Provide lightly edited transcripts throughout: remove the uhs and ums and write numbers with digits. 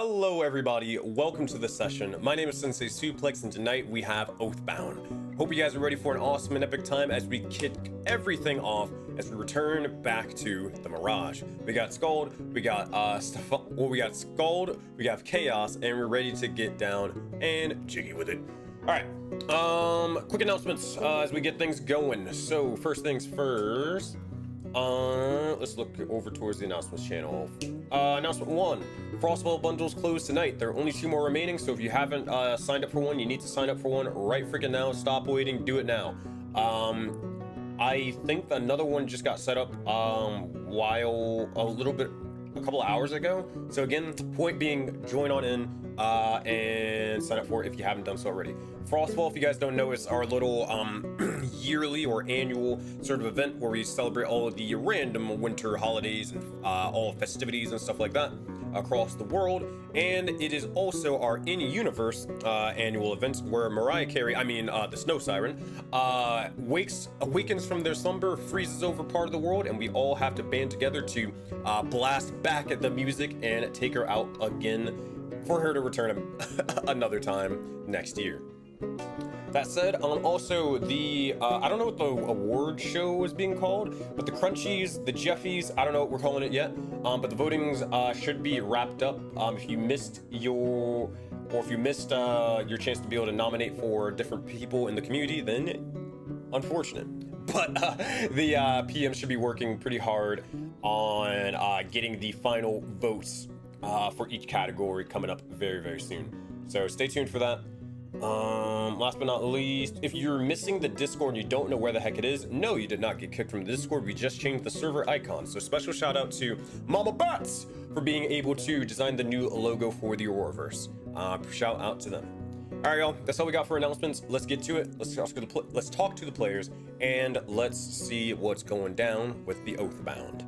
Hello everybody, welcome to the session. My name is Sensei Suplex and tonight we have Oathbound. Hope you guys are ready for an awesome and epic time as we kick everything off as we return back to the Mirage. We got Scald, we got Scald, we got Chaos, and we're ready to get down and jiggy with it. Alright, quick announcements as we get things going. So first things first, let's look over towards the announcements channel. Announcement 1, Frostball bundles close tonight. There are only 2 more remaining, so if you haven't signed up for one, you need to sign up for one right freaking now. Stop waiting, do it now. I think another one just got set up a couple of hours ago. So again, point being, join on in and sign up for it if you haven't done so already. Frostball, if you guys don't know, is our little yearly or annual sort of event where we celebrate all of the random winter holidays and all festivities and stuff like that across the world. And it is also our in-universe annual event where the Snow Siren, awakens from their slumber, freezes over part of the world, and we all have to band together to blast back at the music and take her out again for her to return another time next year. That said, also the, I don't know what the award show is being called, but the Crunchies, the Jeffies, I don't know what we're calling it yet, but the votings should be wrapped up. If you missed your chance to be able to nominate for different people in the community, then unfortunate. But the PM should be working pretty hard on getting the final votes for each category coming up very, very soon. So stay tuned for that. Last but not least, if you're missing the Discord and you don't know where the heck it is, no, you did not get kicked from the Discord. We just changed the server icon. So special shout out to Mama Bats for being able to design the new logo for the auroraverse. Shout out to them. All right, y'all, that's all we got for announcements. Let's get to it. Let's talk to the players and let's see what's going down with the Oathbound.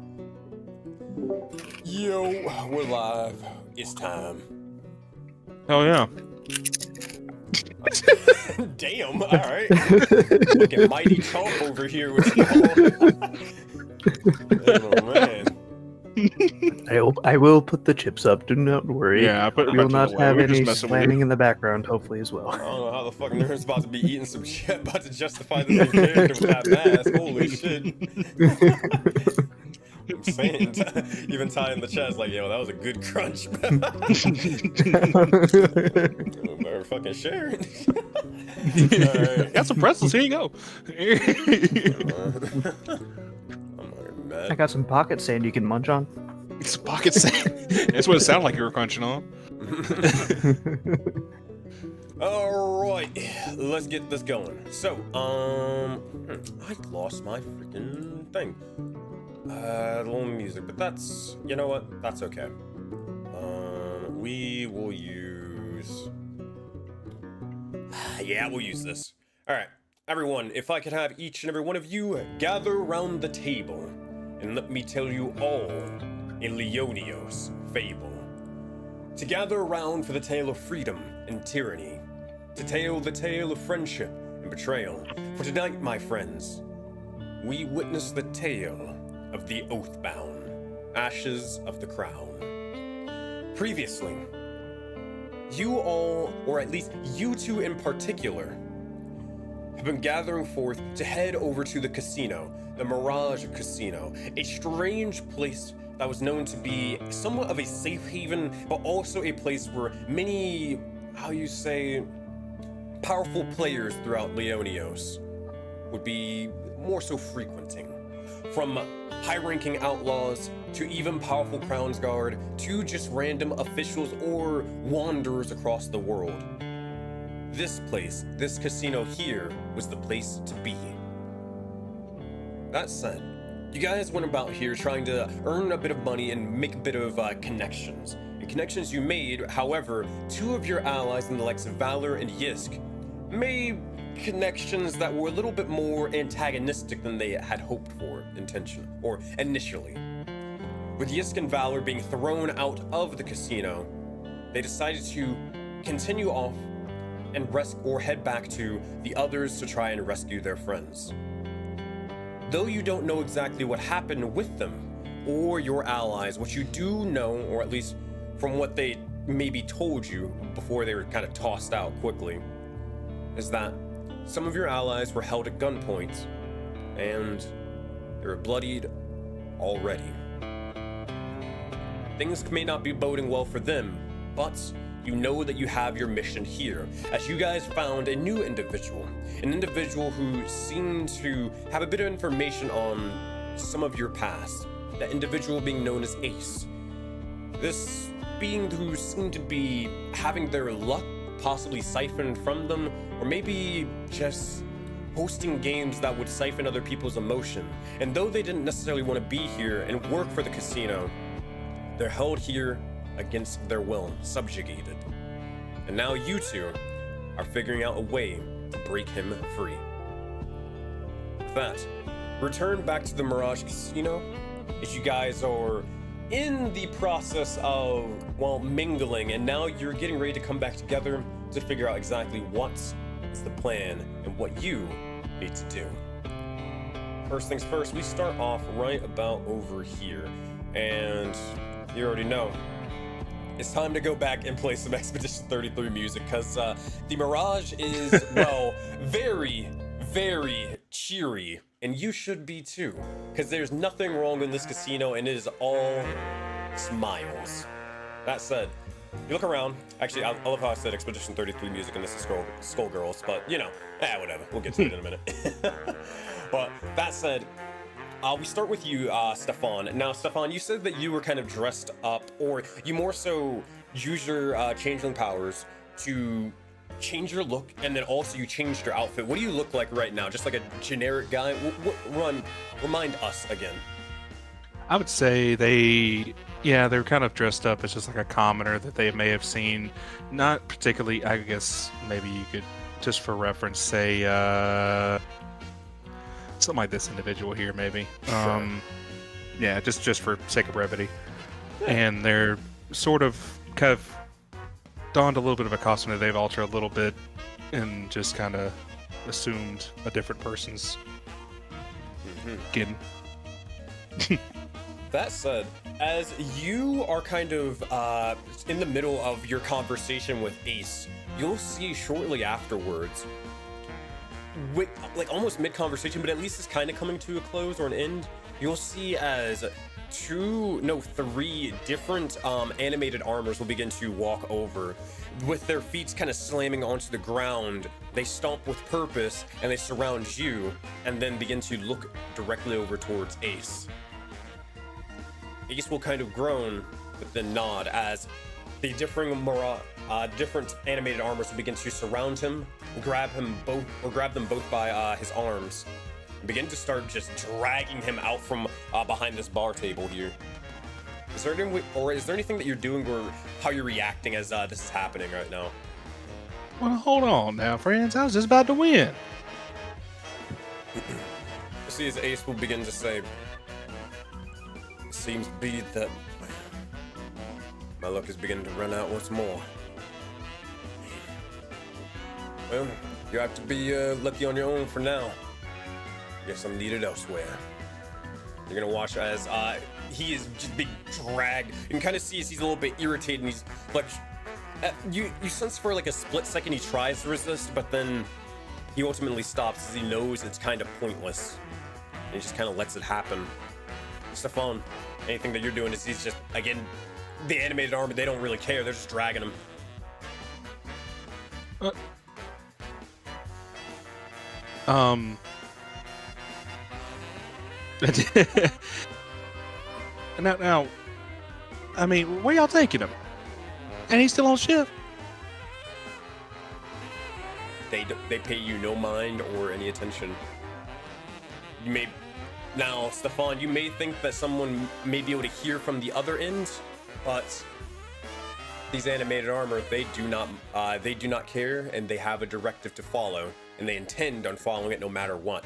Yo, we're live. It's time. Oh yeah. Damn, all right. Fucking mighty chomp over here with oh man. I will put the chips up, do not worry. Yeah, I put it We will back to not the way. have We're just any messing with slamming you. in the background, hopefully, as well. I don't know how the fuck nerd's about to be eating some shit, about to justify the new character with that mask. Holy shit. I'm saying, even Ty in the chat is like, yo, that was a good crunch. Better fucking share it. Right. Got some pretzels. Here you go. I'm not mad. I got some pocket sand you can munch on. It's pocket sand. That's what it sounded like you were crunching on. All right, let's get this going. So, I lost my freaking thing. Little music, but that's, you know what? That's okay. We will use. Yeah, we'll use this. All right, everyone. If I could have each and every one of you gather around the table, and let me tell you all a Leonios fable. To gather around for the tale of freedom and tyranny. To tell the tale of friendship and betrayal. For tonight, my friends, we witness the tale of the Oathbound, Ashes of the Crown. Previously, you all, or at least you two in particular, have been gathering forth to head over to the casino, the Mirage Casino, a strange place that was known to be somewhat of a safe haven, but also a place where many, powerful players throughout Leonios would be more so frequenting. From high-ranking outlaws, to even powerful Crown's Guard, to just random officials or wanderers across the world. This place, this casino here, was the place to be. That said, you guys went about here trying to earn a bit of money and make a bit of connections. And connections you made, however, 2 of your allies in the likes of Valor and Yisk made connections that were a little bit more antagonistic than they had hoped for initially. With Yisk and Valor being thrown out of the casino, they decided to continue off and head back to the others to try and rescue their friends. Though you don't know exactly what happened with them or your allies, what you do know, or at least from what they maybe told you before they were kind of tossed out quickly is that some of your allies were held at gunpoint and they were bloodied already. Things may not be boding well for them, but you know that you have your mission here, as you guys found a new individual, an individual who seemed to have a bit of information on some of your past, that individual being known as Ace. This being who seemed to be having their luck possibly siphoned from them, or maybe just hosting games that would siphon other people's emotion. And though they didn't necessarily want to be here and work for the casino, they're held here against their will, subjugated. And now you two are figuring out a way to break him free. With that, return back to the Mirage Casino as you guys are in the process of, well, mingling, and now you're getting ready to come back together to figure out exactly what is the plan and what you need to do. First things first, we start off right about over here, and you already know it's time to go back and play some Expedition 33 music, because the Mirage is, well, very, very cheery, and you should be too, because there's nothing wrong in this casino, and it is all smiles. That said, you look around. Actually, I love how I said Expedition 33 music, and this is Skullgirls, but you know, whatever. We'll get to it in a minute. But that said, we start with you, Stefan. Now, Stefan, you said that you were kind of dressed up, or you more so use your changeling powers to change your look, and then also you changed your outfit. What do you look like right now? Just like a generic guy? Remind us again. I would say they're kind of dressed up as just like a commoner that they may have seen. Not particularly, I guess maybe you could, just for reference, say something like this individual here, maybe. Sure. Yeah, just for sake of brevity. Yeah. And they're sort of kind of donned a little bit of a costume that they've altered a little bit and just kind of assumed a different person's skin. That said, as you are kind of in the middle of your conversation with Ace, you'll see shortly afterwards, with like almost mid-conversation, but at least it's kind of coming to a close or an end, you'll see as three different animated armors will begin to walk over. With their feet kind of slamming onto the ground, they stomp with purpose, and they surround you, and then begin to look directly over towards Ace. Ace will kind of groan, but then nod as the different animated armors will begin to surround him, grab them both by his arms, and begin to start just dragging him out from behind this bar table here. Is there anything that you're doing, or how you're reacting as this is happening right now? Well, hold on now, friends. I was just about to win. You see as Ace will begin to say, "It seems to be that my luck is beginning to run out once more. Well, you have to be lucky on your own for now. Guess I'm needed elsewhere." You're gonna watch as he is just being dragged. You can kind of see as he's a little bit irritated, and he's like, you sense for like a split second he tries to resist, but then he ultimately stops as he knows it's kind of pointless. And he just kind of lets it happen. Stefan, anything that you're doing is he's just, again, the animated armor, they don't really care, they're just dragging him. Now, I mean, where y'all taking him? And he's still on shift? They pay you no mind or any attention. Now, Stefan, you may think that someone may be able to hear from the other end, but these animated armor, they do not care, and they have a directive to follow, and they intend on following it no matter what.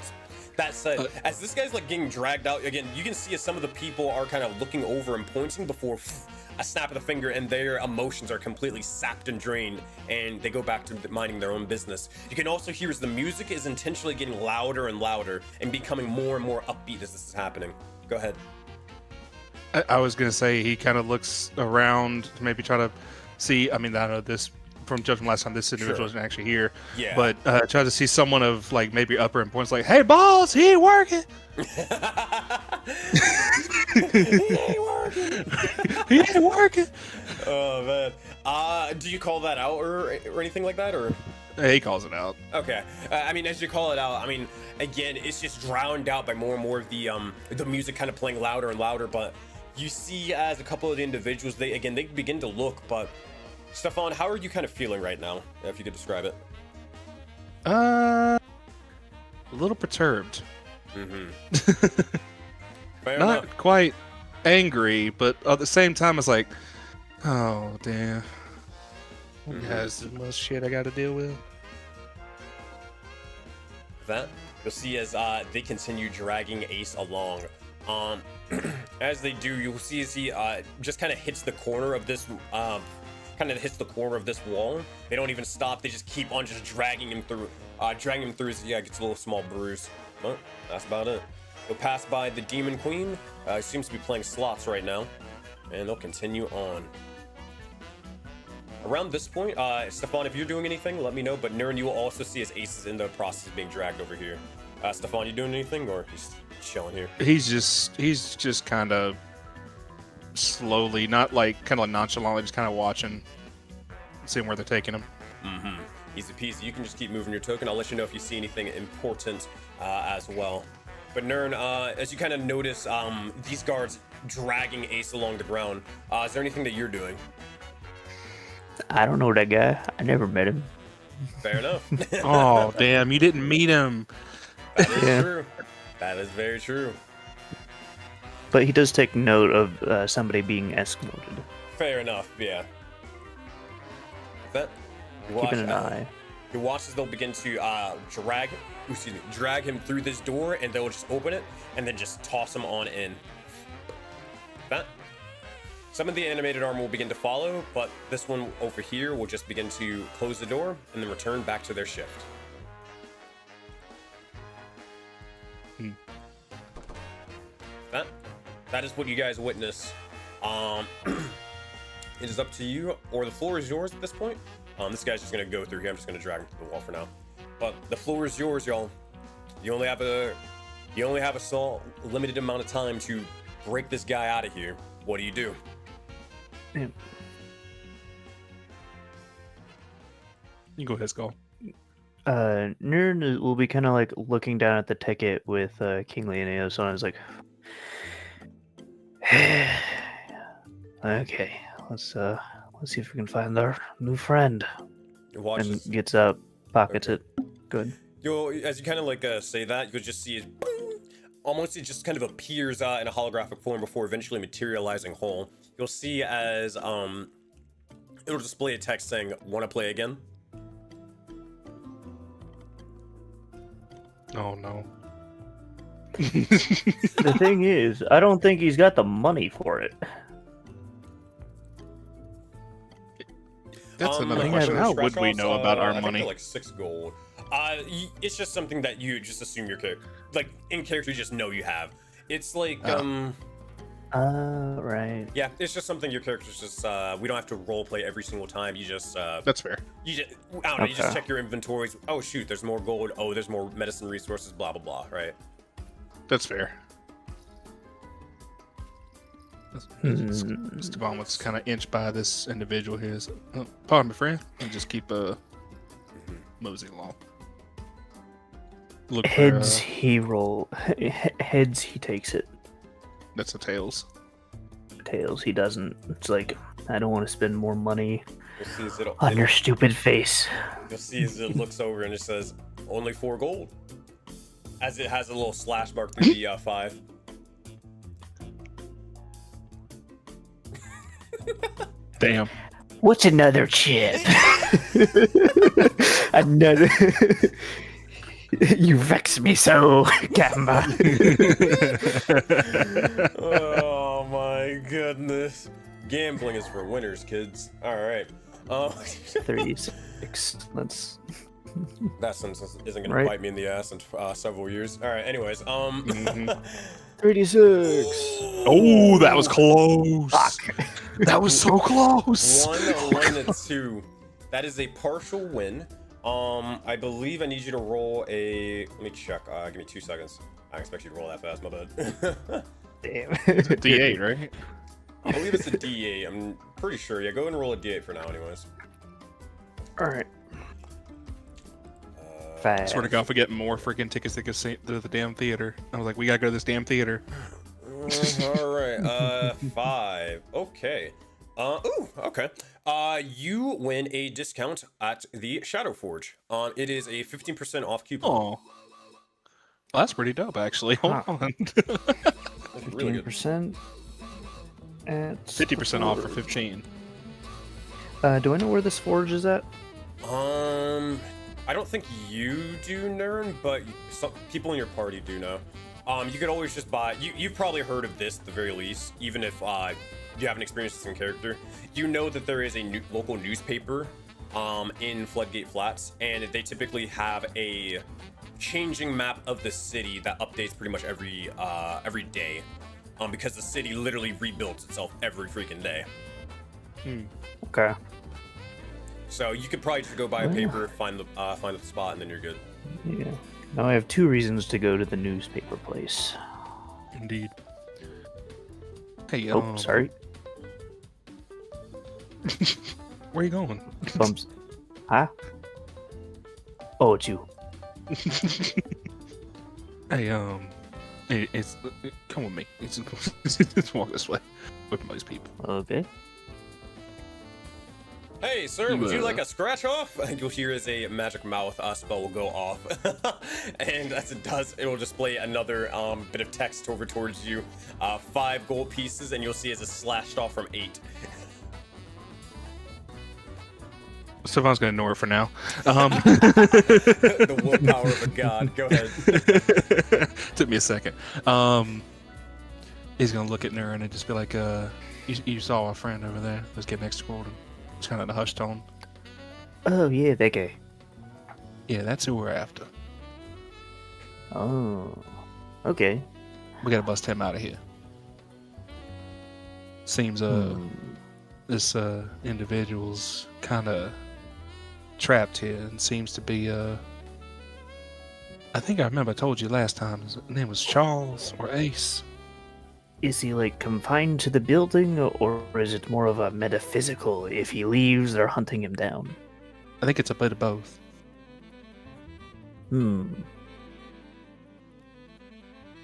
That said, as this guy's like getting dragged out, again, you can see as some of the people are kind of looking over and pointing before a snap of the finger, and their emotions are completely sapped and drained, and they go back to minding their own business. You can also hear as the music is intentionally getting louder and louder and becoming more and more upbeat as this is happening. Go ahead. I was going to say he kind of looks around to maybe try to see. I mean, I know this from judging last time. This individual isn't actually here. Yeah. But try to see someone of like maybe upper importance, like, "Hey, boss, he ain't working. He ain't working. He ain't working." Oh man. Do you call that out or anything like that, or? He calls it out. Okay. I mean, as you call it out, I mean, again, it's just drowned out by more and more of the music kind of playing louder and louder. But you see, as a couple of the individuals, they begin to look. But Stefan, how are you kind of feeling right now? If you could describe it. A little perturbed. Fair Not enough. quite angry, but at the same time, it's like, oh damn, he has this much shit I got to deal with. That you'll see as they continue dragging Ace along. As they do, you'll see as he just kind of hits the corner of this wall. They don't even stop. They just keep on just dragging him through as he gets a little small bruise. But that's about it. They'll pass by the Demon Queen. Seems to be playing slots right now, and they'll continue on. Around this point, Stefan, if you're doing anything, let me know. But Nurin, you will also see as Ace is in the process of being dragged over here. Stefan, you doing anything, or he's chilling here? He's just kind of slowly, not like kind of like nonchalantly, just kind of watching, seeing where they're taking him. Easy peasy. You can just keep moving your token. I'll let you know if you see anything important as well. But Nurin, as you kind of notice these guards dragging Ace along the ground, is there anything that you're doing? I don't know that guy. I never met him. Fair enough. Oh damn, you didn't meet him. That is Yeah. true. That is very true. But he does take note of somebody being escorted. Fair enough, yeah. That, you watch, Keeping an eye. You watch as they'll begin to drag him through this door, and they'll just open it and then just toss him on in. That. Some of the animated armor will begin to follow, but this one over here will just begin to close the door and then return back to their shift. That is what you guys witness. It is up to you, or the floor is yours at this point. This guy's just gonna go through here. I'm just gonna drag him to the wall for now. But the floor is yours, y'all. You only have a limited amount of time to break this guy out of here. What do you do? Yeah. You go ahead, Skull. Nern will be kind of like looking down at the ticket with King Leonidas on. Is like, okay, let's see if we can find our new friend. Watch And this. gets up, pockets it. Good. As you kind of like say that, you'll just see it. Almost, it just kind of appears in a holographic form before eventually materializing whole. You'll see as it'll display a text saying, "Want to play again?" Oh no. The thing is, I don't think he's got the money for it. That's another I question. have How a would we know about our I think money? they're like 6 gold. It's just something that you just assume your character, like in character, you just know you have. It's like Right. yeah, it's just something your character's just we don't have to role play every single time. You just That's fair. you just I don't know, you just Okay. check your inventories. Oh shoot, there's more gold. Oh, there's more medicine resources, blah blah blah, right? That's fair. Hmm. Stefan was kind of inched by this individual here. So, oh, pardon me, friend. And just keep moseying along. Look for, Heads heads he takes it. that's the tails. Tails he doesn't. It's like, I don't want to spend more money You'll see as on your stupid face. you'll see as it looks over and it says only 4 gold. As it has a little slash mark through the 5. Damn. What's another chip? Another. You vex me so, Gamba. Oh my goodness. Gambling is for winners, kids. Alright. 36. Let's. That sentence isn't gonna Right. bite me in the ass in several years. Alright, anyways, 36. Oh, that was close. Fuck. That was so close. 1 and 2. That is a partial win. I believe I need you to roll a. Let me check. Give me 2 seconds. I expect you to roll that fast. My bad. Damn. D8, right? I believe it's a D8. I'm pretty sure. Yeah, go ahead and roll a D8 for now, anyways. All right. I 5. swear to God, if we get more freaking tickets to the damn theater. I was like, we gotta go to this damn theater. All right. 5. Okay. Ooh. Okay. You win a discount at the Shadow Forge. It is a 15% off coupon. Oh. Well, that's pretty dope, actually. Hold on. That's really good. 15%. 50% off for 15. Do I know where this forge is at? I don't think you do, Nern, but some people in your party do know. You could always just buy. You've probably heard of this at the very least, even if you haven't experienced this in character. You know that there is a local newspaper in Floodgate Flats, and they typically have a changing map of the city that updates pretty much every day, because the city literally rebuilds itself every freaking day. Okay. So you could probably just go buy a paper, find the spot, and then you're good. Yeah. Now I have 2 reasons to go to the newspaper place. Indeed. Hey, Oh, sorry. Where you going? Bumps. Huh? Oh, it's you. Hey, it's come with me. Let's walk this way with most people. Okay. Hey, sir, would you like a scratch off? You'll hear as a magic mouth spell will go off. And as it does, it will display another bit of text over towards you. 5 gold pieces, and you'll see as it's slashed off from 8. Stefan's gonna ignore it for now. The willpower of a god. Go ahead. Took me a second. He's gonna look at Nura and just be like, you saw our friend over there. Let's get next to him. It's kind of in a hushed tone. Oh, yeah, that guy. Yeah, that's who we're after. Oh. Okay. We gotta bust him out of here. Seems this individual's kind of trapped here and seems to be I think I remember I told you last time his name was Charles or Ace. Is he, like, confined to the building, or is it more of a metaphysical? If he leaves, they're hunting him down. I think it's a bit of both. Hmm.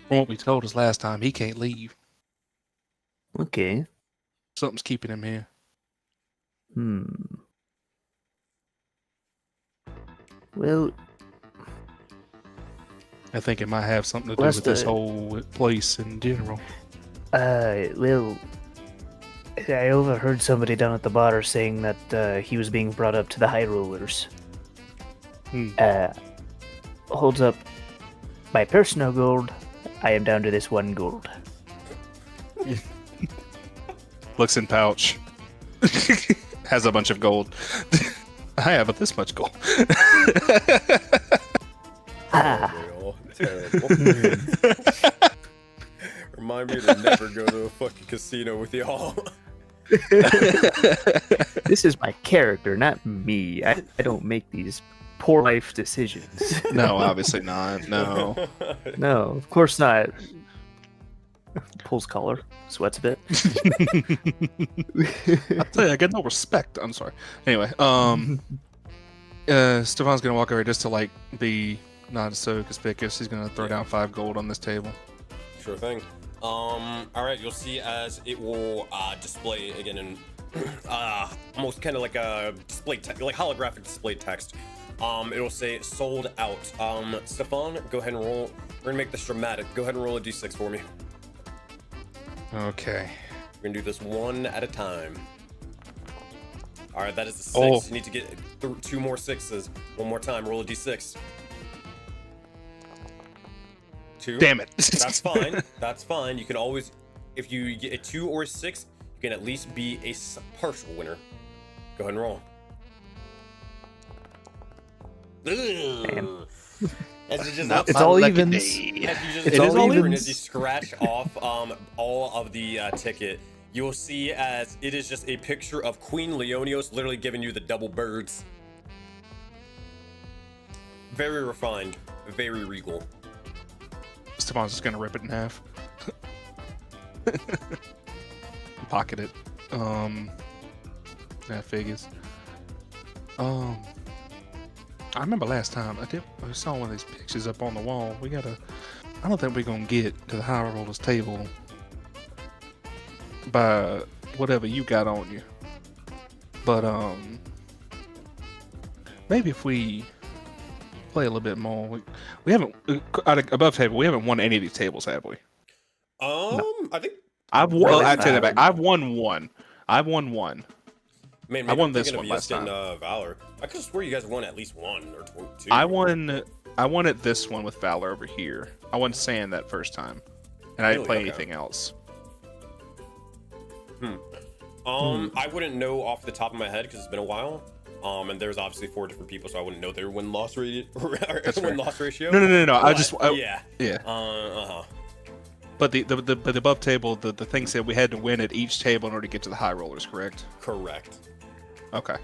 From what we told us last time, he can't leave. Okay. Something's keeping him here. Hmm. Well, I think it might have something to do with this whole place in general. well, I overheard somebody down at the bar saying that he was being brought up to the high rollers. Holds up my personal gold. I am down to this 1 gold. Looks in pouch. Has a bunch of gold. I have this much gold. Terrible. Remind me to never go to a fucking casino with y'all. This is my character, not me. I don't make these poor life decisions. No, obviously not. No. No, of course not. Pulls collar, sweats a bit. I tell you, I get no respect. I'm sorry. Anyway, Stefan's gonna walk over just to like be not so conspicuous. He's gonna throw down 5 gold on this table. Sure thing. All right, you'll see as it will display again in almost kind of like a display like holographic display text. It'll say sold out. Stefan, go ahead and roll. We're gonna make this dramatic. Go ahead and roll a d6 for me. Okay. We're gonna do this one at a time. All right, that is a 6. Oh. You need to get 2 more 6s. One more time. Roll a d6. 2. Damn it. That's fine. That's fine. You can always, if you get a 2 or a 6, you can at least be a partial winner. Go ahead and roll. Damn. It's all evens. As you just It's all over and evens. as you scratch off all of the ticket, you'll see as it is just a picture of Queen Leonios literally giving you the double birds. Very refined, very regal. Stefan's just gonna rip it in half. Pocket it. That figures. I remember last time I saw one of these pictures up on the wall. I don't think we're gonna get to the high rollers table by whatever you got on you. But maybe if we play a little bit more, we haven't above table. We haven't won any of these tables, have we? No. I think I've won. I take that back. I've won one. Man, I won this one last time. Valor. I could swear you guys won at least one or two. I won at this one with Valor over here. I won Sand that first time, and I didn't play anything else. I wouldn't know off the top of my head because it's been a while. And there's obviously 4 different people, so I wouldn't know their win-loss ratio. Win-loss ratio. No. But, Yeah. But the above table, the thing said we had to win at each table in order to get to the high rollers, correct? Correct. Okay.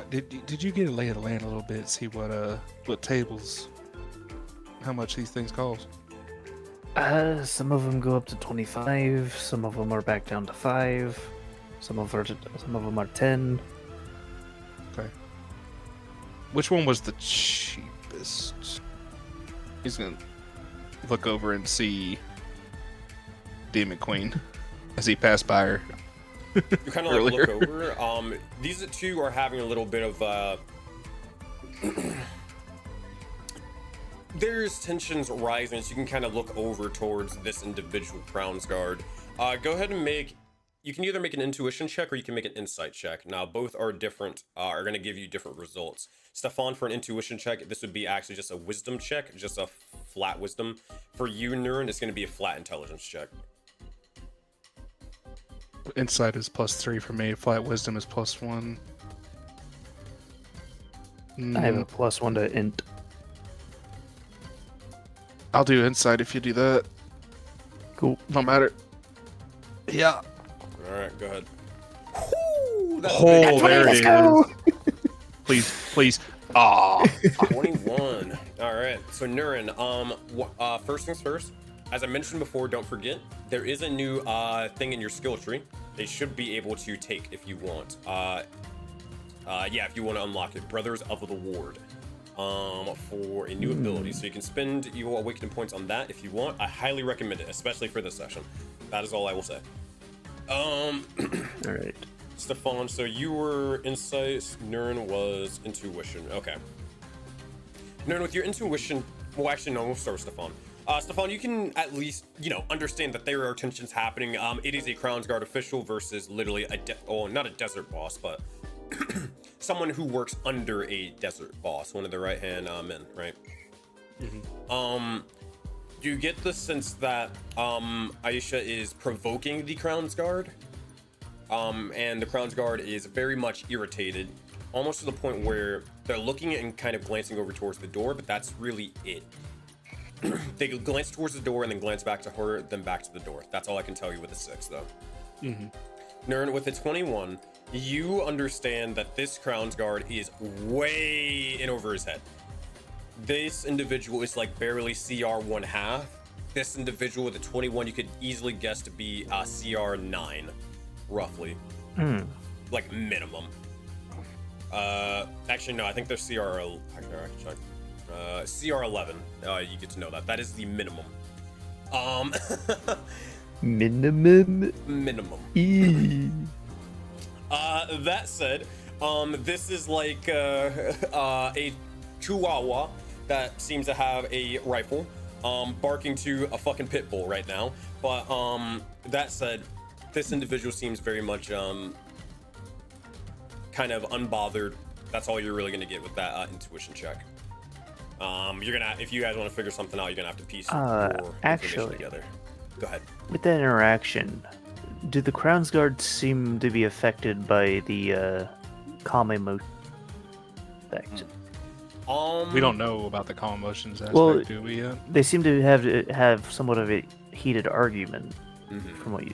Did you get a lay of the land a little bit? See what tables, how much these things cost? Some of them go up to 25. Some of them are back down to 5. Some of them are 10. Okay. Which one was the cheapest? He's gonna look over and see Demon Queen as he passed by her. You kind of like look over. These two are having a little bit of there's tensions rising, so you can kind of look over towards this individual Crown's Guard. Go ahead and you can either make an intuition check or you can make an insight check. Now, both are different, are going to give you different results. Stefan, for an intuition check, this would be actually just a wisdom check, just a flat wisdom. For you, Nurin, it's going to be a flat intelligence check. Insight is +3 for me. Flat wisdom is +1. I have a +1 to int. I'll do insight if you do that. Cool. No matter. Yeah. All right, go ahead. There it is. Please. Ah. 21. All right. So Nurin, first things first. As I mentioned before, don't forget there is a new thing in your skill tree. They should be able to take if you want. If you want to unlock it, Brothers of the Ward. For a new ability, so you can spend your awakening points on that if you want. I highly recommend it, especially for this session. That is all I will say. All right, Stefan, so you were insight, Nurin was intuition. Okay, Nurin, with your intuition, well, actually no, we'll start with Stefan. Stefan, you can at least understand that there are tensions happening. It is a Crown's Guard official versus literally not a desert boss, but someone who works under a desert boss, one of the right-hand men, right? Mm-hmm. You get the sense that Aisha is provoking the Crown's Guard, and the Crown's Guard is very much irritated, almost to the point where they're looking and kind of glancing over towards the door, but that's really it. They glance towards the door and then glance back to her, then back to the door. That's all I can tell you with the 6, though. Mm-hmm. Nurin, with the 21, you understand that this Crown's Guard is way in over his head. This individual is like barely CR 1/2. This individual with a 21, you could easily guess to be CR 9, roughly. Like minimum. Actually, no, I think they're CR. I can check. CR 11. You get to know that. That is the minimum. Minimum. That said, this is like a chihuahua that seems to have a rifle, barking to a fucking pit bull right now. But that said, this individual seems very much kind of unbothered. That's all you're really gonna get with that intuition check. If you guys want to figure something out, you're gonna have to piece your information together. Go ahead. With that interaction, do the Crown's Guard seem to be affected by the calm emotion effect? We don't know about the calm emotions aspect, Well, do we yet? They seem to have somewhat of a heated argument Mhm. from what you.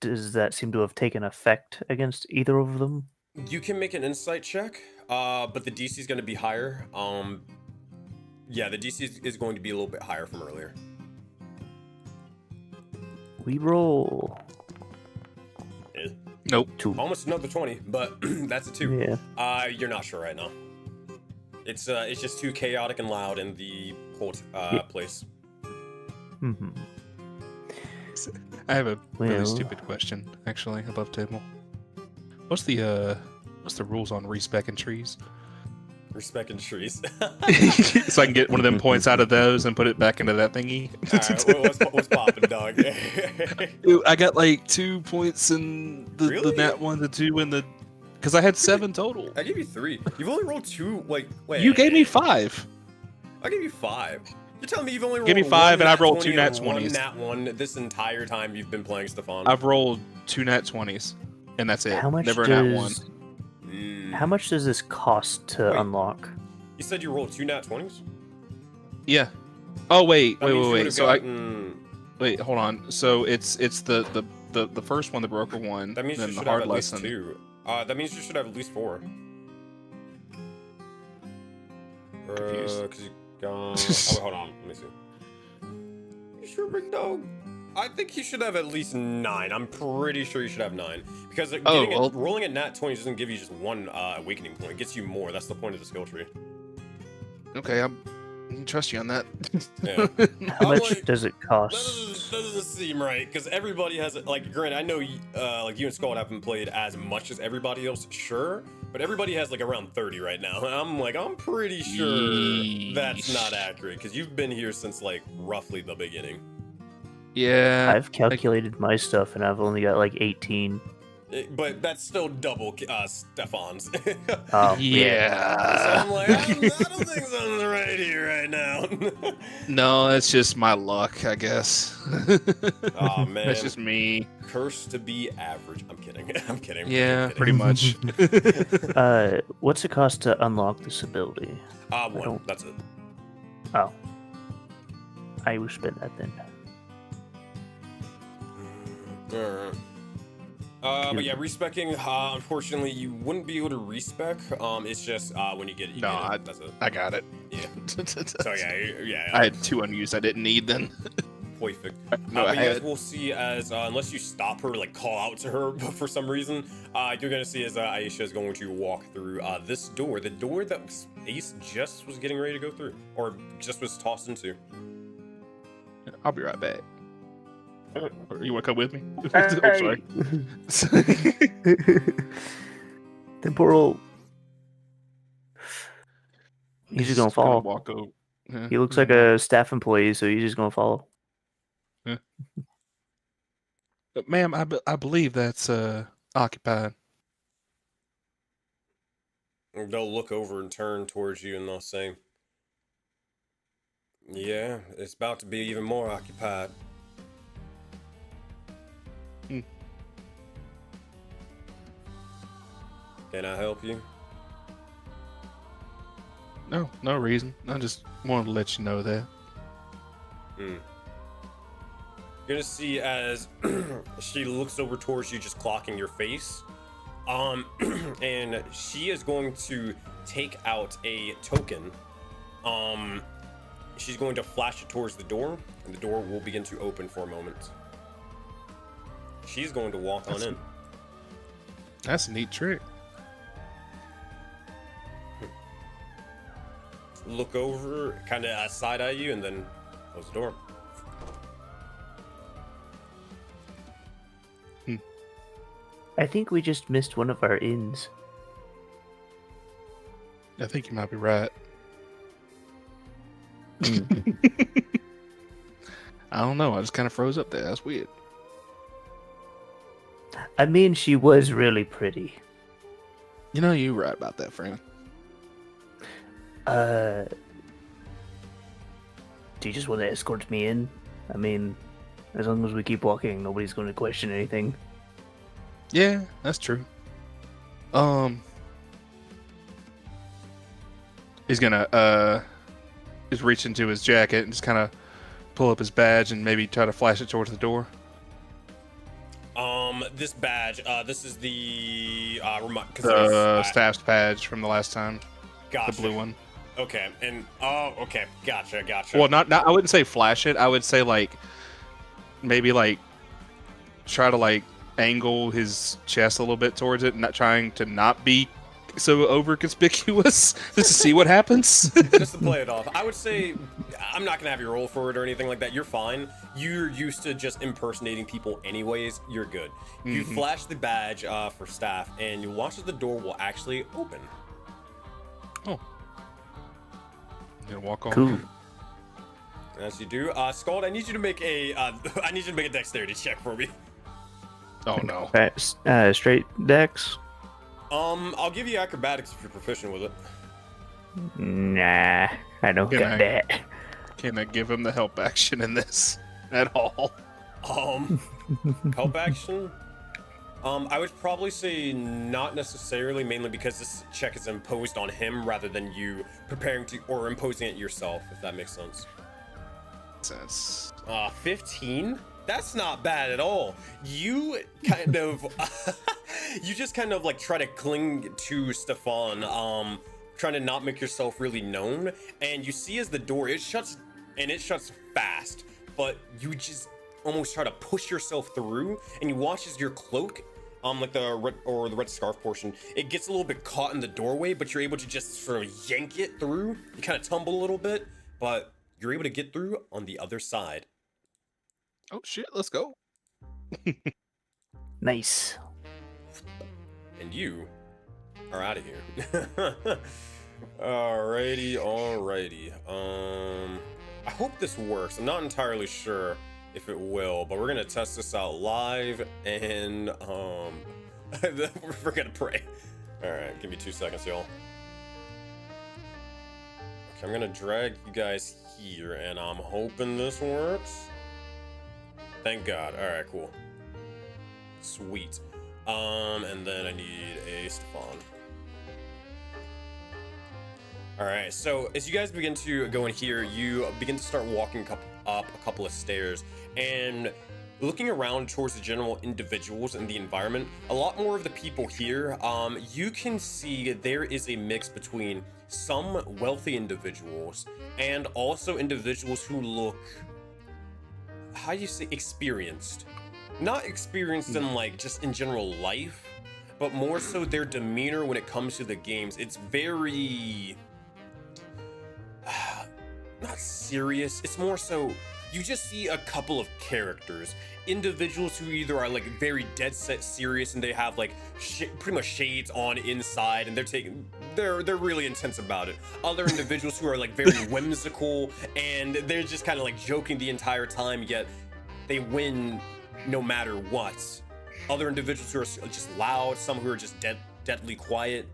Does that seem to have taken effect against either of them? You can make an insight check, but the DC is going to be higher. Yeah, the DC is going to be a little bit higher from earlier. We roll Nope. 2. Almost another 20, but that's a 2. Yeah. You're not sure right now. It's just too chaotic and loud in the whole place. Mm-hmm. I have a really Well- stupid question, actually, above table. What's the rules on respecking trees? Respecting trees. So I can get one of them points out of those and put it back into that thingy. Alright, what's popping, dog? Dude, I got like 2 points in the Really? nat 1, the 2 in the... Because I had 7 total. I gave you 3. You've only rolled 2, like, wait. You gave me 5. I gave you 5. You're telling me you've only rolled Give me 5 and I've rolled 2 20 nat and one 20s. nat 1 this entire time you've been playing Stefan. I've rolled 2 nat 20s, and that's it. How much Never a nat 1. does how much does this cost to Wait. unlock? You said you rolled 2 nat 20s? Yeah. Oh wait, That means you wait. would've So gotten- wait, hold on. So it's the first one, the broker one, That means you then the should have hard at least lesson. 2. That means you should have at least 4. Confused. Because you got... oh, wait, hold on. Let me see. You sure, big dog? I think you should have at least 9. I'm pretty sure you should have 9. Because rolling a nat 20 doesn't give you just 1 awakening point. It gets you more. That's the point of the skill tree. Okay, I trust you on that. Yeah. How I'm much like, does it That cost? doesn't seem right, because everybody has, like, granted, I know, like, you and Skull haven't played as much as everybody else, sure, but everybody has, like, around 30 right now, and I'm pretty sure that's not accurate, because you've been here since, like, roughly the beginning. Yeah. I've calculated my stuff and I've only got like 18. But that's still double Stefan's. Oh, So Yeah. I'm like, I don't think something's right here right now. No, it's just my luck, I guess. Oh, man. That's just me. Cursed to be average. I'm kidding. I'm kidding. Yeah, I'm pretty much. What's it cost to unlock this ability? 1. don't- That's it. Oh. I will spend that then. Alright. But yeah, respecking, unfortunately, you wouldn't be able to respec. It's just when you get it, that's it. I got it. Yeah. So yeah. I had 2 unused I didn't need then. Perfect. No, But I yes, had... we'll see as unless you stop her, like call out to her for some reason, you're gonna see as Aisha is going to walk through this door, the door that Ace just was getting ready to go through, or just was tossed into. I'll be right back. Or you want to come with me? Oh, sorry. Temporal. He's just gonna fall. Walk over. Yeah. He looks like a staff employee, so he's just gonna follow. But, ma'am, I believe that's occupied. They'll look over and turn towards you, and they'll say, "Yeah, it's about to be even more occupied." Can I help you? No reason. I just wanted to let you know that. You're gonna see as she looks over towards you, just clocking your face. And she is going to take out a token. She's going to flash it towards the door, and the door will begin to open for a moment. She's going to walk on in. That's a neat trick. Look over, kind of side eye you, and then close the door. I think we just missed one of our inns. I think you might be right. I don't know. I just kind of froze up there. That's weird. I mean, she was really pretty. You know, you're right about that, friend. Do you just want to escort me in? I mean, as long as we keep walking, nobody's going to question anything. Yeah, that's true. He's gonna just reach into his jacket and just kind of pull up his badge and maybe try to flash it towards the door. This badge, this is the staff's badge from the last time. Gotcha. The blue one. Okay, and okay, gotcha. Well, not I wouldn't say flash it. I would say like maybe like try to like angle his chest a little bit towards it, not trying to not be so over conspicuous, just to see what happens. Just to play it off. I would say I'm not gonna have you roll for it or anything like that. You're fine. You're used to just impersonating people anyways. You're good. You flash the badge for staff, and you watch as the door will actually open. Oh. I'm gonna walk on. Cool. As you do, Scald, I need you to make a dexterity check for me. Oh no. Straight dex? I'll give you acrobatics if you're proficient with it. Nah, I don't got that. Can I give him the help action in this at all? Help action? I would probably say not necessarily, mainly because this check is imposed on him rather than you preparing to or imposing it yourself, if that makes sense. Sense. 15? That's not bad at all. You kind of, you just kind of like try to cling to Stefan, trying to not make yourself really known. And you see as the door, it shuts, and it shuts fast, but you just almost try to push yourself through, and you watch as your cloak, like the red scarf portion, it gets a little bit caught in the doorway, but you're able to just sort of yank it through. You kind of tumble a little bit, but you're able to get through on the other side. Oh shit, let's go. Nice. And you are out of here. Alrighty. I hope this works. I'm not entirely sure if it will, but we're gonna test this out live, and we're gonna pray. Alright, give me 2 seconds, y'all. Okay, I'm gonna drag you guys here, and I'm hoping this works. Thank God. Alright, cool. Sweet. And then I need a Stefan. Alright, so as you guys begin to go in here, you begin to start walking up a couple of stairs, and looking around towards the general individuals in the environment, a lot more of the people here, you can see there is a mix between some wealthy individuals and also individuals who look, how do you say, experienced. Not experienced in like just in general life, but more so their demeanor when it comes to the games. It's very not serious. It's more so you just see a couple of characters, individuals who either are like very dead set serious and they have like pretty much shades on inside, and they're really intense about it. Other individuals who are like very whimsical and they're just kind of like joking the entire time, yet they win no matter what. Other individuals who are just loud, some who are just deadly quiet.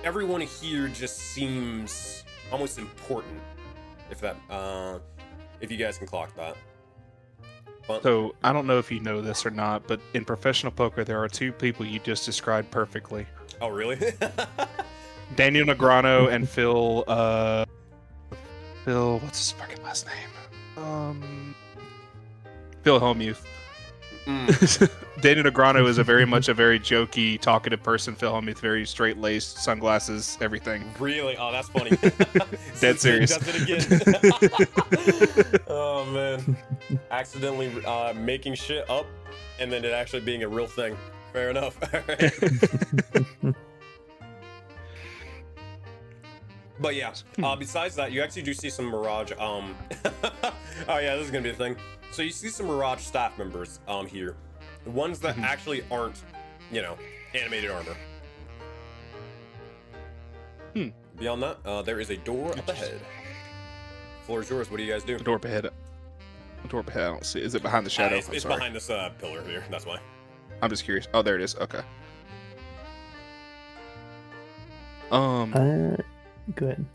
Everyone here just seems almost important, if you guys can clock that. But, so I don't know if you know this or not, but in professional poker there are two people you just described perfectly. oh really? Daniel Negreanu and Phil what's his fucking last name? Phil Hellmuth. Daniel Negreanu is a very jokey, talkative person. Phil Hellmuth, very straight-laced, sunglasses, everything. Really? Oh, that's funny. Dead serious. Does it again. Oh man, accidentally making shit up, and then it actually being a real thing. Fair enough. All right. But yeah, besides that, you actually do see some Mirage. Oh yeah, this is gonna be a thing. So you see some Mirage staff members here, the ones that actually aren't, animated armor. Beyond that, there is a door up ahead. Floor is yours. What do you guys do? The door up ahead. I don't see. Is it behind the shadow? It's behind this pillar here. That's why. I'm just curious. Oh, there it is. Okay. Go ahead.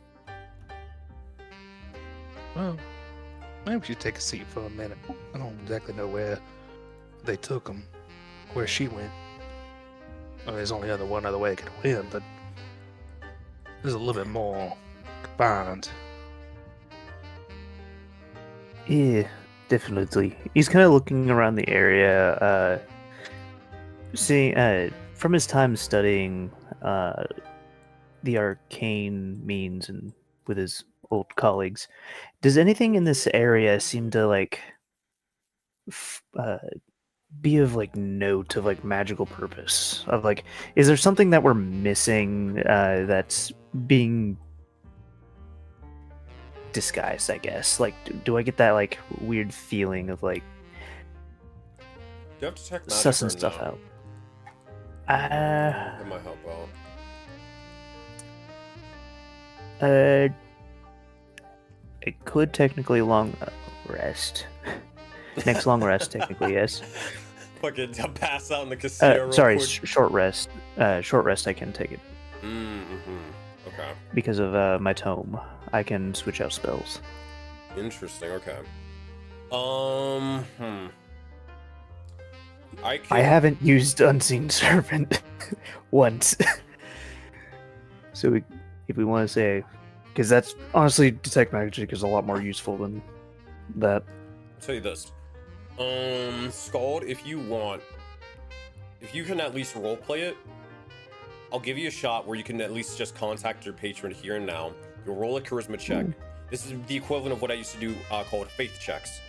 Well, maybe we should take a seat for a minute. I don't exactly know where they took him, where she went. Well, there's only one other way it could win, but there's a little bit more find. Yeah, definitely. He's kind of looking around the area, seeing from his time studying the arcane means and with his old colleagues. Does anything in this area seem to like f- uh, be of like note of like magical purpose? Of like, is there something that we're missing that's being disguised? I guess. Like, do I get that like weird feeling of like Do you have detect magic sussing or stuff no? out? It might help out. It could technically long rest. Next long rest, technically, yes. Fucking pass out in the casino real Sorry, quick. short rest. Short rest, I can take it Okay. because of my tome. I can switch out spells. Interesting. Okay. I haven't used Unseen Servant once. So if we want to say, because that's honestly detect magic is a lot more useful than that. I'll tell you this. Scald, if you want, if you can at least roleplay it, I'll give you a shot where you can at least just contact your patron here and now. You'll roll a charisma check. This is the equivalent of what I used to do called faith checks.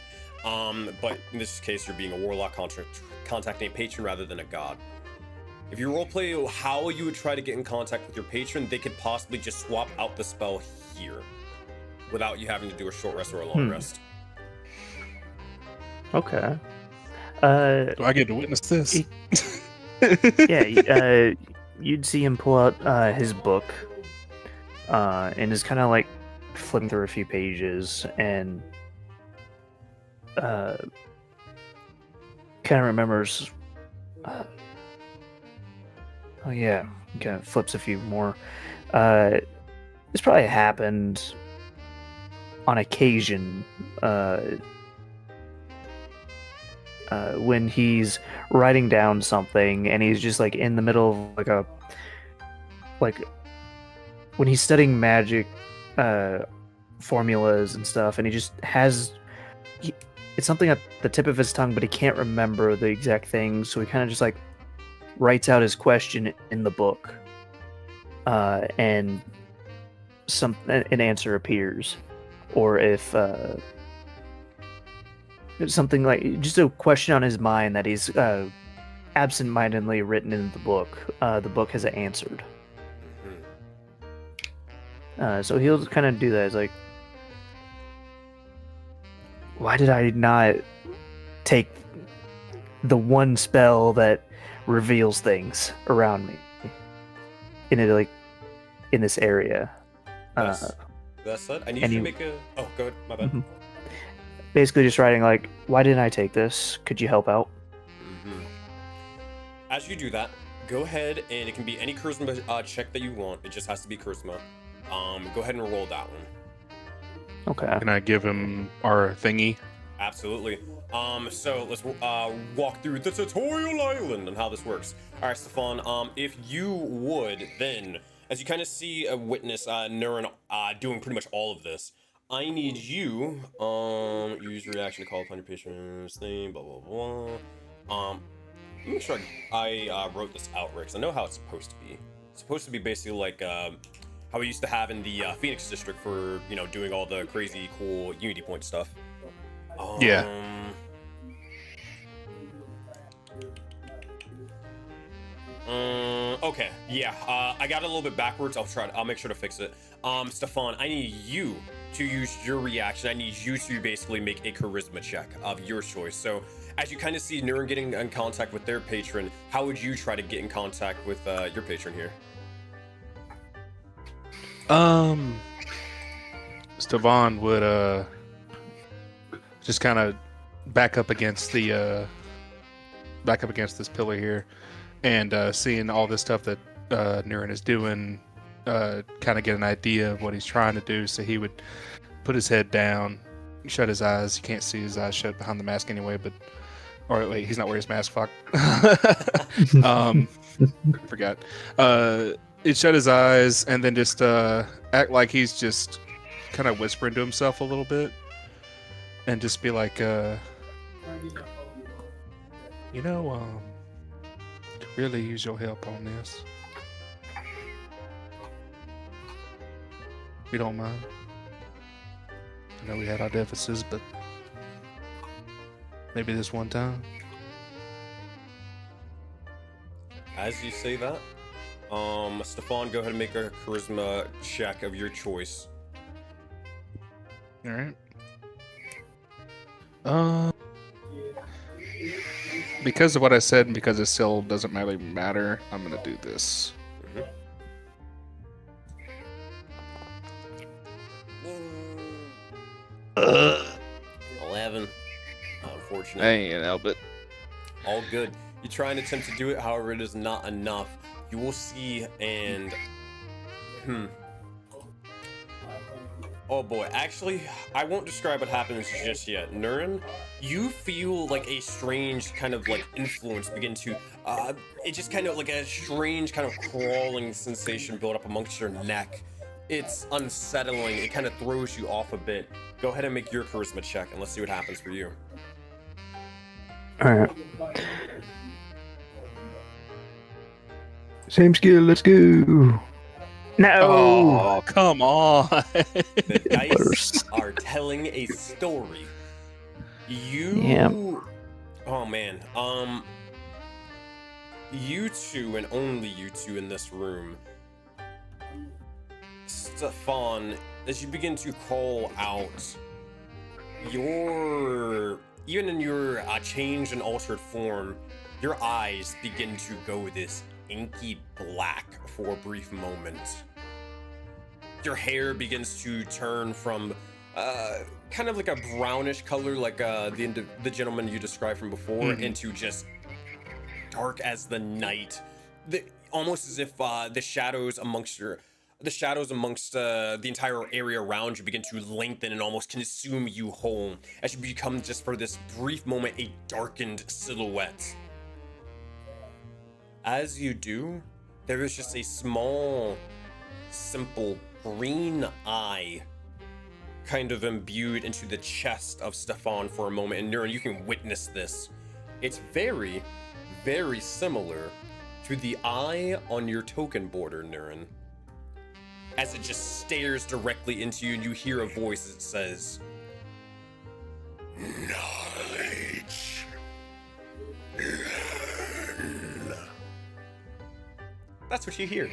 But in this case, you're being a warlock contacting a patron rather than a god. If you roleplay how you would try to get in contact with your patron, they could possibly just swap out the spell here without you having to do a short rest or a long rest. Okay. Do I get to witness this? Yeah, you'd see him pull out his book and is kind of like flipping through a few pages and kind of remembers. Oh yeah, kind of flips a few more. This probably happened on occasion when he's writing down something and he's just like in the middle of like when he's studying magic formulas and stuff, and he just has it's something at the tip of his tongue, but he can't remember the exact thing, so he kind of just like writes out his question in the book, and an answer appears, or if something like just a question on his mind that he's absent-mindedly written in the book has answered. So he'll kind of do that. It's like, why did I not take the one spell that reveals things around me in it, like in this area? That's it. I need you to make a. Oh, go ahead. My bad. Mm-hmm. Basically, just writing like, why didn't I take this? Could you help out? As you do that, go ahead and it can be any charisma check that you want. It just has to be charisma. Go ahead and roll that one. Okay. Can I give him our thingy? Absolutely. So let's walk through the tutorial island and how this works. All right, Stefan. If you would, then, as you kind of see a witness, Nurin, doing pretty much all of this, I need you, use reaction to call upon your patron's thing, blah, blah, blah. Let me make sure I wrote this out right, because I know how it's supposed to be. It's supposed to be basically like, how we used to have in the Phoenix district for, you know, doing all the crazy cool Unity point stuff. Yeah. Okay. Yeah. I got it a little bit backwards. I'll make sure to fix it. Stefan, I need you to use your reaction. I need you to basically make a charisma check of your choice. So, as you kind of see Nurin getting in contact with their patron, how would you try to get in contact with your patron here? Stefan would just kind of back up against this pillar here, and seeing all this stuff that Nurin is doing, kind of get an idea of what he's trying to do. So he would put his head down, shut his eyes. You can't see his eyes shut behind the mask anyway, but or wait, he's not wearing his mask. Fuck. Forgot. He'd shut his eyes and then just act like he's just kind of whispering to himself a little bit, and just be like, you know, could really use your help on this. If you don't mind. I know we had our deficits, but maybe this one time. As you say that, Stefan, go ahead and make a charisma check of your choice. All right. Because of what I said, and because it still doesn't really matter, I'm gonna do this. Mm-hmm. 11. Unfortunate. I ain't help it. All good. You try and attempt to do it, however, it is not enough. You will see, and oh boy, actually, I won't describe what happens just yet. Nurin, you feel like a strange kind of like influence begin to, it just kind of like a strange kind of crawling sensation build up amongst your neck. It's unsettling. It kind of throws you off a bit. Go ahead and make your charisma check, and let's see what happens for you. Alright. Same skill, let's go. No! Oh, come on. The dice are telling a story. Oh man. You two, and only you two in this room, Stefan, as you begin to call out, even in your changed and altered form, your eyes begin to go this inky black for a brief moment. Your hair begins to turn from kind of like a brownish color, like the gentleman you described from before, into just dark as the night. Almost as if the shadows amongst the entire area around you begin to lengthen and almost consume you whole, as you become, just for this brief moment, a darkened silhouette. As you do, there is just a small, simple green eye kind of imbued into the chest of Stefan for a moment, and Nurin, you can witness this. It's very, very similar to the eye on your token border, Nurin. As it just stares directly into you, and you hear a voice that says, "Knowledge. Learn." That's what you hear.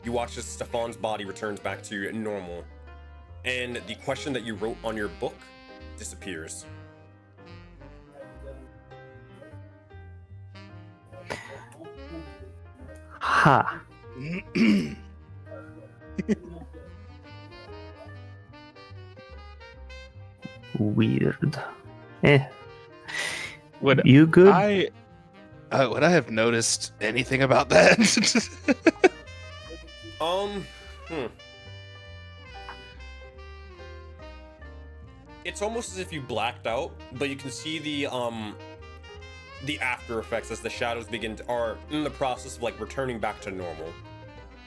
You watch as Stefan's body returns back to normal, and the question that you wrote on your book disappears. Ha. Weird. Would you good? Would I have noticed anything about that? It's almost as if you blacked out, but you can see the after effects as the shadows are in the process of like returning back to normal.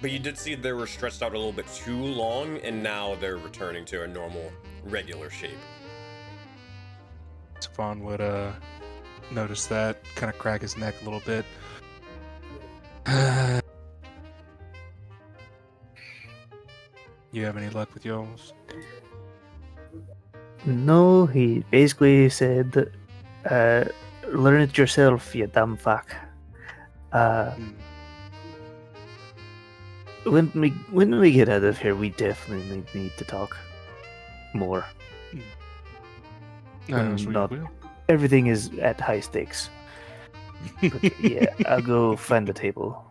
But you did see they were stretched out a little bit too long, and now they're returning to a normal, regular shape. Stefan would notice that, kind of crack his neck a little bit. You have any luck with yours? No, he basically said, learn it yourself, you dumb fuck. When we get out of here, we definitely need to talk more. Everything is at high stakes. But yeah, I'll go find the table.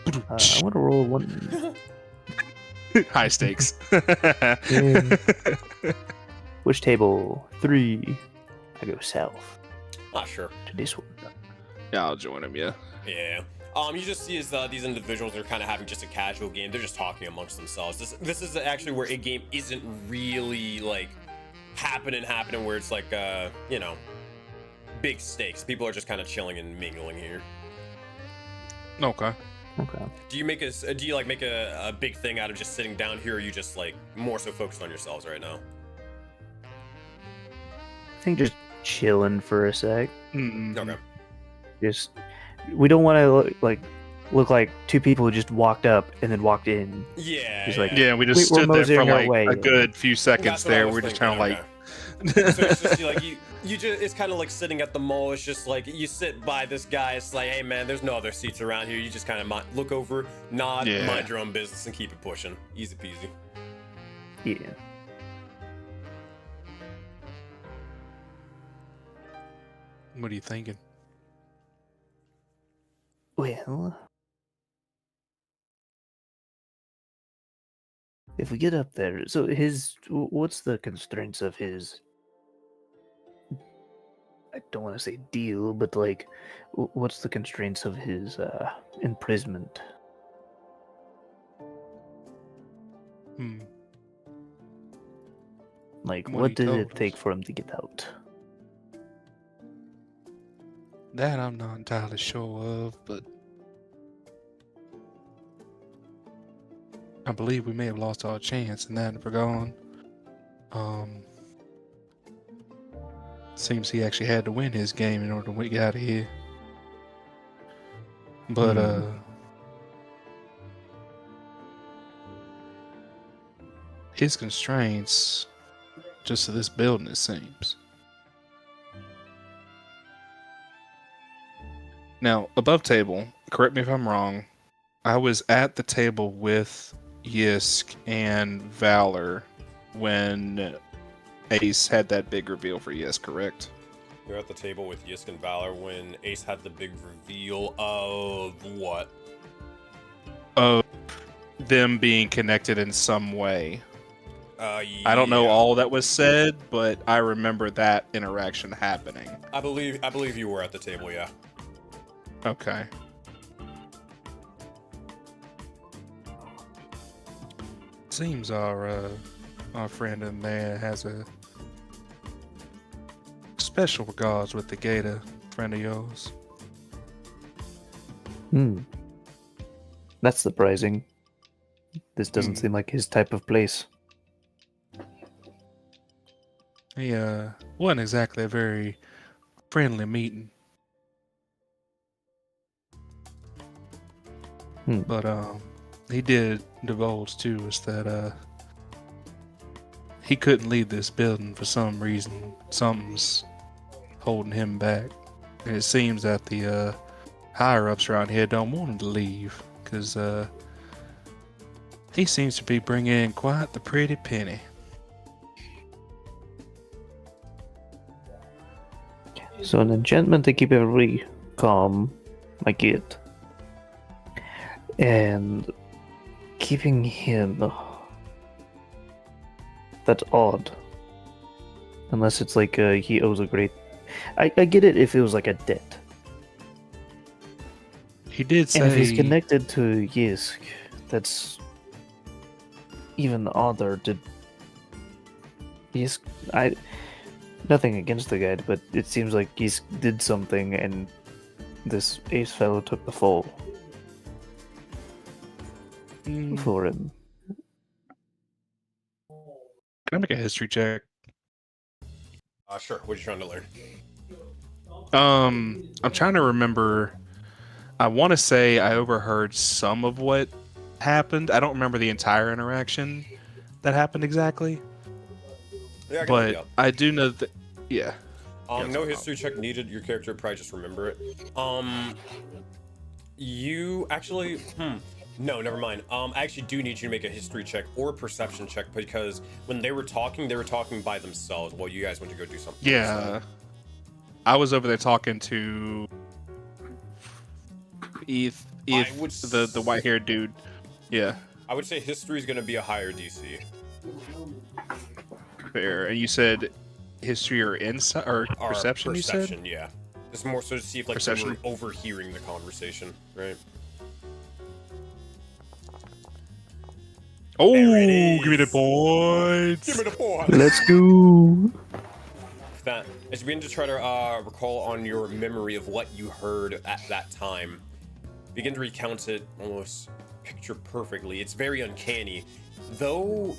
I want to roll one. High stakes. Which table? 3. I go south. Sure. To this one. Yeah, I'll join him. Yeah. Yeah. You just see as these individuals are kind of having just a casual game. They're just talking amongst themselves. This is actually where a game isn't really like happening where it's like big stakes. People are just kind of chilling and mingling here. Okay. Okay. Do you make a big thing out of just sitting down here, or are you just like more so focused on yourselves right now? I think just chilling for a sec. Okay. Just we don't want to look like two people who just walked up and then walked in. Yeah. Just like, Yeah, we just We're stood there for moseying our like way a in. good few seconds That's what I there. was We're just thinking, kind of like. So it's just like you just it's kind of like sitting at the mall. It's just like you sit by this guy. It's like, hey man, there's no other seats around here. You just kind of look over, nod, Yeah. mind your own business, and keep it pushing. Easy peasy. Yeah. What are you thinking? Well, if we get up there, so what's the constraints of his? I don't want to say deal, but like, what's the constraints of his imprisonment? Hmm. Like, What what he did told it take us. for him to get out? That I'm not entirely sure of, but I believe we may have lost our chance in that regard. Seems he actually had to win his game in order to get out of here. But his constraints just to this building, it seems. Now, above table, correct me if I'm wrong, I was at the table with Yisk and Valor when Ace had that big reveal for Yisk, correct? You're at the table with Yisk and Valor when Ace had the big reveal of what? Of them being connected in some way. Yeah. I don't know all that was said, but I remember that interaction happening. I believe you were at the table, yeah. Okay. Seems our friend in there has a special regards with the gator, friend of yours. That's surprising. This doesn't Hmm. seem like his type of place. He wasn't exactly a very friendly meeting. But he did divulge to us that he couldn't leave this building for some reason. Something's holding him back. And it seems that the higher ups around here don't want him to leave because he seems to be bringing in quite the pretty penny. So an enchantment to keep everybody calm, I get. And keeping him... That's odd. Unless it's like he owes a great... I get it if it was like a debt. He did say... And if he's connected to Yisk, that's even odder to... Yisk... Nothing against the guy, but it seems like Yisk did something and this ace fellow took the fall for him. Can I make a history check? Sure. What are you trying to learn? I'm trying to remember. I want to say I overheard some of what happened. I don't remember the entire interaction that happened exactly. Yeah, I can help you But out. I do know that. Yeah. No history check needed. Your character would probably just remember it. You actually, no, never mind. I actually do need you to make a history check or a perception check because when they were talking by themselves. Well, you guys went to go do something. Yeah. I was over there talking to the white-haired dude. Yeah. I would say history is going to be a higher DC. Fair. And you said history or insight or perception, you said? Perception, yeah. It's more so to see if like you Perception. were overhearing the conversation, right? Oh, There it is. give me the points. Give me the point. Let's go! That as you begin to try to recall on your memory of what you heard at that time, begin to recount it almost picture perfectly. It's very uncanny, though.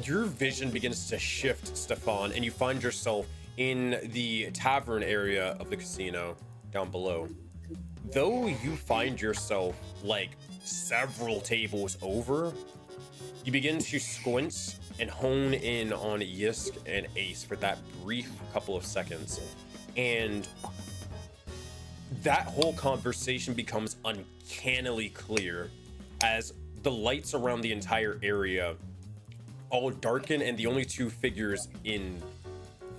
Your vision begins to shift, Stefan, and you find yourself in the tavern area of the casino down below. Though you find yourself like several tables over, you begin to squint and hone in on Yisk and Ace for that brief couple of seconds. And that whole conversation becomes uncannily clear as the lights around the entire area all darken, and the only two figures in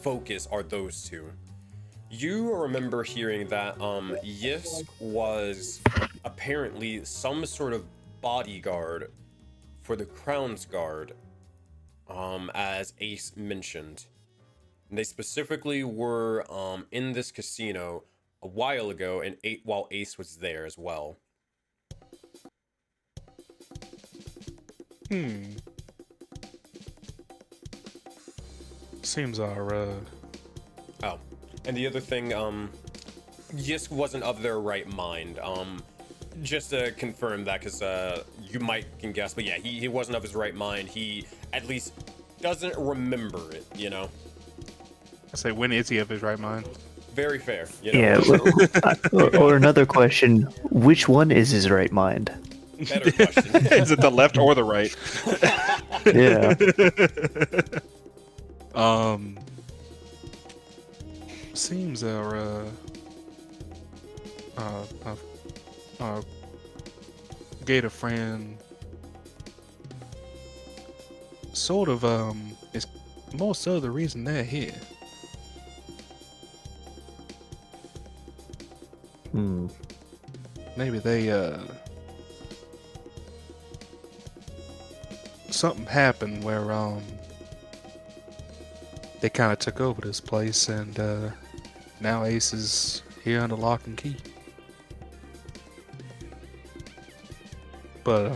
focus are those two. You remember hearing that Yisk was apparently some sort of bodyguard for the Crown's Guard, as Ace mentioned. And they specifically were in this casino a while ago, and while Ace was there as well. Seems our Oh, and the other thing, Yisk wasn't of their right mind. Just to confirm that, because you might can guess, but yeah, he wasn't of his right mind. He at least doesn't remember it, you know? I say, when is he of his right mind? Very fair, you know? Yeah. Or another question: which one is his right mind? Better question. Is it the left or the right? Yeah. Seems our Gator friend sort of is more so the reason they're here. Maybe they something happened where they kind of took over this place, and now Ace is here under lock and key. But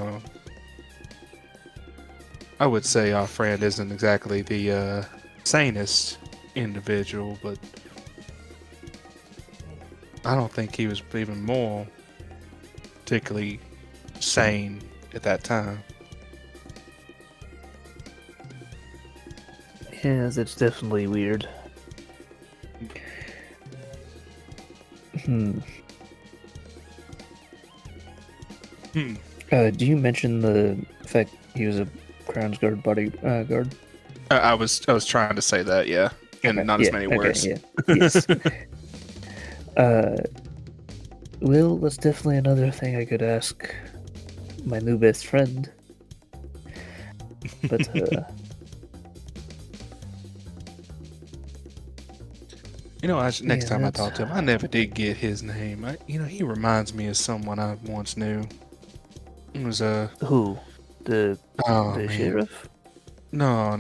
I would say our friend isn't exactly the sanest individual, but I don't think he was even more particularly sane at that time. Yeah, that's definitely weird. Do you mention the fact he was a Crown's Guard bodyguard? I was trying to say that, yeah, and Okay, not as many words. Yeah. Yes. Well, that's definitely another thing I could ask my new best friend. But You know, next time I that's- talk to him, I never did get his name. He reminds me of someone I once knew. It was who? The man. sheriff? No.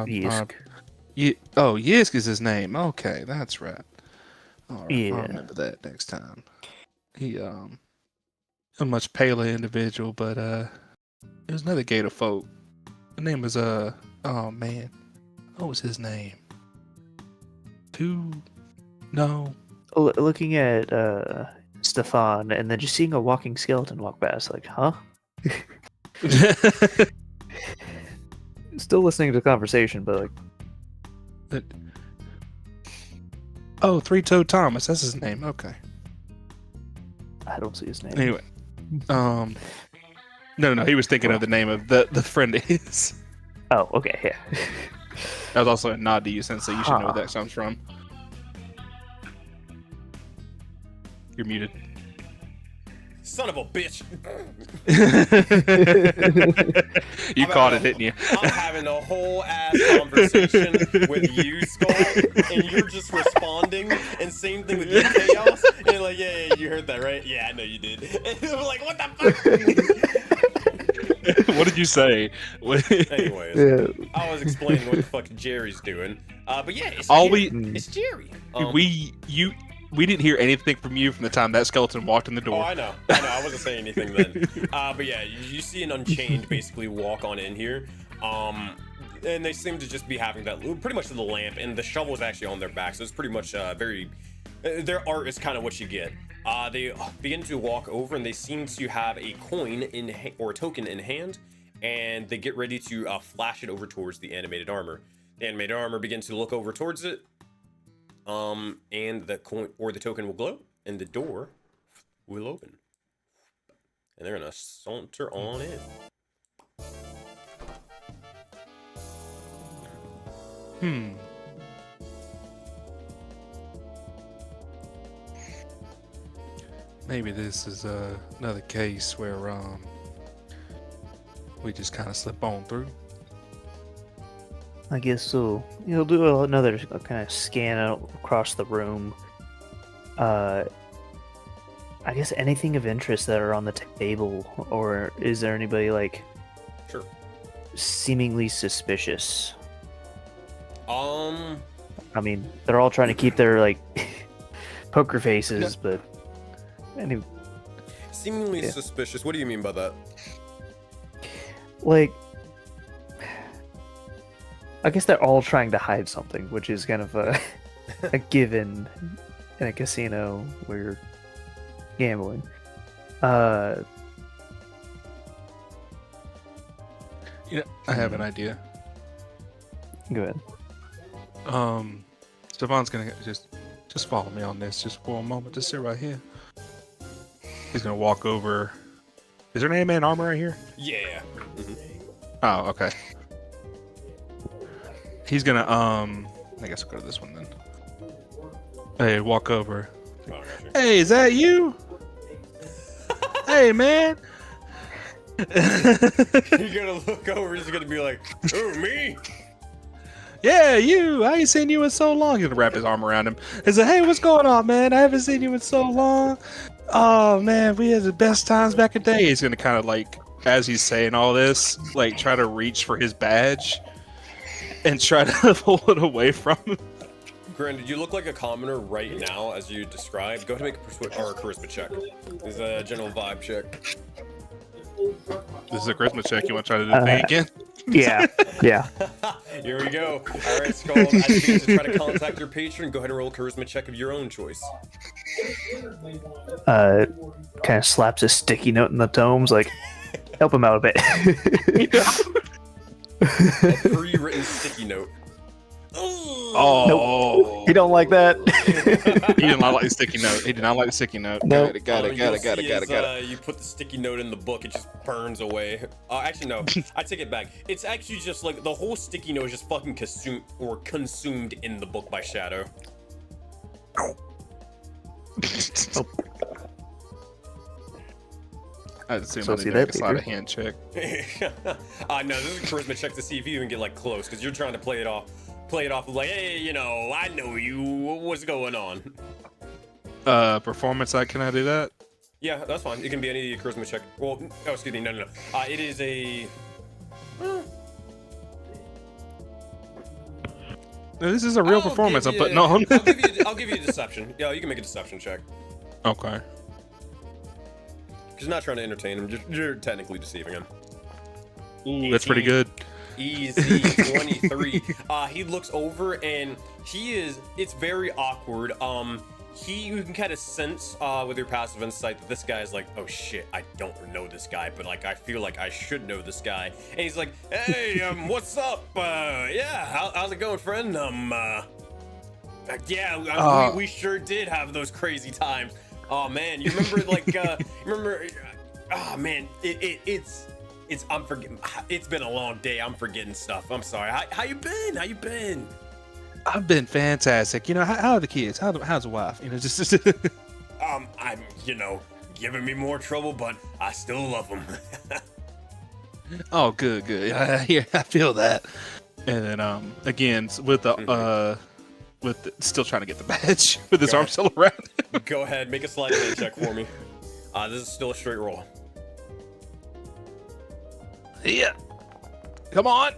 Yisk. Yisk is his name. Okay, that's right. All right, Yeah. I'll remember that next time. He a much paler individual, but there was another Gator folk. The name was oh man, what was his name? No. Looking at Stefan and then just seeing a walking skeleton walk past, like, huh? Still listening to the conversation, but like, Oh, Three-Toed Thomas, that's his name. Okay. I don't see his name. Anyway, no, he was thinking of the name of the friend of his. Oh, okay, yeah. That was also a nod to you, Sensei. You should know where that comes from. You're muted. Son of a bitch. You caught it, didn't you? I'm having a whole ass conversation with you, Skull, and you're just responding, and same thing with you, Chaos. And you're like, yeah, you heard that, right? Yeah, I know you did. And I'm like, what the fuck? What did you say? Anyways, Yeah. I was explaining what the fuck Jerry's doing. But yeah, it's All Jerry. we- It's Jerry. We didn't hear anything from you from the time that skeleton walked in the Oh, door. I know. I wasn't saying anything then. But yeah, you see an Unchained basically walk on in here. And they seem to just be having that pretty much the lamp, and the shovel is actually on their back, so it's pretty much very. Their art is kind of what you get. They begin to walk over, and they seem to have a coin or a token in hand, and they get ready to flash it over towards the animated armor. The animated armor begins to look over towards it, and the coin or the token will glow, and the door will open, and they're gonna saunter on in. Maybe this is another case where we just kind of slip on through. I guess so. You'll do another kind of scan out across the room. I guess anything of interest that are on the table, or is there anybody like Sure. seemingly suspicious? Um, I mean, they're all trying to keep their like poker faces, but seemingly Yeah. suspicious. What do you mean by that? like, I guess they're all trying to hide something, which is kind of a given in a casino where you're gambling. You know, I have an idea. Go ahead. Stefan's gonna just follow me on this just for a moment. Just sit right here. He's gonna walk over. Is there an A-man armor right here? Yeah. Oh, okay. He's gonna I guess we'll go to this one then. Hey, walk over. Oh, gotcha. Hey, is that you? Hey, man. You're gonna look over. He's gonna be like, "Oh, me." Yeah, you. I ain't seen you in so long. He's gonna wrap his arm around him. He's like, hey, what's going on, man? I haven't seen you in so long. Oh, man, we had the best times back in the day. He's gonna kind of like, as he's saying all this, like try to reach for his badge and try to pull it away from him. Granted, you look like a commoner right now, as you described. Go ahead and make a charisma check. This is a general vibe check. This is a charisma check. You want to try to do the thing again? Yeah, yeah. Here we go. All right, Skull. As you begin to try to contact your patron, go ahead and roll a charisma check of your own choice. Kind of slaps a sticky note in the tomes, like, help him out a bit. A pre-written sticky note. Oh, He don't like that. He did not like the sticky note. He did not like the sticky note. Nope. Got it. You'll see you put the sticky note in the book, it just burns away. Actually, no. I take it back. It's actually just like the whole sticky note is just fucking consumed in the book by Shadow. I assume So I see need to that make a sleight of later. hand check. No, this is a charisma check to see if you even get like close, because you're trying to play it off like, hey, you know, I know you. What's going on? Performance. Can I do that? Yeah, that's fine. It can be any charisma check. Well, oh, excuse me. No. It is a. No, this is a real performance I'm putting on. I'll give you a deception. Yeah, you can make a deception check. Okay. Because you're not trying to entertain him. You're technically deceiving him. Ooh, that's pretty good. Easy 23. He looks over and it's very awkward. You can kind of sense with your passive insight that this guy is like, oh shit, I don't know this guy, but like I feel like I should know this guy. And he's like, hey, what's up? How's it going, friend? We sure did have those crazy times. Oh man, you remember oh man, I'm forgetting. It's been a long day. I'm forgetting stuff. I'm sorry. How you been? I've been fantastic. You know, how are the kids? How's the wife? You know, just I'm, giving me more trouble, but I still love them. Oh, good. Yeah, I feel that. And then, again, with the still trying to get the badge with his arm still around. Go ahead, make a sleight of hand check for me. This is still a straight roll. Yeah. Come on.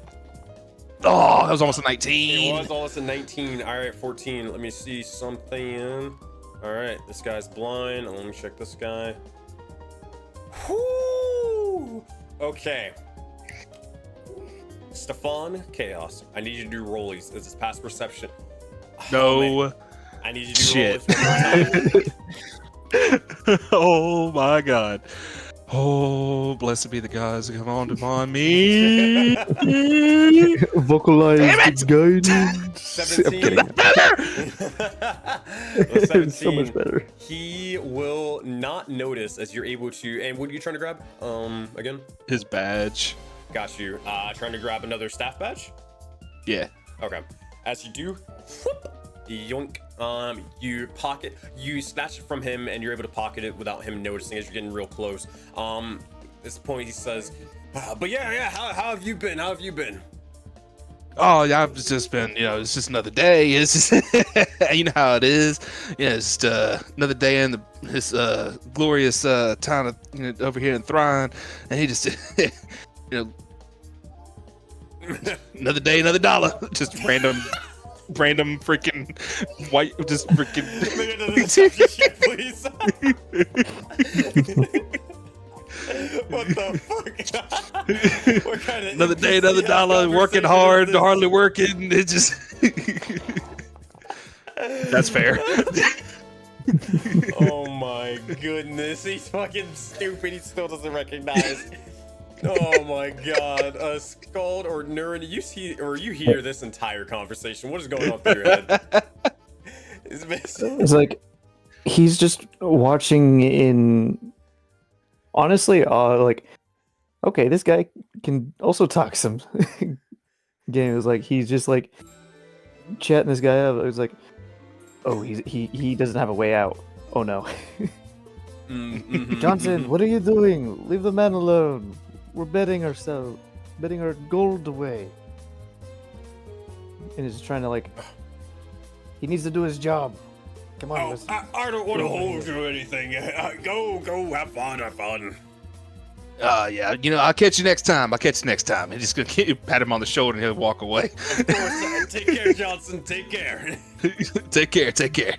Oh, that was almost a 19. It was almost a 19. All right, 14. Let me see something. All right, this guy's blind. Let me check this guy. Whoo! Okay. Stefan Chaos, I need you to do rollies. This is past perception. No. I need you to do Shit. rollies one more time. Oh my god. Oh, blessed be the gods that come on upon me. Vocalize Damn the guidance. 17. I'm kidding. Well, 17. So much better. He will not notice as you're able to. And what are you trying to grab? Again? His badge. Got you. Trying to grab another staff badge? Yeah. Okay. As you do, whoop, yoink. You snatch it from him, and you're able to pocket it without him noticing as you're getting real close. At this point, he says, "But yeah. How have you been? How have you been?" Oh, yeah, I've just been, it's just another day. It's just, you know how it is. It's just another day in his glorious town of, over here in Thrawn, and he just, another day, another dollar. Just random freaking white, just freaking. Shit, please. What the fuck? What kind of Another day, another NPC dollar. Working conversation hard, is this? hardly working. It just. That's fair. Oh my goodness, he's fucking stupid. He still doesn't recognize. Oh my god, Scald or Nurin, you hear this entire conversation? What is going on through your head? It's like he's just watching in. Honestly, like, okay, this guy can also talk some game. Is like he's just like chatting this guy up. It's like, oh, he doesn't have a way out. Oh no, Johnson, what are you doing? Leave the man alone. We're betting our gold away. And he's trying to like, he needs to do his job. Come on, let's- I don't want to hold you or anything. Go, have fun. Yeah, I'll catch you next time. And just gonna pat him on the shoulder and he'll walk away. Of course, take care, Johnson. Take care. Take care.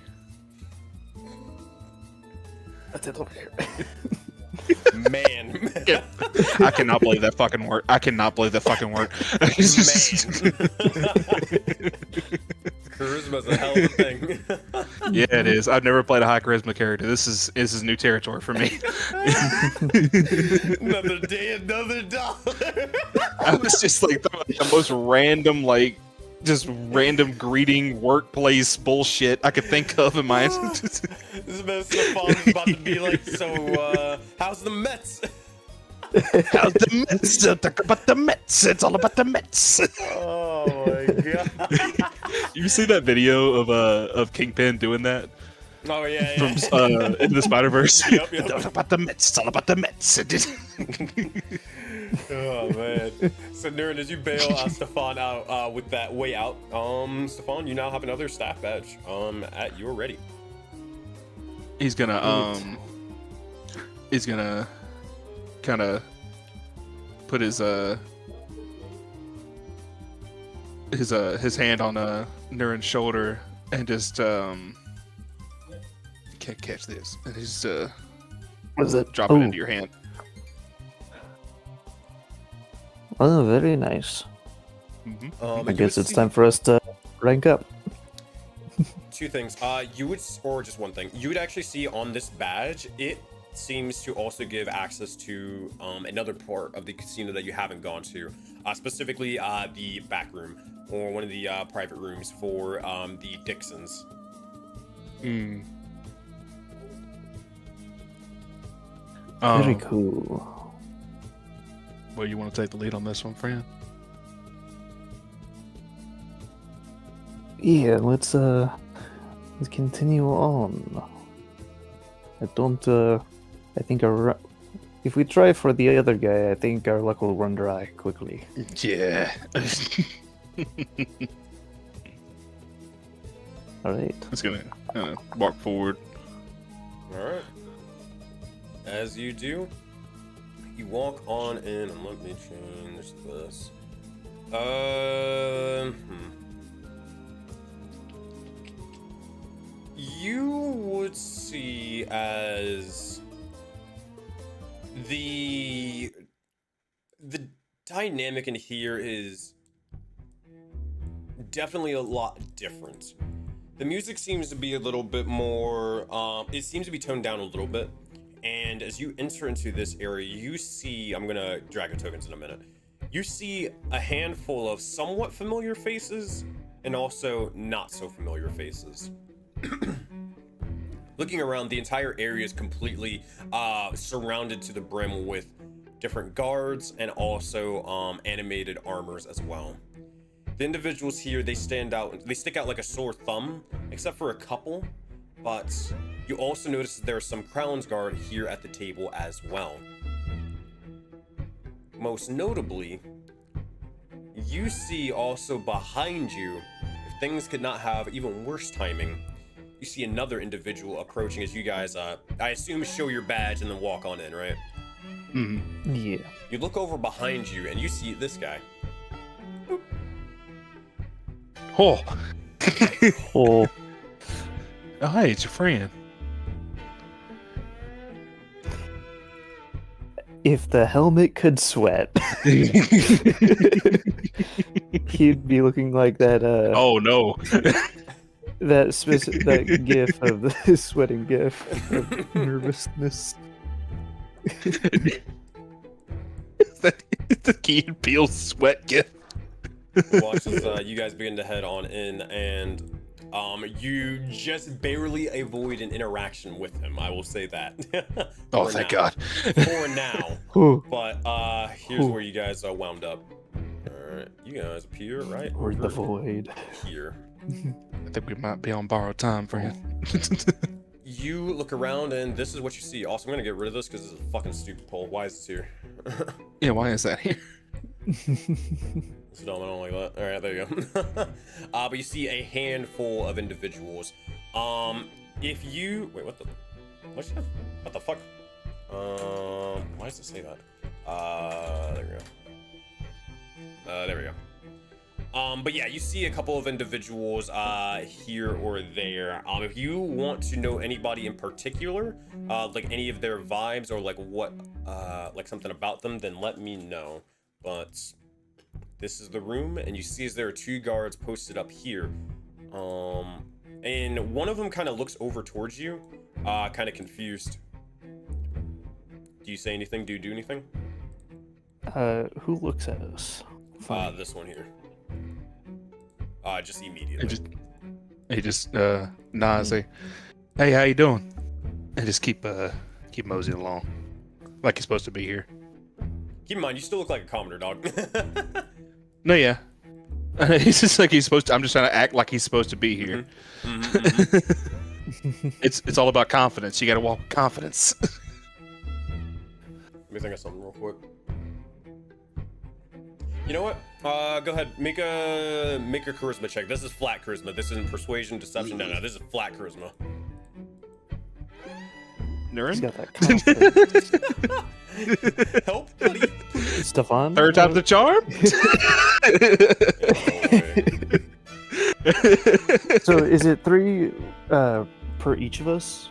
That's it over here. Man. I cannot believe that fucking word. Charisma's a hell of a thing. Yeah, it is. I've never played a high charisma character. This is new territory for me. Another day, another dollar. I was just like the most random, just random greeting workplace bullshit I could think of in my. This man Stefan's about to be like, so, how's the Mets? How's the Mets? Talk about the Mets. It's all about the Mets. Oh my god. You see that video of Kingpin doing that? Oh yeah. From Into the Spider-Verse. Yep. Talk about the Mets. It's all about the Mets. Oh man. So Nurin, as you bail Stefan out with that way out, Stefan, you now have another staff badge at your ready. He's gonna kind of put his hand on Nurin's shoulder and just you can't catch this, and he's What's that? drop it into your hand. Oh, very nice. Mm-hmm. I guess it's time for us to rank up. Two things. You would, or just one thing. You would actually see on this badge, it seems to also give access to another part of the casino that you haven't gone to, specifically the back room or one of the private rooms for the Dixons. Mm. Very cool. Well, you want to take the lead on this one, friend? Yeah, let's continue on. I think if we try for the other guy, I think our luck will run dry quickly. Yeah. All right. It's gonna walk forward. All right. As you do, you walk on in, and let me change this. You would see as the dynamic in here is definitely a lot different. The music seems to be a little bit more, it seems to be toned down a little bit. And as you enter into this area, you see, I'm gonna drag your tokens in a minute. You see a handful of somewhat familiar faces and also not so familiar faces. Looking around, the entire area is completely surrounded to the brim with different guards and also animated armors as well. The individuals here, they stick out like a sore thumb, except for a couple, but you also notice that there's some Crown's Guard here at the table as well. Most notably, you see also behind you, if things could not have even worse timing, you see another individual approaching as you guys, I assume, show your badge and then walk on in, right? Mm-hmm. Yeah. You look over behind you and you see this guy. Oh. Oh. Oh, hey, it's your friend. If the helmet could sweat, he'd be looking like that. Oh no. that gif of the sweating gif of nervousness. The Key and Peele sweat gift. Watch as you guys begin to head on in, and you just barely avoid an interaction with him. I will say that. Oh, thank God. For now. Ooh. But here's Ooh. where you guys wound up. Alright, you guys appear right Or the over void. here. I think we might be on borrowed time, friend. You look around, and this is what you see. Also, I'm gonna get rid of this because this is a fucking stupid poll. Why is this here? Yeah, why is that here? It's dumb, I don't like that. Alright, there you go. But you see a handful of individuals. If you... Wait, what the... What the fuck? Why does it say that? There we go. There we go. But yeah, you see a couple of individuals here or there. If you want to know anybody in particular, like any of their vibes or like what, like something about them, then let me know. But this is the room, and you see as there are two guards posted up here. And one of them kind of looks over towards you, kind of confused. Do you say anything? Do you do anything? Who looks at us? This one here. Just immediately. He just nod and say, "Hey, how you doing?" And just keep moseying along, like he's supposed to be here. Keep in mind, you still look like a commoner, dog. No, yeah. He's just like he's supposed to. I'm just trying to act like he's supposed to be here. It's all about confidence. You got to walk with confidence. Let me think of something real quick. You know what? Go ahead. Make a charisma check. This is flat charisma. This isn't persuasion, deception. No, this is flat charisma. He's Nurin? got that confidence. Help, buddy. Stefan? Third time's the charm? So is it 3 per each of us?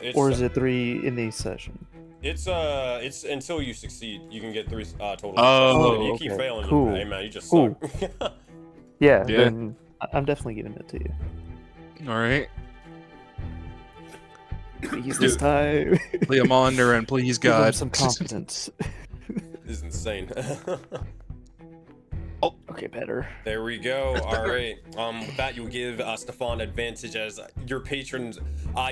It's, Or is it 3 in the session? It's until you succeed, you can get 3 total. Oh, and you keep okay. failing. Cool. Hey man, you just Cool. suck. Yeah, Yeah. then I'm definitely giving it to you. All right. Please this time. Liam on Nurin, please, Give him God. some confidence. This is insane. Okay, better. There we go. All right. With that, you'll give Stefan advantage as your patrons.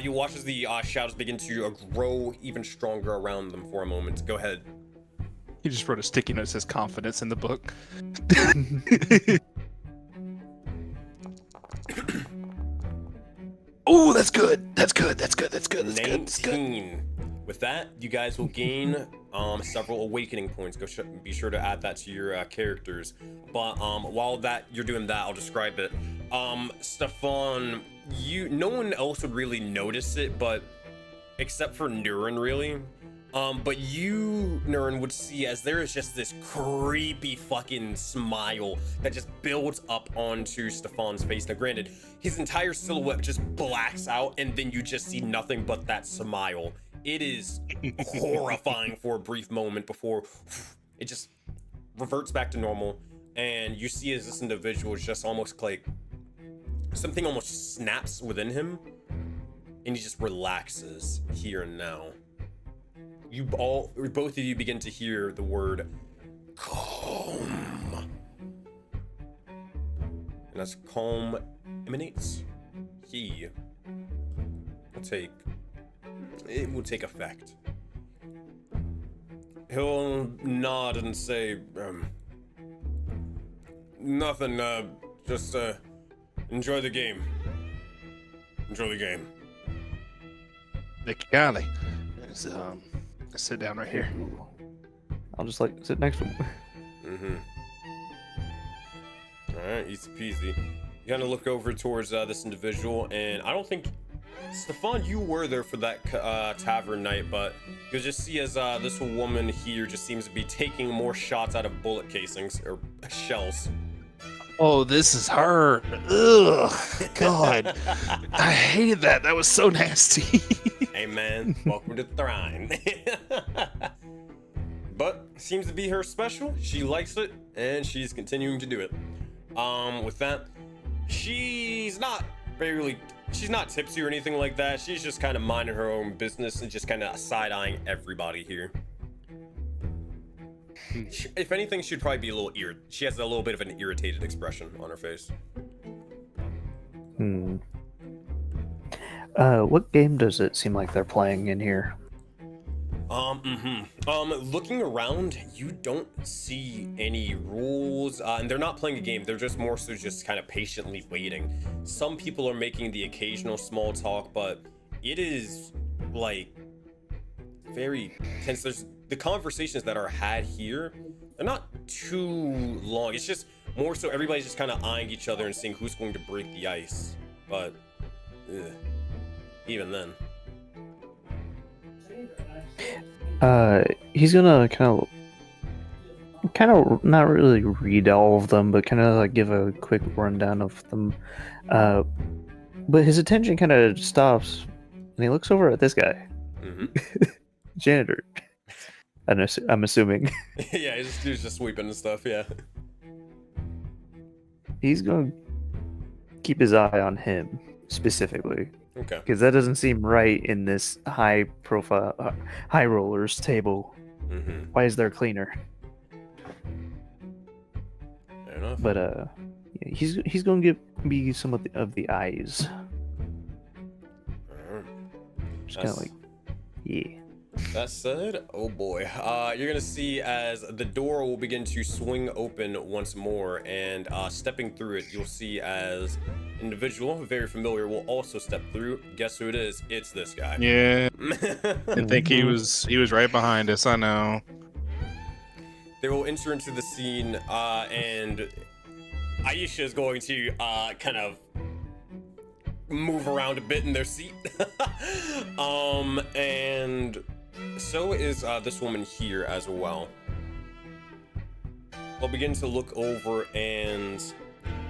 You watch as the shadows begin to grow even stronger around them for a moment. Go ahead. He just wrote a sticky note that says confidence in the book. Oh, that's good. That's good. That's good. That's good. That's good. That's good. 19. With that, you guys will gain several awakening points. Be sure to add that to your characters. But while you're doing that, I'll describe it. Stefan, no one else would really notice it, but except for Nurin, really. But you, Nurin, would see as there is just this creepy fucking smile that just builds up onto Stefan's face. Now, granted, his entire silhouette just blacks out, and then you just see nothing but that smile. It is horrifying for a brief moment before it just reverts back to normal, and you see as this individual is just almost like something almost snaps within him, and he just relaxes here and now. Both of you begin to hear the word calm. And as calm emanates, it will take effect. He'll nod and say, nothing, just, enjoy the game. Enjoy the game. Nick Golly. Let's sit down right here. I'll just like sit next to him. Alright, easy peasy. You kind of look over towards this individual, and I don't think, Stefan, you were there for that tavern night, but you'll just see as this woman here just seems to be taking more shots out of bullet casings, or shells. Oh, this is her. Ugh, God. I hated that. That was so nasty. Hey man, welcome to Thrine. But seems to be her special. She likes it, and she's continuing to do it. With that, she's not tipsy or anything like that. She's just kind of minding her own business and just kind of side-eyeing everybody here. If anything, she'd probably be a little she has a little bit of an irritated expression on her face. What game does it seem like they're playing in here? Looking around, you don't see any rules, and they're not playing a game. They're just more so just kind of patiently waiting. Some people are making the occasional small talk, but it is like very tense. There's the conversations that are had here. They're not too long. It's just more so everybody's just kind of eyeing each other and seeing who's going to break the ice. But even then. He's gonna kind of not really read all of them, but kind of like give a quick rundown of them. But his attention kind of stops, and he looks over at this guy, janitor. I'm assuming. Yeah, he's just sweeping and stuff. Yeah. He's gonna keep his eye on him specifically. Okay. Because that doesn't seem right in this high rollers table. Why is there a cleaner? Fair enough. But yeah, he's going to be some of the eyes. Just kind of like, yeah. That said, oh boy, you're gonna see as the door will begin to swing open once more, and stepping through it, you'll see as individual very familiar will also step through. Guess who it is? It's this guy. Yeah. I think he was right behind us. I know. They will enter into the scene, and Aisha is going to kind of move around a bit in their seat. And so is this woman here as well. They'll begin to look over, and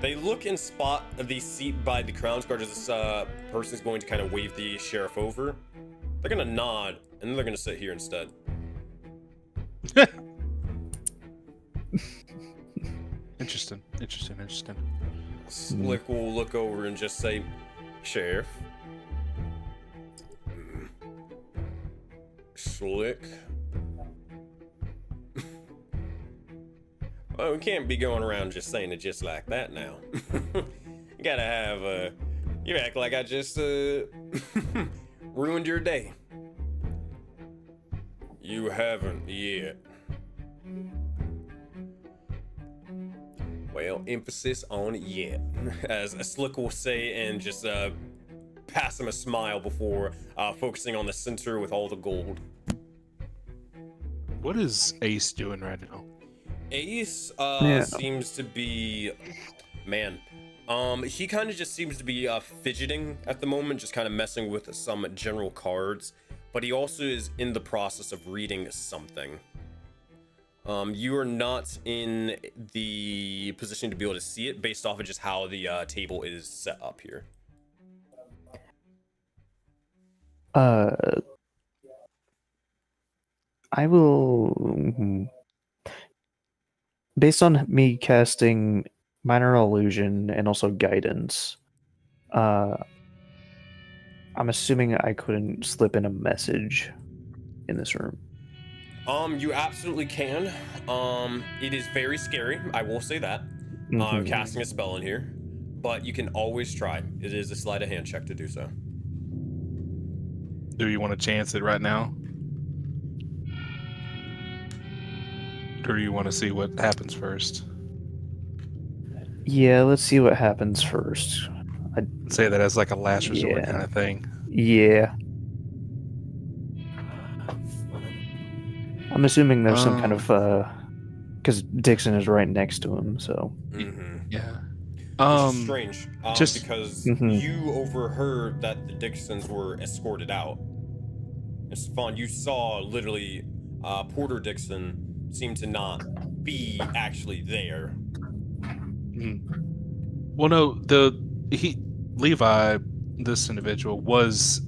they look and spot the seat by the Crown's Guard as this person is going to kind of wave the sheriff over. They're gonna nod, and then they're gonna sit here instead. Interesting. Slick will look over and just say, Sheriff. Slick. Well, we can't be going around just saying it just like that now. You gotta have, you act like I just, ruined your day. You haven't yet. Well, emphasis on yet, as Slick will say, and just pass him a smile before focusing on the center with all the gold. What is Ace doing right now? Ace seems to be, man, he kind of just seems to be fidgeting at the moment, just kind of messing with some general cards, but he also is in the process of reading something. You are not in the position to be able to see it based off of just how the table is set up here. I will, based on me casting minor illusion and also guidance, Uh, I'm assuming I couldn't slip in a message in this room. You absolutely can. It is very scary, I will say that. Mhm. Casting a spell in here, but you can always try. It is a sleight of hand check to do so. Do you want to chance it right now? Or do you want to see what happens first? Yeah, let's see what happens first. Say that as like a last resort Yeah. kind of thing. Yeah. I'm assuming there's some kind of because Dixon is right next to him, so Mm-hmm. Yeah. Which is strange, just- because Mhm. you overheard that the Dixons were escorted out. And Stefan, you saw literally Porter Dixon seem to not be actually there. Well, no, Levi, this individual was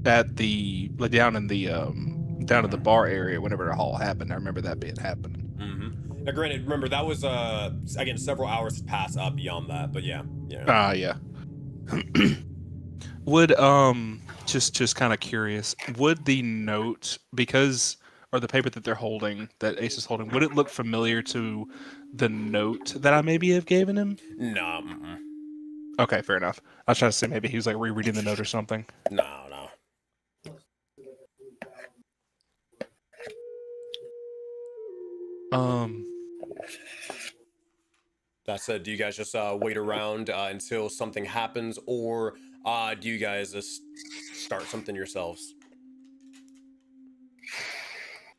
at the down in the bar area whenever the hall happened. I remember that being happening. Mm-hmm. Now, granted, remember that was again several hours passed beyond that, but yeah. Yeah. Would just kind of curious, would the note or the paper that they're holding, that Ace is holding, would it look familiar to the note that I maybe have given him? No. Okay, fair enough. I was trying to say maybe he was like rereading the note or something. No. That said, do you guys just wait around until something happens, or do you guys just start something yourselves?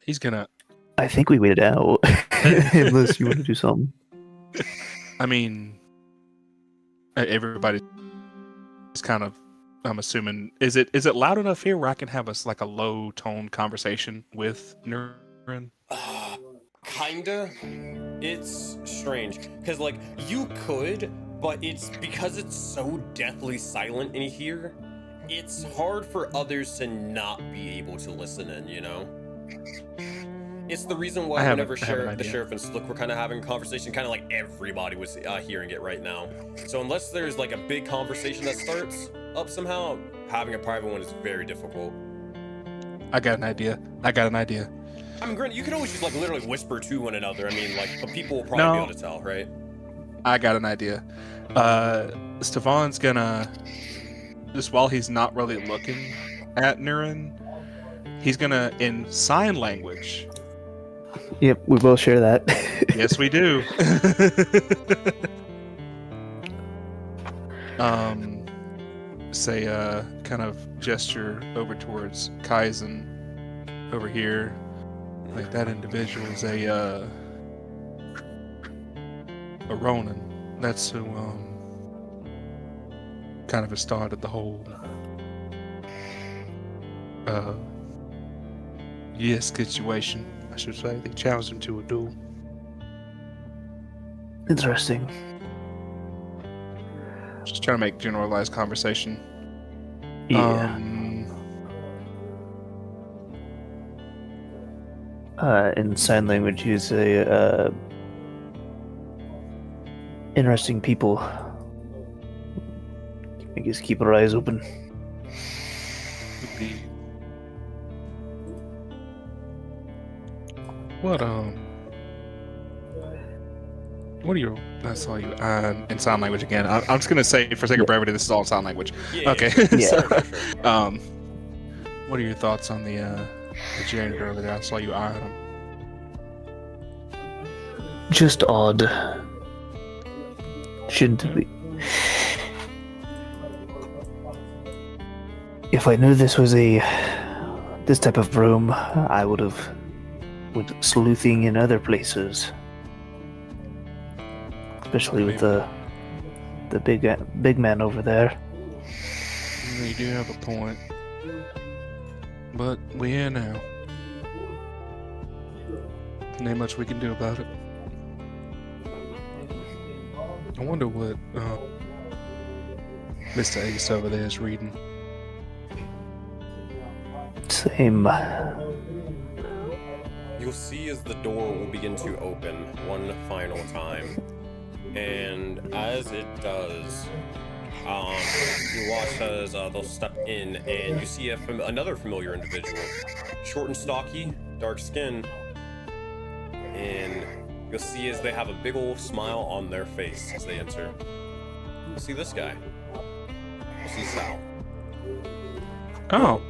He's gonna. I think we waited out. Unless you want to do something. I mean, everybody's kind of. I'm assuming is it loud enough here where I can have a low tone conversation with Nurin? Kinda. It's strange because like you could, but it's because it's so deathly silent in here. It's hard for others to not be able to listen in. You know. It's the reason why whenever the sheriff and Slick were kind of having a conversation, kind of like everybody was hearing it right now. So unless there's like a big conversation that starts up somehow, having a private one is very difficult. I got an idea. I mean, granted, you could always just like literally whisper to one another. I mean, like, but people will probably be able to tell, right? I got an idea. Stefan's gonna, just while he's not really looking at Nurin, he's gonna, in sign language. Yep, we both share that. Yes, we do. Say, kind of gesture over towards Kaizen over here. Like that individual is a Ronin. That's who kind of has started the whole situation, I should say. They challenged him to a duel. Interesting. Just trying to make generalized conversation. Yeah. In sign language, you say, interesting people. I guess keep our eyes open. What are your? I saw you in sign language again. I'm just gonna say, for sake of brevity, this is all in sign language. Yeah, okay. Yeah. So, what are your thoughts on the janitor over there? I saw you eyeing him. Just odd. Shouldn't be. If I knew this was this type of room, I would have went sleuthing in other places. Especially with the big man over there. You do have a point, but we're here now. Ain't much we can do about it. I wonder what Mr. Ace over there is reading. Same. You'll see as the door will begin to open one final time. And as it does, You watch as they'll step in, and you see another familiar individual, short and stocky, dark skin, and you'll see as they have a big old smile on their face as they enter. You'll see this guy. You'll see Sal. Oh.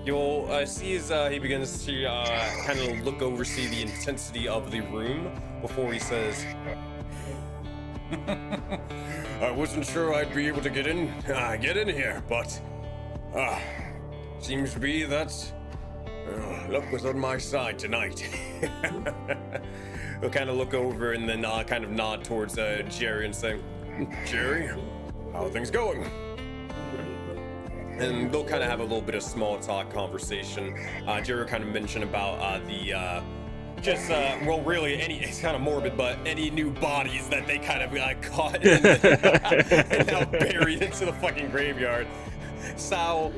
You'll see as he begins to kind of look over, see the intensity of the room before he says, I wasn't sure I'd be able to get in here, but seems to be that luck was on my side tonight. He'll kind of look over and then kind of nod towards Jerry and say, Jerry, how are things going? And they'll kind of have a little bit of small talk conversation. Jerry kind of mentioned about really it's kind of morbid, but any new bodies that they kind of got caught in and now buried into the fucking graveyard. Sal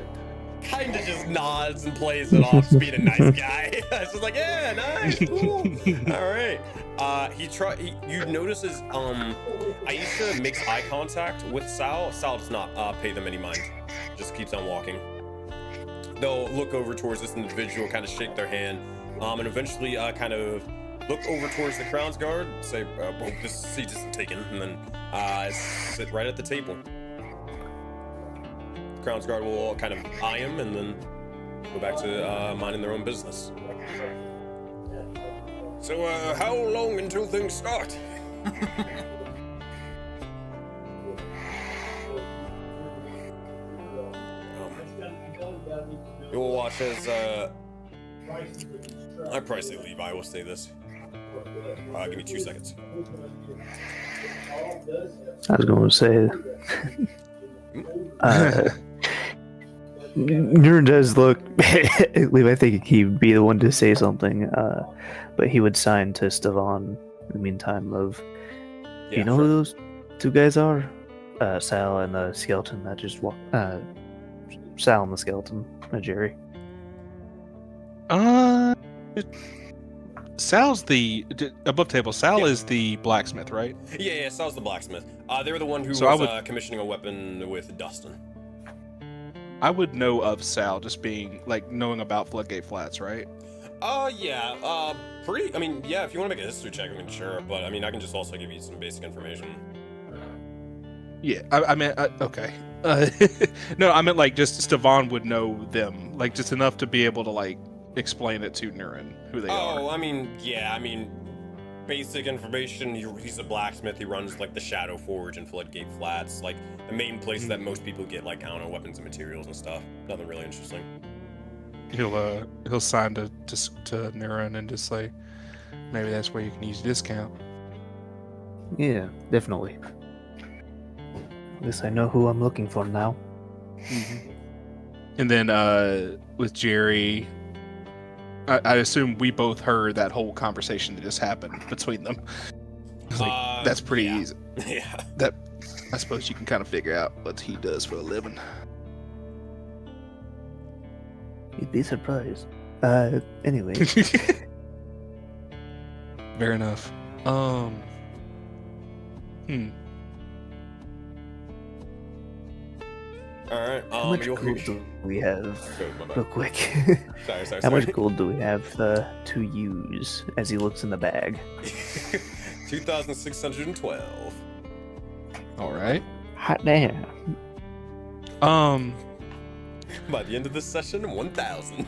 kind of just nods and plays it off, just being a nice guy. It's just like, yeah, nice, cool. All right. You notices Aisha makes eye contact with Sal. Sal does not pay them any mind. Just keeps on walking. They'll look over towards this individual, kind of shake their hand, and eventually kind of look over towards the Crown's Guard, say, hope this seat isn't taken, and then sit right at the table. The Crown's Guard will kind of eye him and then go back to minding their own business. So, how long until things start? You'll watch as, I'd probably say Levi will say this. Give me 2 seconds. I was going to say, Nern does look, Levi, I think he'd be the one to say something, but he would sign to Stevan in the meantime of, Yeah, you know sure. who those two guys are? Sal and the skeleton that just walked, Sal and the skeleton, Jerry. Sal's above table. Sal is the blacksmith, right? Yeah, Sal's the blacksmith. They were the one who So was commissioning a weapon with Dustin. I would know of Sal just being like knowing about Floodgate Flats, right? Yeah. Pretty. I mean, yeah. If you want to make a history check, I mean, sure. But I mean, I can just also give you some basic information. Yeah, I mean, okay. No, I meant like just Stevan would know them, like just enough to be able to like explain it to Nurin who they are. Oh, I mean, yeah. I mean, basic information. He's a blacksmith. He runs like the Shadow Forge and Floodgate Flats, like the main place that most people get like, I don't know, weapons and materials and stuff. Nothing really interesting. He'll sign to Nurin and just say maybe that's where you can use a discount. Yeah, definitely. At least I know who I'm looking for now. And then with Jerry, I assume we both heard that whole conversation that just happened between them. It's like, that's pretty easy. Yeah. That I suppose you can kind of figure out what he does for a living. You'd be surprised. Anyway. Fair enough. All right. How much gold do we have? Real quick. Sorry. How much gold do we have to use? As he looks in the bag. 2,612. All right. Hot damn. By the end of this session, 1,000.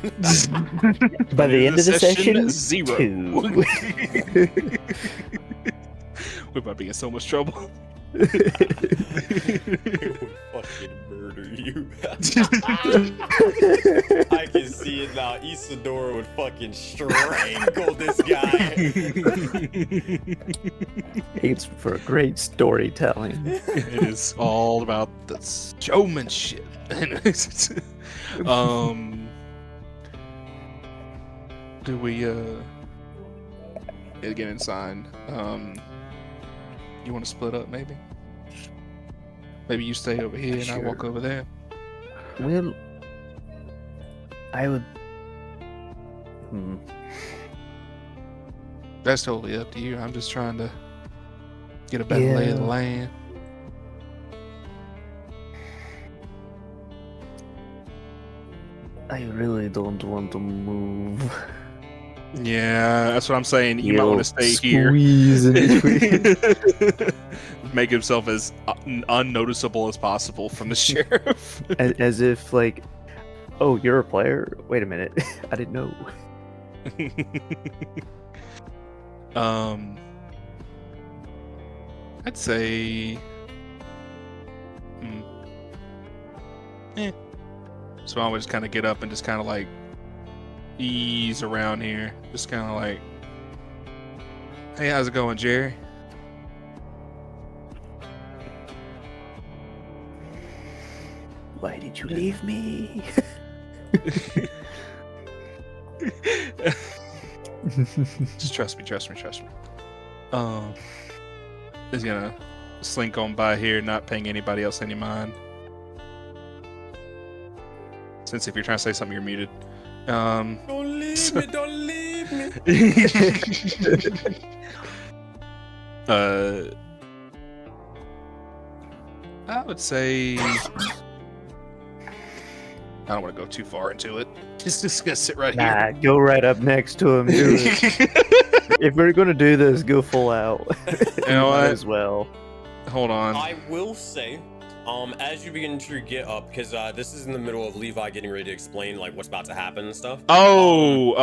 By the end of the session, 0. 2. We might be in so much trouble. I would fucking murder you. I can see it now. Isadora would fucking strangle this guy. It's for great storytelling. It is all about the showmanship. Do we get inside? You want to split up, maybe? Maybe you stay over here and I walk over there. Well, I would. That's totally up to you. I'm just trying to get a better lay of the land. I really don't want to move. Yeah, that's what I'm saying. You might want to stay here. Squeeze in between. Make himself as unnoticeable as possible from the sheriff. As if like, oh, you're a player? Wait a minute. I didn't know. I'd say so I would just kind of get up and just kind of like ease around here, just kind of like, hey, how's it going, Jerry? Why did you leave me? Just trust me. Is gonna slink on by here, not paying anybody else any mind. Since if you're trying to say something, you're muted. Don't leave me, don't leave me. I would say I don't want to go too far into it. Just gonna sit right Nah, go right up next to him. Do it. here. If we're gonna do this, go full out. You know Might what? as well. Hold on. I will say, as you begin to get up, because this is in the middle of Levi getting ready to explain like what's about to happen and stuff. Okay.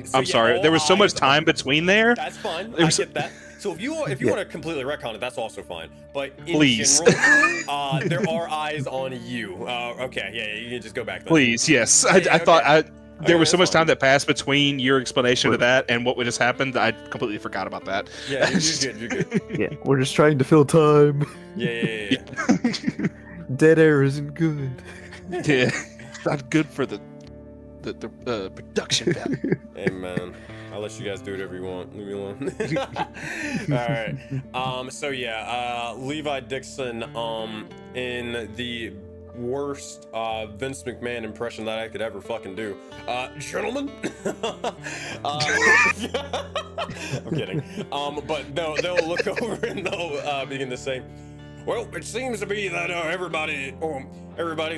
so I'm yeah, sorry. all There was so much eyes time between there. That's fine. It was- I get that. So if you want to completely retcon it, that's also fine. But in Please. general, there are eyes on you. Okay, yeah, you can just go back. Then. Please, yes. Yeah, I thought okay. there was so that's much time fine. that passed between your explanation of that and what just happened. I completely forgot about that. Yeah, you're good. You're good. Yeah, we're just trying to fill time. Yeah. Dead air isn't good. Yeah, it's not good for the production value. Hey man, I'll let you guys do whatever you want. Leave me alone. All right. So yeah, Levi Dixon, in the worst Vince McMahon impression that I could ever fucking do. Gentlemen. I'm kidding. But no, they'll look over and they'll begin to say, well, it seems to be that everybody's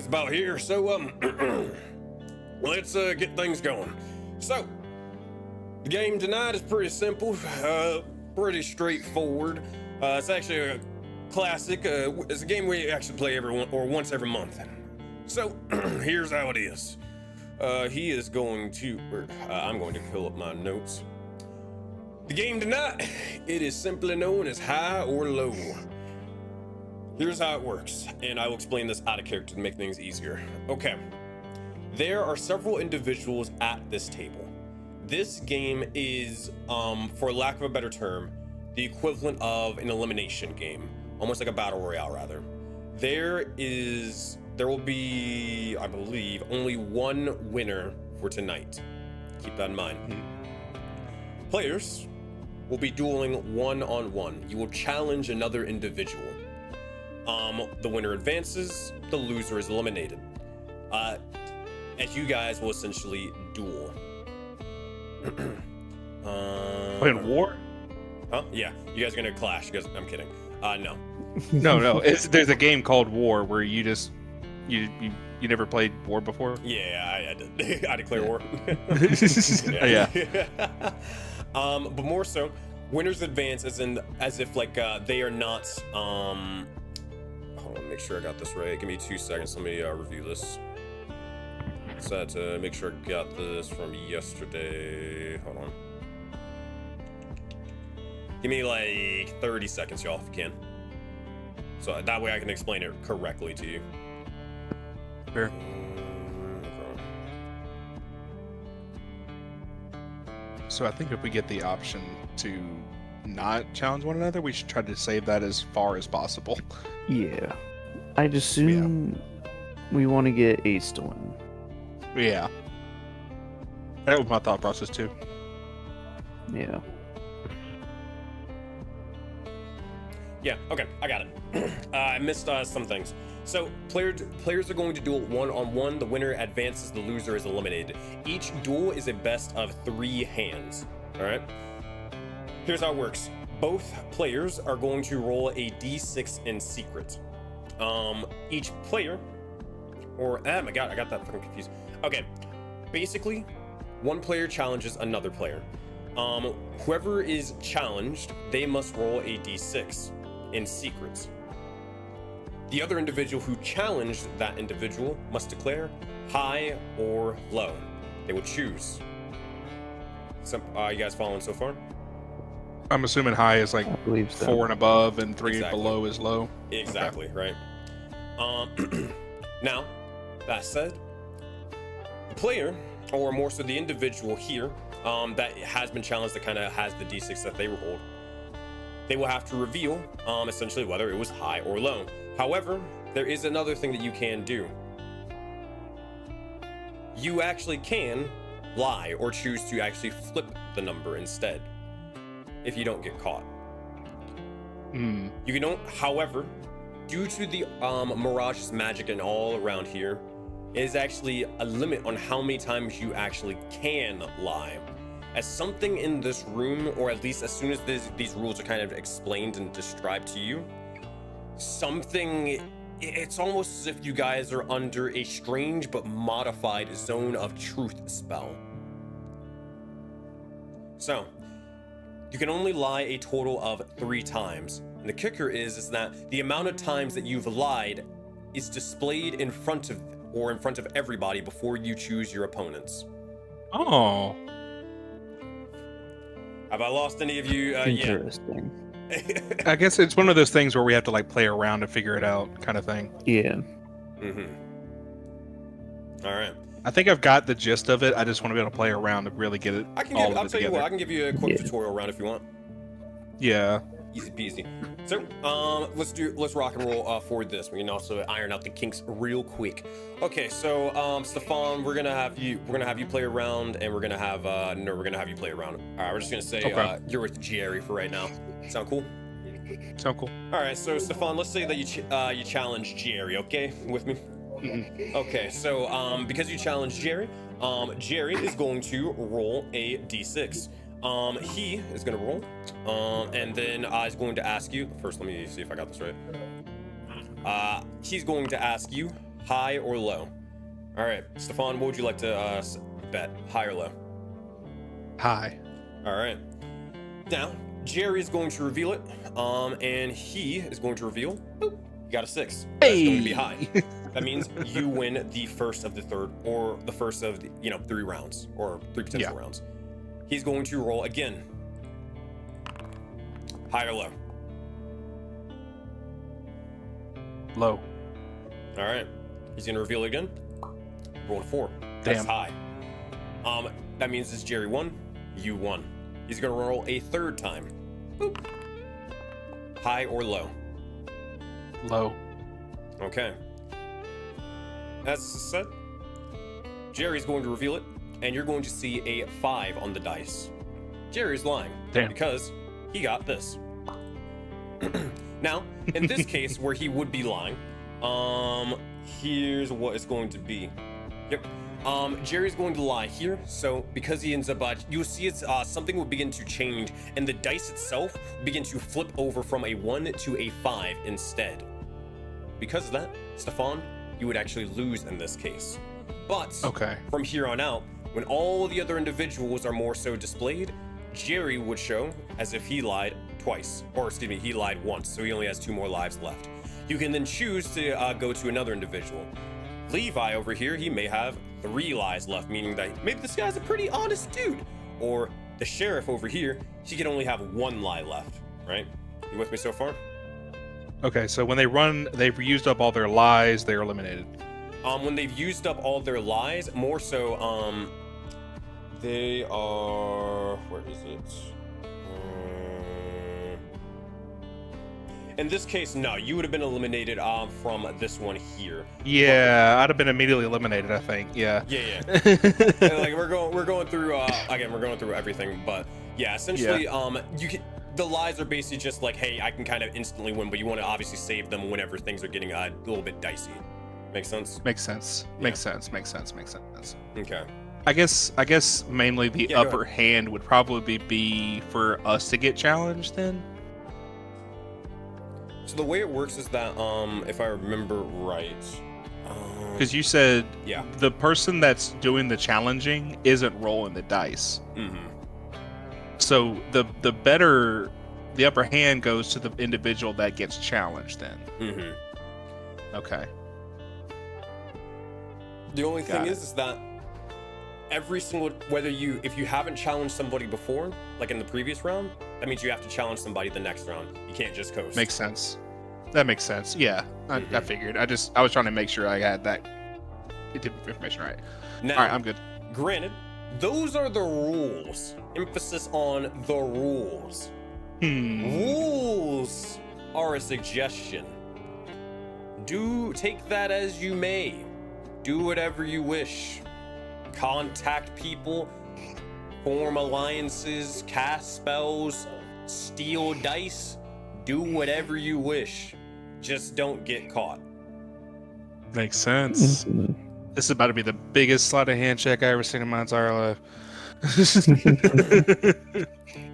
about here, so let's get things going. So, the game tonight is pretty simple, pretty straightforward. It's actually a classic. It's a game we actually play once every month. So, here's how it is. He is going to, I'm going to pull up my notes. The game tonight, it is simply known as high or low. Here's how it works, and I will explain this out of character to make things easier. Okay. There are several individuals at this table. This game is, for lack of a better term, the equivalent of an elimination game, almost like a battle royale, rather. There will be, I believe, only one winner for tonight. Keep that in mind. Players will be dueling one-on-one. You will challenge another individual. The winner advances, the loser is eliminated. As you guys will essentially duel. Playing war? Huh? Yeah, you guys are gonna clash. I'm kidding. No. No. There's a game called War where you just you never played War before? Yeah, I did. I declare war. Yeah. But more so, winners advance as if like they are not. Hold on, make sure I got this right. Give me 2 seconds. Let me review this. So I had to make sure I got this from yesterday. Hold on. Give me like 30 seconds, y'all, if you can. So that way I can explain it correctly to you. Sure. Okay. So I think if we get the option to not challenge one another, we should try to save that as far as possible. Yeah. I'd assume we want to get Ace to win. Yeah. That was my thought process too. Yeah. Yeah, okay, I got it. I missed some things. So, players are going to duel one-on-one. The winner advances, the loser is eliminated. Each duel is a best of 3 hands, all right? Here's how it works. Both players are going to roll a d6 in secret. Each player, Or, oh my god, I got that fucking confused. Okay, basically, one player challenges another player. Whoever is challenged, they must roll a d6 in secret. The other individual who challenged that individual must declare high or low. They will choose. You guys following so far? I'm assuming high is like I believe so. 4 and above, and 3 Exactly. below is low. Exactly, right. Now, that said, the player, or more so the individual here, that has been challenged, that kind of has the d6 that they rolled, they will have to reveal, essentially, whether it was high or low. However, there is another thing that you can do. You actually can lie or choose to actually flip the number instead, if you don't get caught. You can, however, due to the Mirage's magic and all around here, is actually a limit on how many times you actually can lie. As something in this room, or at least as soon as these rules are kind of explained and described to you, it's almost as if you guys are under a strange but modified zone of truth spell. So, you can only lie a total of 3 times. And the kicker is that the amount of times that you've lied is displayed in front of everybody before you choose your opponents. Oh. Have I lost any of you? Interesting. I guess it's one of those things where we have to like play around and figure it out, kind of thing. Yeah. All right. I think I've got the gist of it. I just want to be able to play around and really get it. I'll tell you what, I can give you a quick tutorial round if you want. Yeah. Easy peasy. So, let's rock and roll for this. We can also iron out the kinks real quick. Okay, so Stefan, we're gonna have you play around, and we're gonna have you play around. All right, we're just gonna say you're with Jerry for right now. Sound cool? Sound cool. All right, so Stefan, let's say that you challenge Jerry. Okay, with me? Okay, so because you challenged Jerry, Jerry is going to roll a d6. He is going to roll, and then is going to ask you, first let me see if I got this right. He's going to ask you high or low. All right, Stefan, what would you like to bet, high or low? High. All right. Now, Jerry is going to reveal it, and he is going to reveal, boop, you got a 6. That's going to be high. That means you win the first of the third, or the first of the, 3 rounds, or 3 potential rounds. He's going to roll again. High or low? Low. All right. He's going to reveal it again. Roll a 4. That's high. That means it's Jerry 1, you 1. He's going to roll a 3rd time. Boop. High or low? Low. Okay. As said, Jerry's going to reveal it, and you're going to see a 5 on the dice. Jerry's lying. Damn. Because he got this. Now, in this case where he would be lying, here's what it's going to be. Yep. Jerry's going to lie here, so because he ends up, you'll see it's something will begin to change, and the dice itself will begin to flip over from a 1 to a 5 instead. Because of that, Stefan, you would actually lose in this case. But from here on out, when all the other individuals are more so displayed, Jerry would show as if he lied twice, or excuse me, he lied once, so he only has 2 more lives left. You can then choose to go to another individual. Levi over here, he may have 3 lies left, meaning that maybe this guy's a pretty honest dude. Or the sheriff over here, he can only have 1 lie left, right? You with me so far? Okay, so when they've used up all their lies, they're eliminated. When they've used up all their lies, more so, they are, where is it? In this case, no, you would have been eliminated from this one here. Yeah, I'd have been immediately eliminated, I think. Yeah. Yeah. And, like we're going through again, we're going through everything, but yeah, essentially, the lies are basically just like, hey, I can kind of instantly win, but you want to obviously save them whenever things are getting a little bit dicey. Make sense? Makes sense. Makes sense. Okay. I guess mainly the upper hand would probably be for us to get challenged then. So the way it works is that if I remember right, Because you said Yeah. the person that's doing the challenging isn't rolling the dice. Mm-hmm. So the upper hand goes to the individual that gets challenged then. Mm-hmm. Okay. The only thing Got it. is that every single, if you haven't challenged somebody before, like in the previous round, that means you have to challenge somebody the next round. You can't just coast. Makes sense. That makes sense. Yeah, I figured. I was trying to make sure I had that information right. Now, all right, I'm good. Granted, those are the rules. Emphasis on the rules. Rules are a suggestion. Do take that as you may. Do whatever you wish. Contact people, form alliances, cast spells, steal dice. Do whatever you wish. Just don't get caught. Makes sense. This is about to be the biggest sleight of hand check I ever seen in my entire life.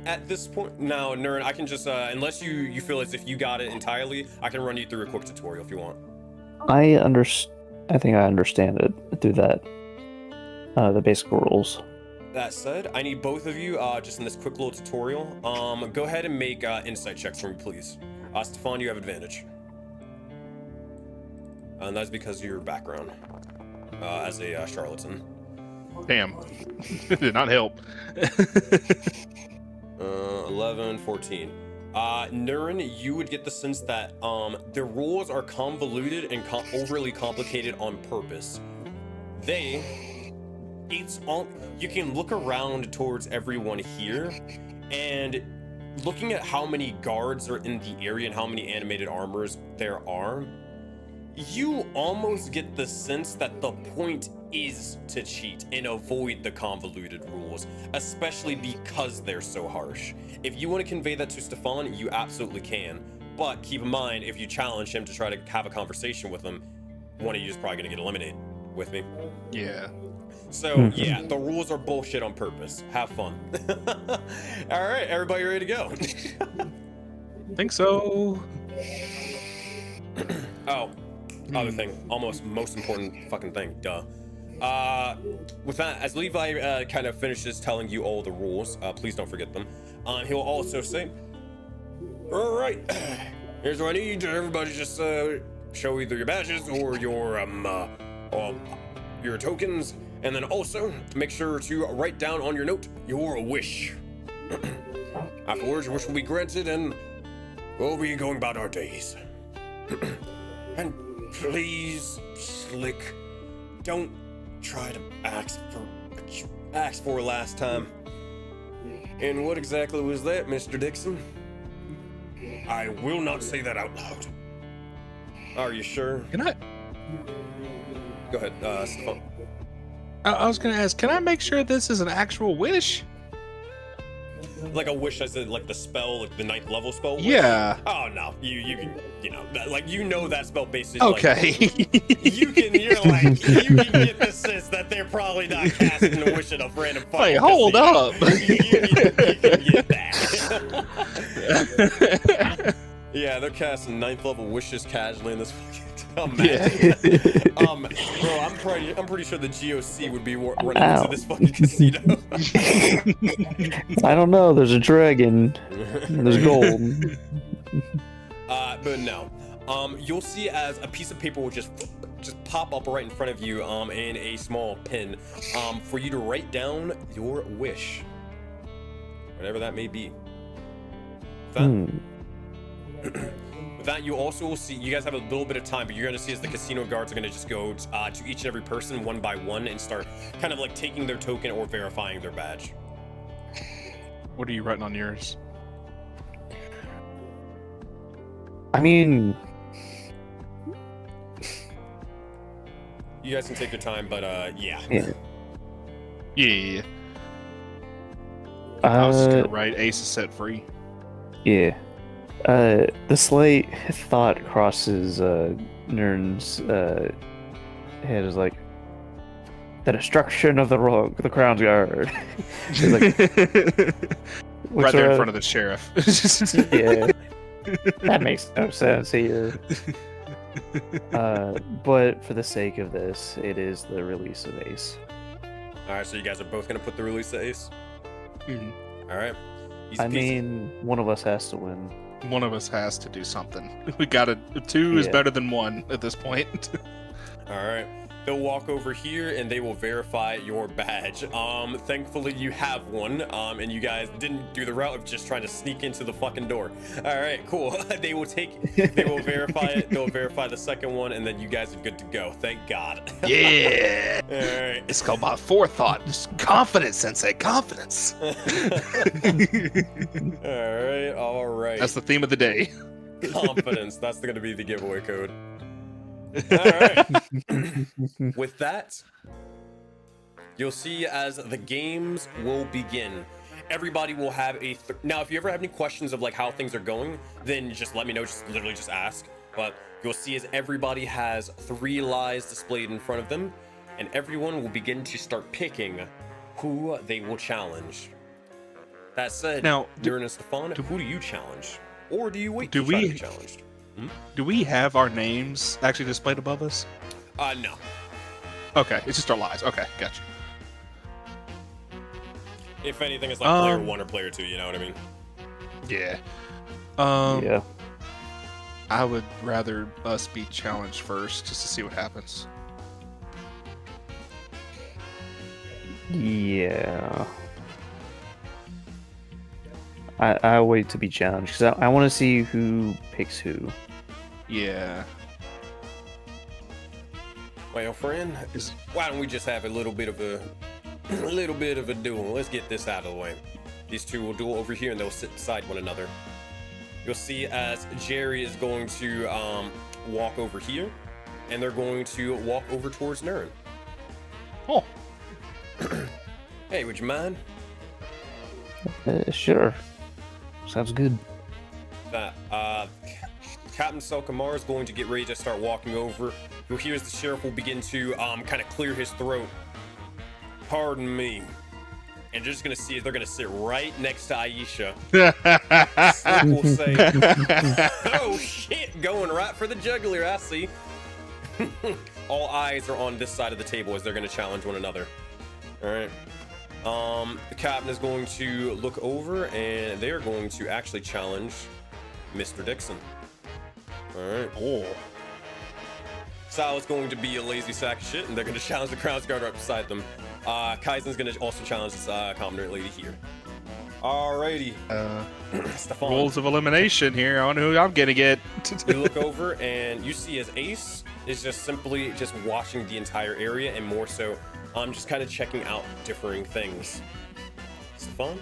At this point, now, Nern, I can just, unless you feel as if you got it entirely, I can run you through a quick tutorial if you want. I think I understand it through that. The basic rules. That said, I need both of you, just in this quick little tutorial, go ahead and make insight checks for me, please. Stefan, you have advantage. And that's because of your background as a charlatan. Damn. Did not help. 11, 14. Nurin, you would get the sense that the rules are convoluted and overly complicated on purpose. You can look around towards everyone here, and looking at how many guards are in the area and how many animated armors there are, you almost get the sense that the point is to cheat and avoid the convoluted rules, especially because they're so harsh. If you want to convey that to Stefan, you absolutely can, but keep in mind, if you challenge him to try to have a conversation with him, one of you is probably going to get eliminated. With me? Yeah. So, yeah, the rules are bullshit on purpose. Have fun. All right, everybody ready to go? Think so. Oh, other thing, almost most important fucking thing, duh. With that, as Levi kind of finishes telling you all the rules, please don't forget them. He'll also say, all right, here's what I need. Everybody just show either your badges or your tokens. And then also, make sure to write down on your note your wish. Afterwards, your wish will be granted, and we'll be going about our days. And please, Slick, don't try to ask for last time. And what exactly was that, Mr. Dixon? I will not say that out loud. Are you sure? Can I? Go ahead, Stefan. I was gonna ask, can I make sure this is an actual wish? Like a wish as in like the spell, like the 9th level spell wish? Yeah. Oh no, you can, that spell basically. Okay. You can get the sense that they're probably not casting a wish at a random fucking Wait, hold casino. up. You can get that. Yeah, they're casting 9th level wishes casually in this fucking. Bro, I'm pretty sure the GOC would be running into this fucking casino. I don't know. There's a dragon. There's gold. But no. You'll see as a piece of paper will just pop up right in front of you in a small pen for you to write down your wish, whatever that may be. With that, you also will see, you guys have a little bit of time, but you're going to see as the casino guards are going to just go to each and every person one by one and start kind of like taking their token or verifying their badge. What are you writing on yours? I mean, you guys can take your time, but yeah. Yeah. I was just gonna write Ace is set free. Yeah. The slight thought crosses Nern's head is like, the destruction of the Crown's Guard. She's like, right there in front of the sheriff. Yeah. That makes no sense here. But for the sake of this, it is the release of Ace. All right, so you guys are both gonna put the release of Ace. Mhm. All right. Easy I peasy. mean, one of us has to win. One of us has to do something. We got to. Two is Yeah. better than one at this point. All right. They'll walk over here and they will verify your badge. Thankfully you have one. And you guys didn't do the route of just trying to sneak into the fucking door. All right, cool. They will verify it. They'll verify the second one, and then you guys are good to go. Thank God. Yeah. All right. It's called my forethought. Just confidence, Sensei. Confidence. All right. That's the theme of the day. Confidence. That's going to be the giveaway code. All right. With that, you'll see as the games will begin. Everybody will have a now. If you ever have any questions of like how things are going, then just let me know. Just literally just ask. But you'll see as everybody has 3 lies displayed in front of them, and everyone will begin to start picking who they will challenge. That said, Now, Durin and Stefan, who do you challenge, or do you wait Do to try to we- be challenged? Do we have our names actually displayed above us? No. Okay, it's just our lies. Okay, gotcha. If anything, it's like player 1 or player 2. You know what I mean? Yeah. Yeah. I would rather us be challenged first, just to see what happens. Yeah. I wait to be challenged because I want to see who picks who. Yeah. Well, friend, why don't we just have a little bit of a duel? Let's get this out of the way. These two will duel over here, and they'll sit beside one another. You'll see as Jerry is going to walk over here, and they're going to walk over towards Nurin. Oh. Hey, would you mind? Sure. Sounds good. That Captain Selkamar is going to get ready to start walking over. You'll hear as the sheriff will begin to kind of clear his throat. Pardon me. And you're just gonna see they're gonna sit right next to Aisha. Slick will say, "Oh shit!" Going right for the jugular. I see. All eyes are on this side of the table as they're gonna challenge one another. All right. The captain is going to look over, and they're going to actually challenge Mr. Dixon. All right. Oh. Sal is going to be a lazy sack of shit, and they're going to challenge the Crown's Guard right beside them. Kaizen's going to also challenge this commoner lady here. Alrighty. Stefan, Rules of elimination here. I wonder who I'm gonna get. you look over, and you see as Ace is just simply just watching the entire area, and more so, just kind of checking out differing things. Stefan,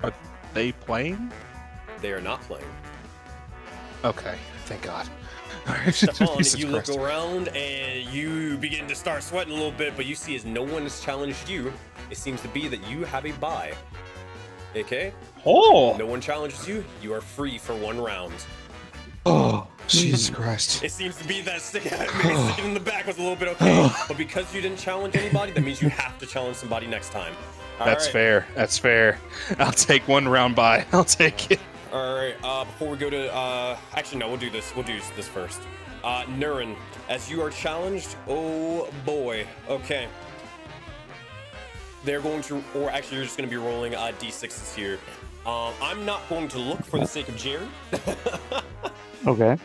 Are they playing? they are not playing. Okay, thank God. Stefan, Jesus you look Christ. around and you begin to start sweating a little bit, but you see as no one has challenged you, it seems to be that you have a bye. Okay? Oh! No one challenges you, you are free for 1 round. Oh, Jesus Christ. It seems to be that sticking in the back was a little bit okay, but because you didn't challenge anybody, that means you have to challenge somebody next time. All That's right. fair. That's fair. I'll take 1 round by. I'll take it. All right. Before we go to, actually no, we'll do this. We'll do this first. Nurin, as you are challenged, oh boy. Okay. They're going to, or actually, you're just going to be rolling d6s here. I'm not going to look for the sake of Jerry. Okay.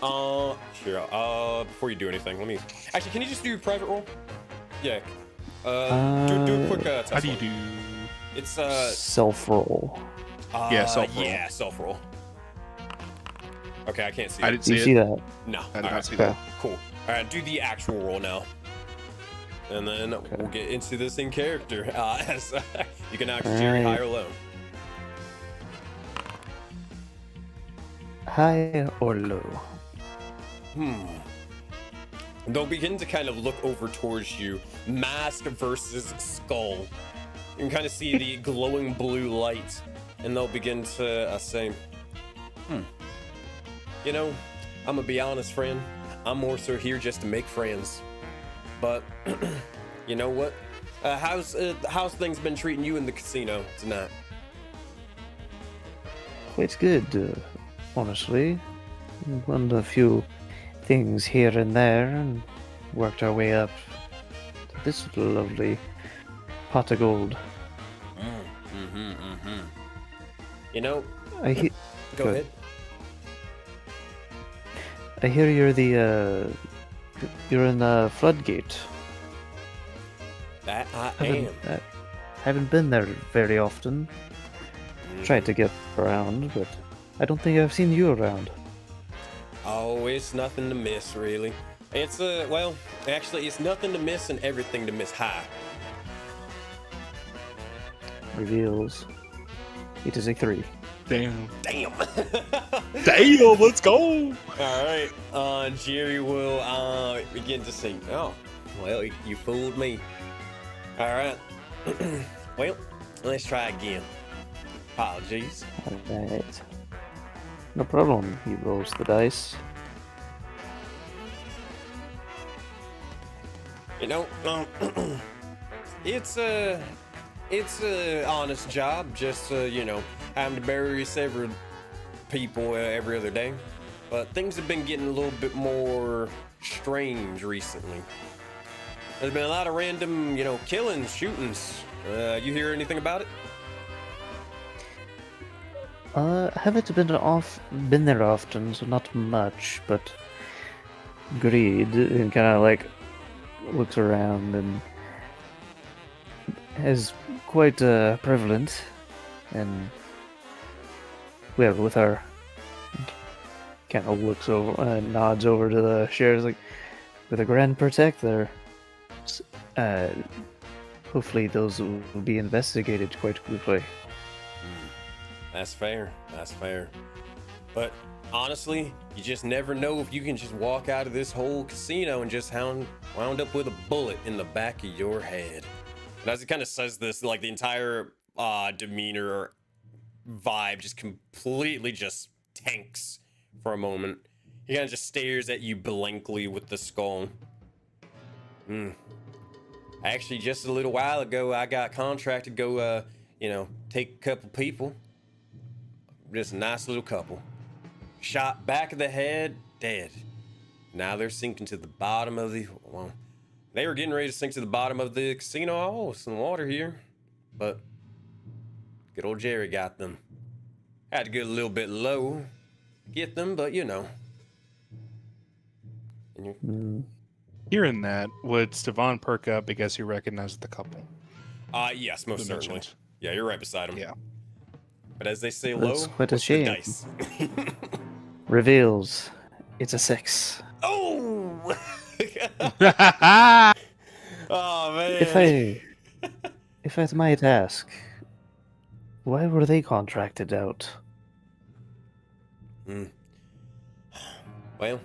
Sure. Before you do anything, let me. Actually, can you just do your private roll? Yeah. Do a quick test. How do you roll. do? It's Self roll. Yeah, self-roll. Yeah, self roll. Okay, I can't see. I it. didn't Do you see see it. that? No. I did All not right, see Okay. that. cool. All right, do the actual roll now, and then we'll get into this in character. As you can act Jerry high or low. High or low? They'll begin to kind of look over towards you. Mask versus skull. You can kind of see the glowing blue light, and they'll begin to say, You know, I'm gonna be honest, friend. I'm more so here just to make friends. But, you know what? How's things been treating you in the casino tonight? Quite good, honestly. Run a few things here and there and worked our way up to this lovely pot of gold. You know, I he- go ahead. I hear you're in the Floodgate. That I Haven't, am. haven't been there very often. Tried to get around, but I don't think I've seen you around. Oh, it's nothing to miss, really. It's well, actually, it's nothing to miss and everything to miss. Hi. Reveals. It is a 3. Damn. Damn. Damn, let's go. All right. Jerry will begin to say, "Oh, well, you fooled me." All right. Well, let's try again. Apologies. Alright. No problem. He rolls the dice. You know, it's a honest job. Just you know, having to bury several people every other day. But things have been getting a little bit more strange recently. There's been a lot of random, you know, killings, shootings. You hear anything about it? Haven't been there often, so not much, but greed and kind of like looks around and is quite prevalent, and well, with our kind of looks over, nods over to the shares like with a Grand Protector. Hopefully, those will be investigated quite quickly. That's fair. That's fair. But honestly, you just never know if you can just walk out of this whole casino and just wound up with a bullet in the back of your head. And as he kind of says this, like the entire demeanor or vibe just completely just tanks for a moment. He kind of just stares at you blankly with the skull. Actually, just a little while ago, I got contracted to go, you know, take a couple people. Just a nice little couple. Shot back of the head, dead. Now they're sinking to the bottom of the... Well, they were getting ready to sink to the bottom of the casino. Oh, some water here. But good old Jerry got them. Had to get a little bit low to get them, but you know. Hearing that, would Stevan perk up because he recognized the couple? Yes, most You certainly. mentioned. Yeah, you're right beside him. Yeah. But as they say That's low, quite a what's the shame. dice? Reveals. It's a 6. Oh! Oh, man. If I might ask, why were they contracted out? Well,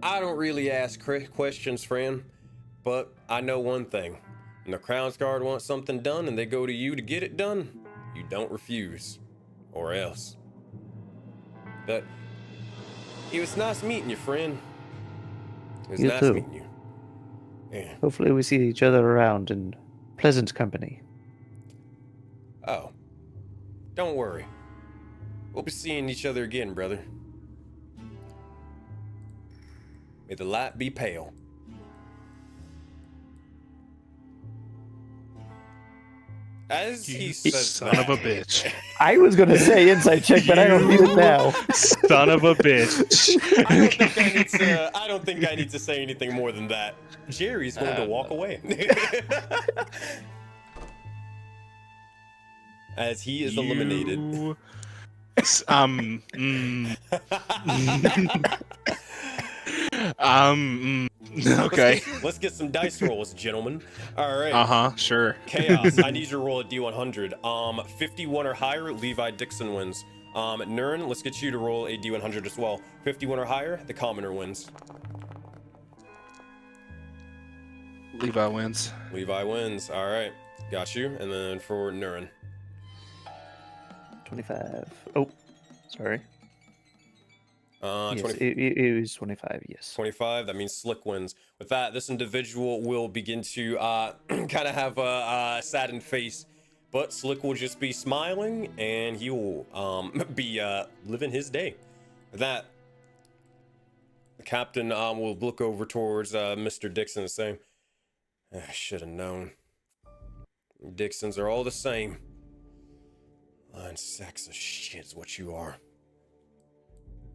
I don't really ask questions, friend, but I know one thing. When the Crown's Guard wants something done and they go to you to get it done, you don't refuse. Or else. But it was nice meeting you, friend. It was You nice too. meeting you. Yeah. Hopefully we see each other around in pleasant company. Oh. Don't worry. We'll be seeing each other again, brother. May the light be pale. As he says Son that, of a bitch. I was gonna say inside check, but I don't need it now. Son of a bitch. I don't think I need to say anything more than that. Jerry's going to walk away. As he is eliminated. You- okay. Let's get some dice rolls, gentlemen. All right. Uh-huh, sure. Chaos, I need you to roll a D100. 51 or higher, Levi Dixon wins. Nurin, let's get you to roll a D100 as well. 51 or higher, the commoner wins. Levi wins. Levi wins. All right. Got you. And then for Nurin. 25. Oh, sorry. Yes, 20, it was 25, yes. 25, that means Slick wins. With that, this individual will begin to kind of have a saddened face, but Slick will just be smiling and he will be living his day. With that, the captain will look over towards Mr. Dixon and say, I should have known. Dixons are all the same. Lying sacks of shit is what you are.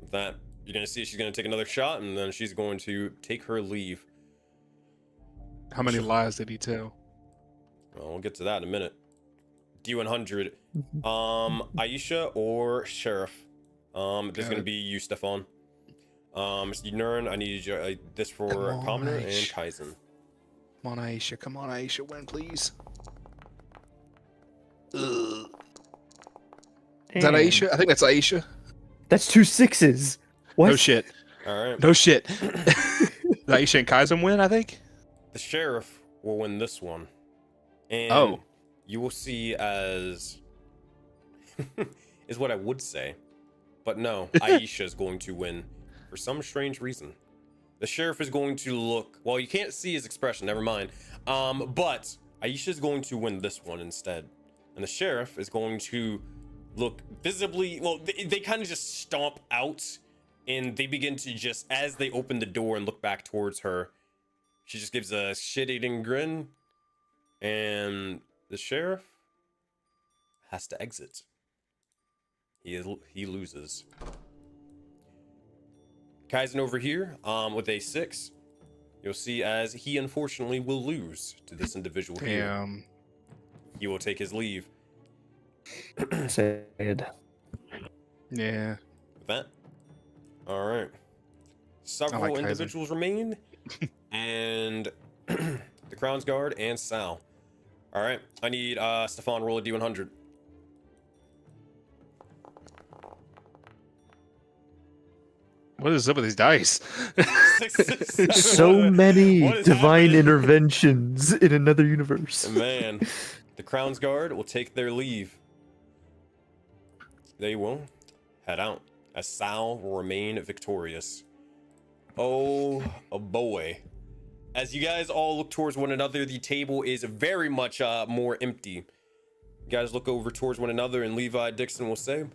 With that, you're gonna see she's gonna take another shot, and then she's going to take her leave. How many lies did he tell? Well, we'll get to that in a minute. D100. Aisha or Sheriff? This is gonna be you, Stefan. Mr. Nurin, I need you, this for Commoner and Kaizen. Come on, Aisha. Come on, Aisha. Win, please. Is that Aisha? I think that's Aisha. That's 2 6s. What? No shit. All right. No shit. Aisha and Kaizen win, I think? The Sheriff will win this one. And you will see as... is what I would say. But no, Aisha is going to win for some strange reason. The Sheriff is going to look... Well, you can't see his expression, never mind. But Aisha is going to win this one instead. And the Sheriff is going to look visibly... Well, they kind of just stomp out. And they begin to just... As they open the door and look back towards her, she just gives a shit-eating grin. And the Sheriff has to exit. He loses. Kaizen over here, with a 6. You'll see as he unfortunately will lose to this individual here. He will take his leave. Sad. Yeah. With that. Alright. Several individuals remain. And the Crown's Guard and Sal. Alright. I need Stefan roll a D100. What is up with these dice? So many divine interventions in another universe. Man, the Crown's Guard will take their leave. They will head out as Sal will remain victorious. Oh boy. As you guys all look towards one another, the table is very much more empty. You guys look over towards one another, and Levi Dixon will say,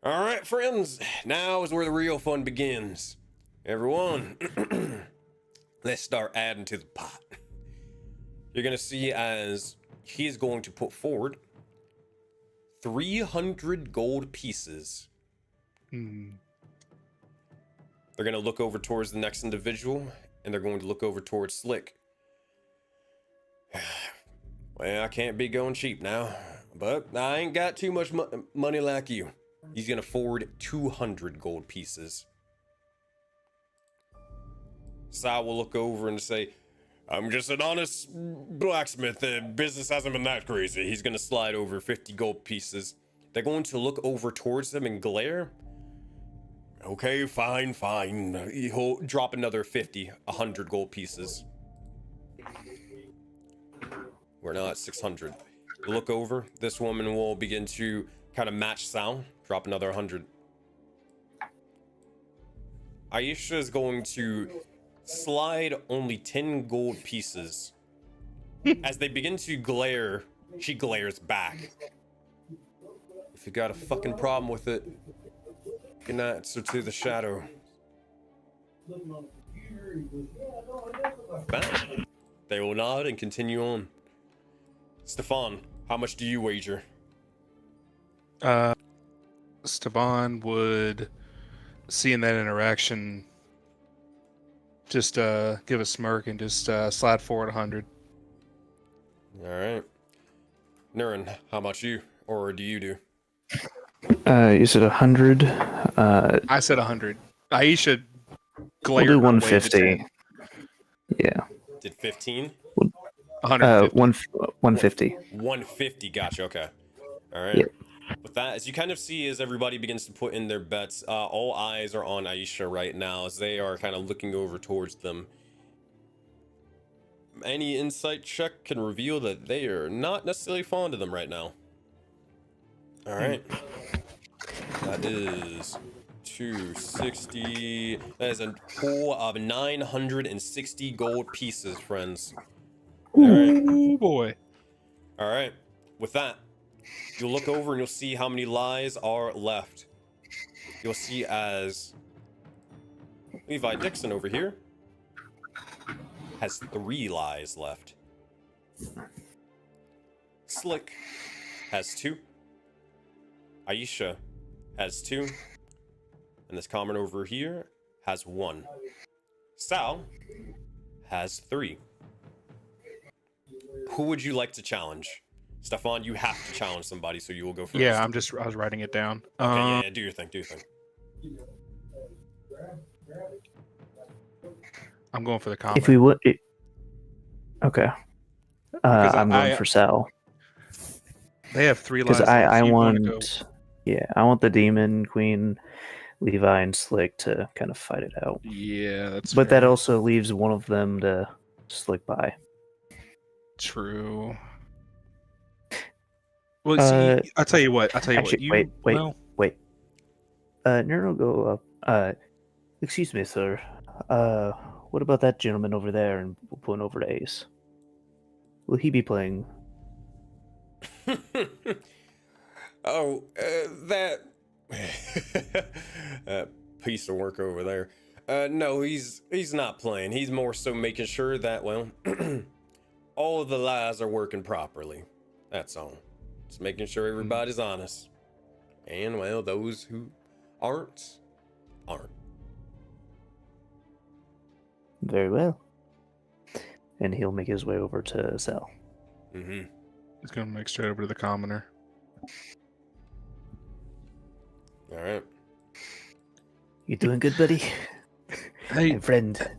all right, friends, now is where the real fun begins. Everyone, let's start adding to the pot. You're going to see as he is going to put forward 300 gold pieces. They're going to look over towards the next individual, and they're going to look over towards Slick. Well, I can't be going cheap now, but I ain't got too much money like you. He's gonna forward 200 gold pieces. Sal will look over and say, I'm just an honest blacksmith. The business hasn't been that crazy. He's gonna slide over 50 gold pieces. They're going to look over towards them and glare. Okay, fine. He'll drop another 100 gold pieces. We're now at 600. Look over. This woman will begin to kind of match Sal. Drop another 100. Aisha is going to slide only 10 gold pieces. As they begin to glare, she glares back. If you got a fucking problem with it, you can answer to the shadow. Back. They will nod and continue on. Stefan, how much do you wager? Stefan would, seeing that interaction, just give a smirk and just slide forward 100. All right. Nurin, how much you, or do you do? You said 100. I said 100. Aisha We'll do 150. Yeah. Did 15? 150. 150, gotcha, okay. All right. Yep. With that, as you kind of see as everybody begins to put in their bets, all eyes are on Aisha right now as they are kind of looking over towards them. Any insight check can reveal that they are not necessarily fond of them right now. All right. That is 260. That is a pool of 960 gold pieces, friends. All right. Oh boy. All right. With that, you'll look over and you'll see how many lies are left. you'll see as Levi Dixon over here has 3 lies left. Slick has 2. Aisha has 2. And this common over here has 1. Sal has 3. Who would you like to challenge? Stefan, you have to challenge somebody, so you will go first. Yeah, I was writing it down. Okay, yeah, do your thing, do your thing. I'm going for the commoner. If we would, okay. Because I'm going for Sal. They have 3 lives Because left. I so you wanna want, yeah, I want the demon queen, Levi, and Slick to kind of fight it out. Yeah, that's But fair. that also leaves one of them to slip by. True. Well, see, I'll tell you what. Actually, wait. No, go up. Excuse me, sir. What about that gentleman over there? And we'll point over to Ace. Will he be playing? Oh, that piece of work over there. No, he's not playing. He's more so making sure that, well, all of the lies are working properly. That's all. Just making sure everybody's honest. And, well, those who aren't. Very well. And he'll make his way over to Sal. Mm-hmm. He's going to make straight over to the commoner. All right. You doing good, buddy? Hey, My friend.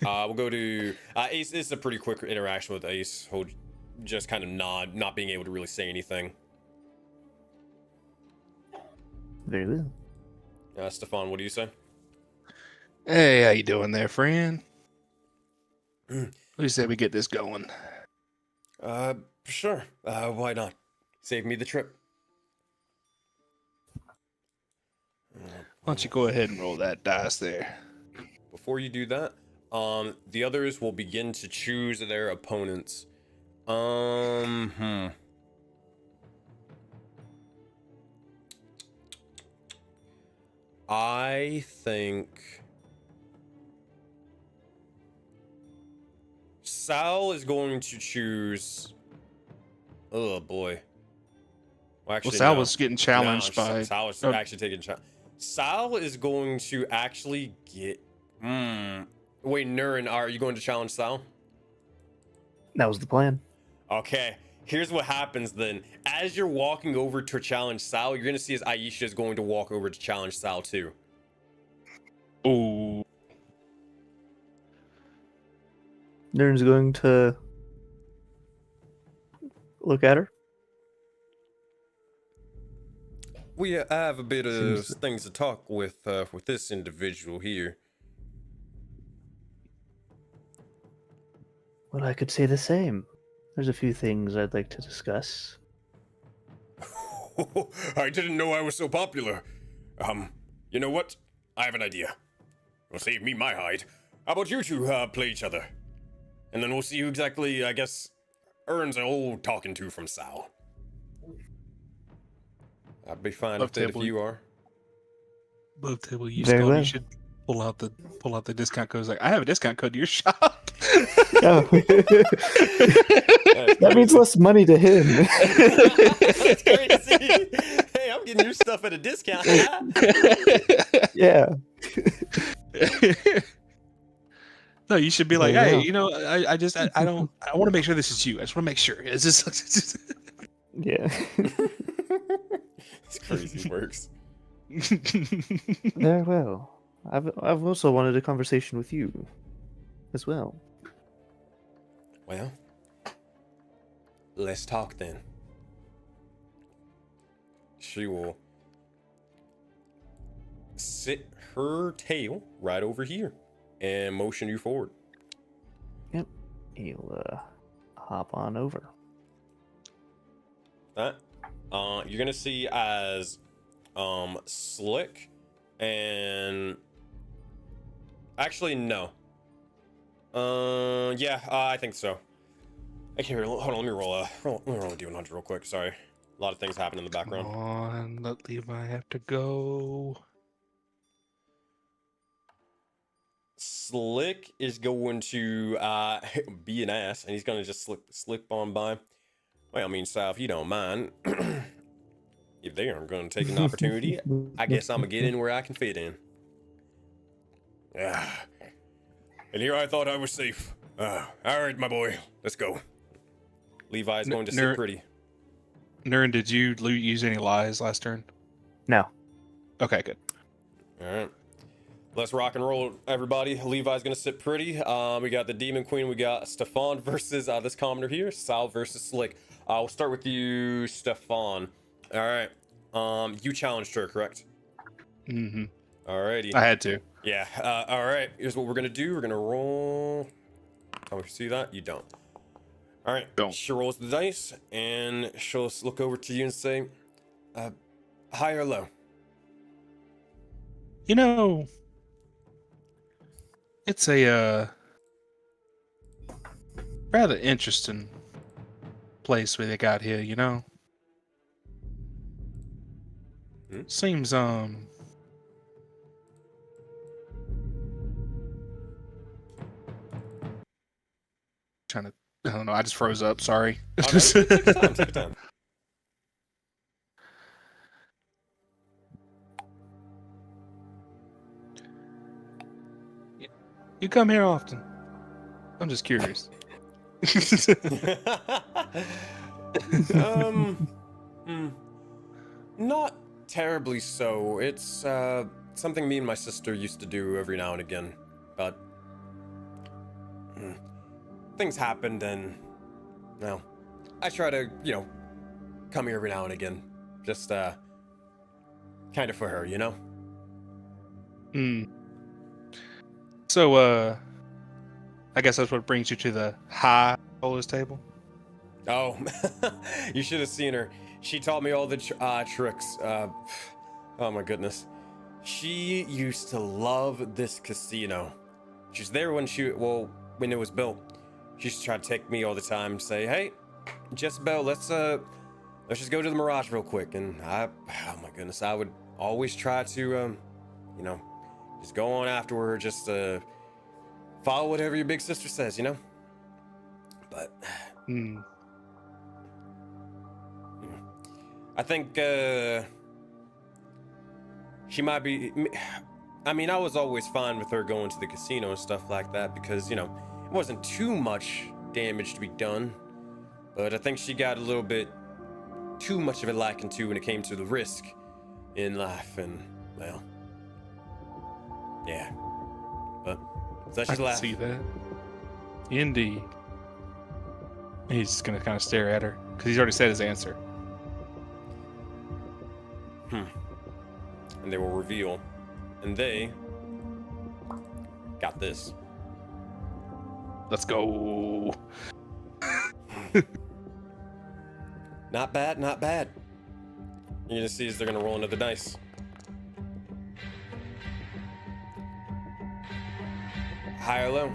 We'll go to Ace. This is a pretty quick interaction with Ace. He'll just kind of nod, not being able to really say anything. Very well. Stefan, what do you say? hey, how you doing there, friend? We say we get this going. Sure. Why not? Save me the trip. Why don't you go ahead and roll that dice there? Before you do that, the others will begin to choose their opponents. I think Sal is going to choose. Oh boy. Well, actually, Sal no. was getting challenged by. Sal was actually taking challenge. Sal is going to actually get. Wait, Nurin, are you going to challenge Sal? That was the plan. Okay. Here's what happens then. As you're walking over to challenge Sal, you're gonna see as Aisha is going to walk over to challenge Sal too. Oh. Nern's going to look at her. We have a bit of Seems- things to talk with this individual here. Well, I could say the same. There's a few things I'd like to discuss. I didn't know I was so popular. You know what? I have an idea. It'll save me my hide. How about you two play each other? And then we'll see who exactly, I guess, earns a whole talking to from Sal. I'd be fine Love with it if table. you are. Love table you Very skull. well. You should pull out the discount code. It's like, I have a discount code to your shop. Oh. That means less money to him. It's crazy. Hey, I'm getting your stuff at a discount. Yeah. No, you should be like, There you hey, go. you know, I want to make sure this is you. I just want to make sure. Is this? Yeah. It's crazy works. Very well. I've also wanted a conversation with you as well. Well, let's talk then. She will sit her tail right over here and motion you forward. Yep. He'll hop on over. That you're gonna see as Slick and actually no. Yeah, I think so. Okay, hold on. Let me roll a D100 real quick. Sorry. A lot of things happen in the Come background. on, let Levi have to go. Slick is going to be an ass, and he's gonna just slip on by. Well, I mean, Sal, if you don't mind, if they aren't gonna take an opportunity, I guess I'm gonna get in where I can fit in. Ah, and here I thought I was safe. All right, my boy, let's go. Levi's going to sit pretty. Nurin, did you use any lies last turn? No. Okay, good. All right. Let's rock and roll, everybody. Levi's gonna sit pretty. We got the Demon Queen. We got Stefan versus this commoner here. Sal versus Slick. We'll start with you, Stefan. All right. You challenged her, correct? Mm-hmm. Alrighty. I had to. Yeah. All right. Here's what we're gonna do. We're gonna roll. Tell me if you see that. You don't. All right. Don't. She rolls the dice, and she'll look over to you and say, "High or low?" You know, it's a rather interesting place where they got here, you know? Seems, trying to, I don't know, I just froze up, sorry. Oh, no, take your time. Take your time. You come here often. I'm just curious. Not terribly so. It's something me and my sister used to do every now and again, but things happened, and well, I try to, come here every now and again, just kind of for her, you know. So, I guess that's what brings you to the high rollers table. Oh, you should have seen her. She taught me all the tricks. Oh my goodness. She used to love this casino. She's there when when it was built. She used to try to take me all the time, say, "Hey, Jezebel, let's just go to the Mirage real quick." And oh my goodness, I would always try to, just go on after her, just follow whatever your big sister says, you know. But I think she might be. I mean, I was always fine with her going to the casino and stuff like that because, it wasn't too much damage to be done. But I think she got a little bit too much of a liking to when it came to the risk in life. And, well, yeah. But so she's laughing. See that? Indeed. He's just going to kind of stare at her because he's already said his answer. And they will reveal. And they got this. Let's go. Not bad, not bad. You're gonna see as they're gonna roll another dice. High or low?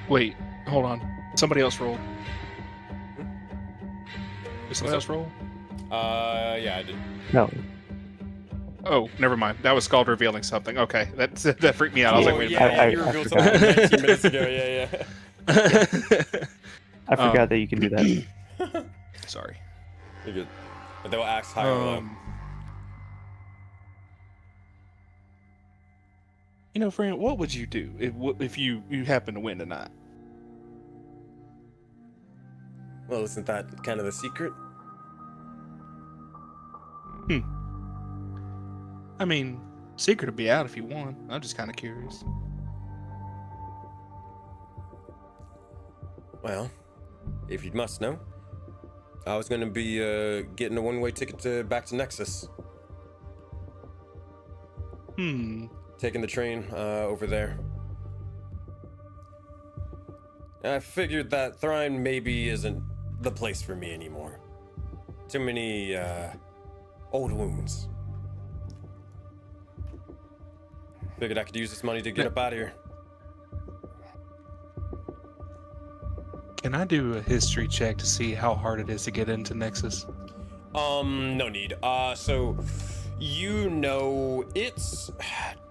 Wait, hold on. Somebody else rolled. Did somebody else roll? Yeah, I did. No. Oh, never mind. That was Scald revealing something. Okay, that freaked me out. I was like, wait a minute. Yeah, you revealed something 19 minutes ago. Yeah. I forgot that you can do that. Sorry. You're good. But they'll ask high or low. Friend, what would you do if you happen to win tonight? Well, isn't that kind of the secret? I mean, secret would be out if you won. I'm just kind of curious. Well, if you must know, I was going to be getting a one-way ticket back to Nexus. Taking the train over there. I figured that Thrine maybe isn't the place for me anymore. Too many old wounds. Figured I could use this money to get up out of here. Can I do a history check to see how hard it is to get into Nexus? No need. So you know it's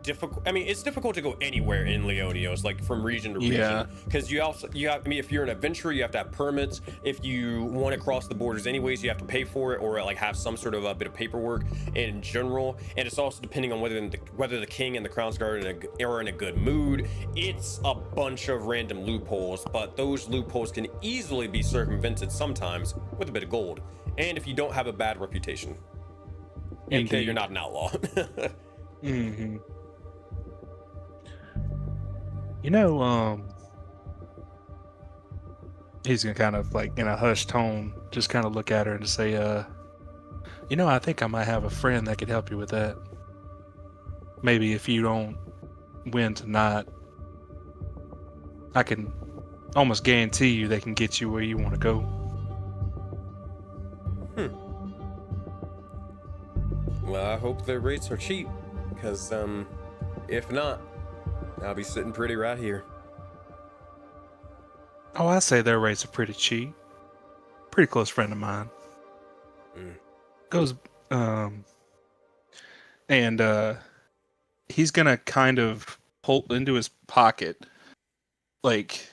difficult. I mean, it's difficult to go anywhere in Leonios, like from region to Yeah. region, because you have. I mean, if you're an adventurer, you have to have permits. If you want to cross the borders, anyways, you have to pay for it or like have some sort of a bit of paperwork in general. And it's also depending on whether the king and the Crown's Guard are in a good mood. It's a bunch of random loopholes, but those loopholes can easily be circumvented sometimes with a bit of gold. And if you don't have a bad reputation, AK, you're not an outlaw. Mm-hmm. You know, he's gonna kind of like in a hushed tone, just kind of look at her and say, you know, I think I might have a friend that could help you with that. Maybe if you don't win tonight, I can almost guarantee you they can get you where you want to go. Well, I hope their rates are cheap, because if not, I'll be sitting pretty right here. Oh, I say their rates are pretty cheap. Pretty close friend of mine. Goes, and he's gonna kind of pull into his pocket, like,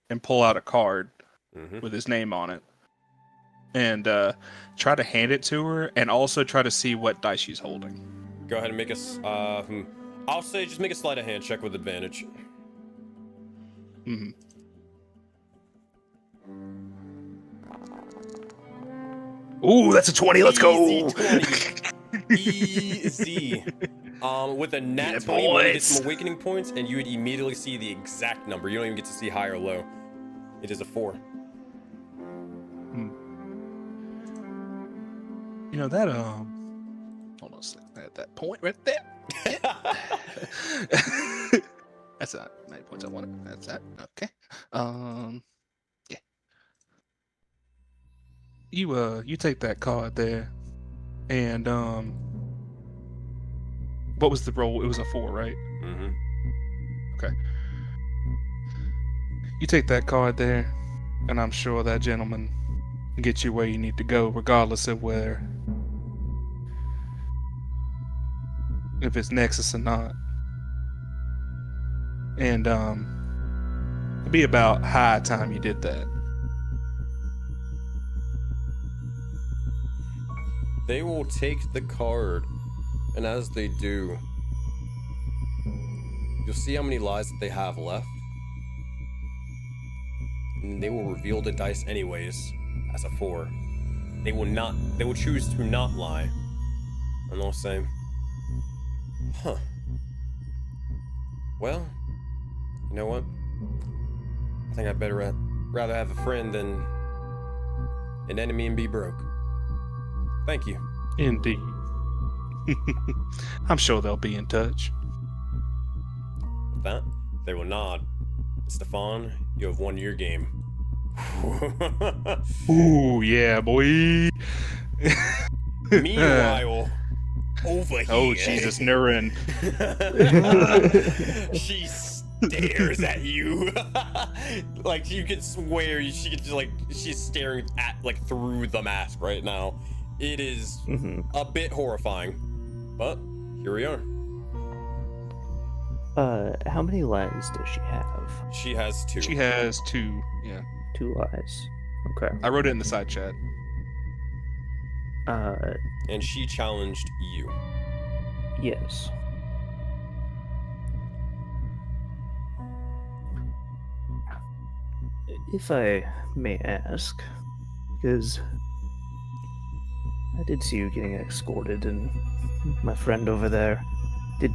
and pull out a card with his name on it. And try to hand it to her, and also try to see what dice she's holding. Go ahead and make us. I'll say just make a sleight of hand check with advantage. Mm-hmm. Ooh, that's a 20. Let's go. 20. Easy. With a nat 20, when you get some awakening points, and you would immediately see the exact number. You don't even get to see high or low. It is a 4. You know that hold on a second. At that point right there. That's not 9 points I wanted. That's that. Okay. Yeah. You take that card there, and what was the roll? It was a 4, right? Mm-hmm. Okay. You take that card there, and I'm sure that gentleman can get you where you need to go, regardless of where, if it's Nexus or not. And it'd be about high time you did that. They will take the card, and as they do, you'll see how many lives that they have left. And they will reveal the dice anyways as a 4. They will choose to not lie. And they'll say, huh. Well, you know what? I think I'd better rather have a friend than an enemy and be broke. Thank you. Indeed. I'm sure they'll be in touch. With that, they will nod. Stefan, you have won your game. Ooh, yeah, boy. Meanwhile, over here. Oh, Jesus, Nurin. She stares at you. Like, you could swear she could just, like, she's staring at, like, through the mask right now. It is a bit horrifying. But here we are. How many lives does she have? She has 2. She has 2, yeah. 2 lives. Okay. I wrote it in the side chat. And she challenged you. Yes. If I may ask, because I did see you getting escorted, and my friend over there did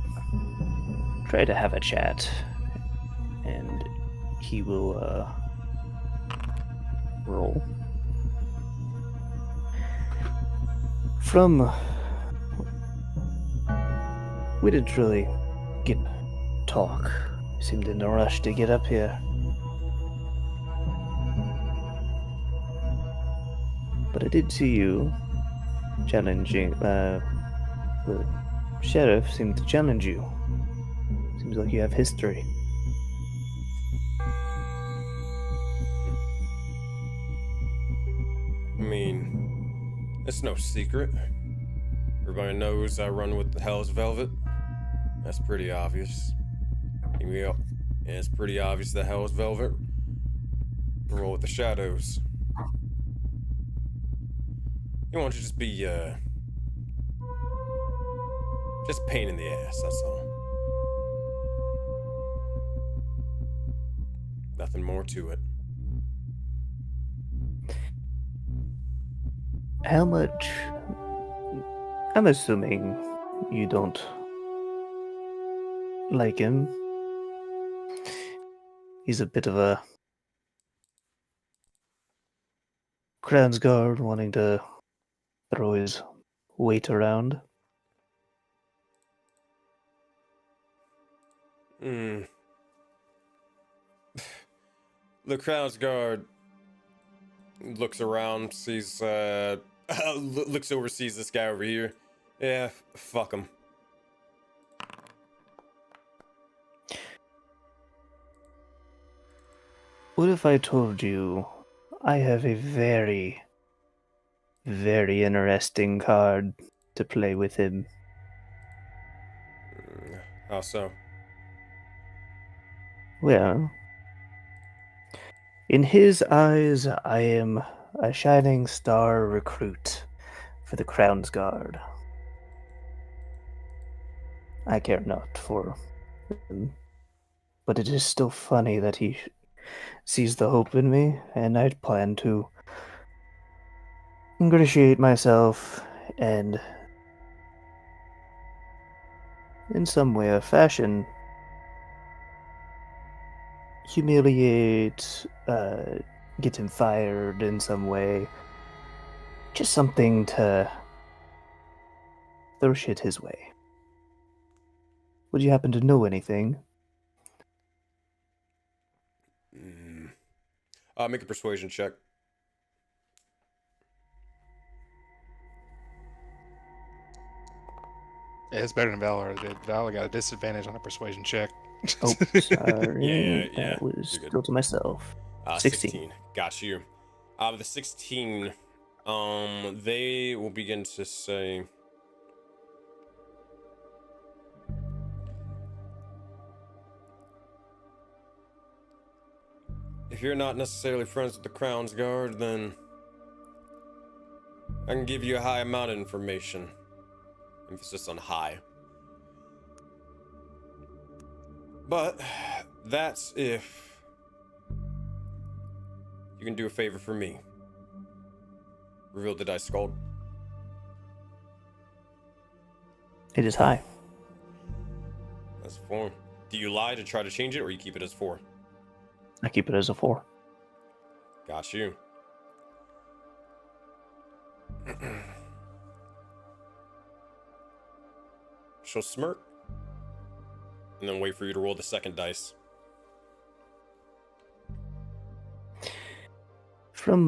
try to have a chat, and he will roll. We didn't really get talk. Seemed in a rush to get up here. But I did see you challenging, the sheriff seemed to challenge you. Seems like you have history. mean, it's no secret. Everybody knows I run with the Hell's Velvet. That's pretty obvious. Yeah, and it's pretty obvious that Hell's Velvet roll with the shadows. You want to just be, just a pain in the ass, that's all. Nothing more to it. How much? I'm assuming you don't like him. He's a bit of a Crown's Guard wanting to throw his weight around. The Crown's Guard looks around, sees, looks over, sees this guy over here. Yeah, fuck him. What if I told you I have a very, very interesting card to play with him? How so? Well, in his eyes, I am a shining star recruit for the Crown's Guard. I care not for him, but it is still funny that he sees the hope in me, and I plan to ingratiate myself and, in some way or fashion, humiliate, get him fired in some way. Just something to throw shit his way. Would you happen to know anything? Make a persuasion check. Yeah, it's better than Valor did. Valor got a disadvantage on a persuasion check. Oh, sorry. Yeah. That was You're good. still to myself. 16. Got you. The 16, they will begin to say, if you're not necessarily friends with the Crown's Guard, then I can give you a high amount of information. Emphasis on high. But that's if you can do a favor for me. Reveal the dice gold. It is high. That's 4. Do you lie to try to change it, or you keep it as 4? I keep it as a 4. Got you. She'll smirk, and then wait for you to roll the second dice. From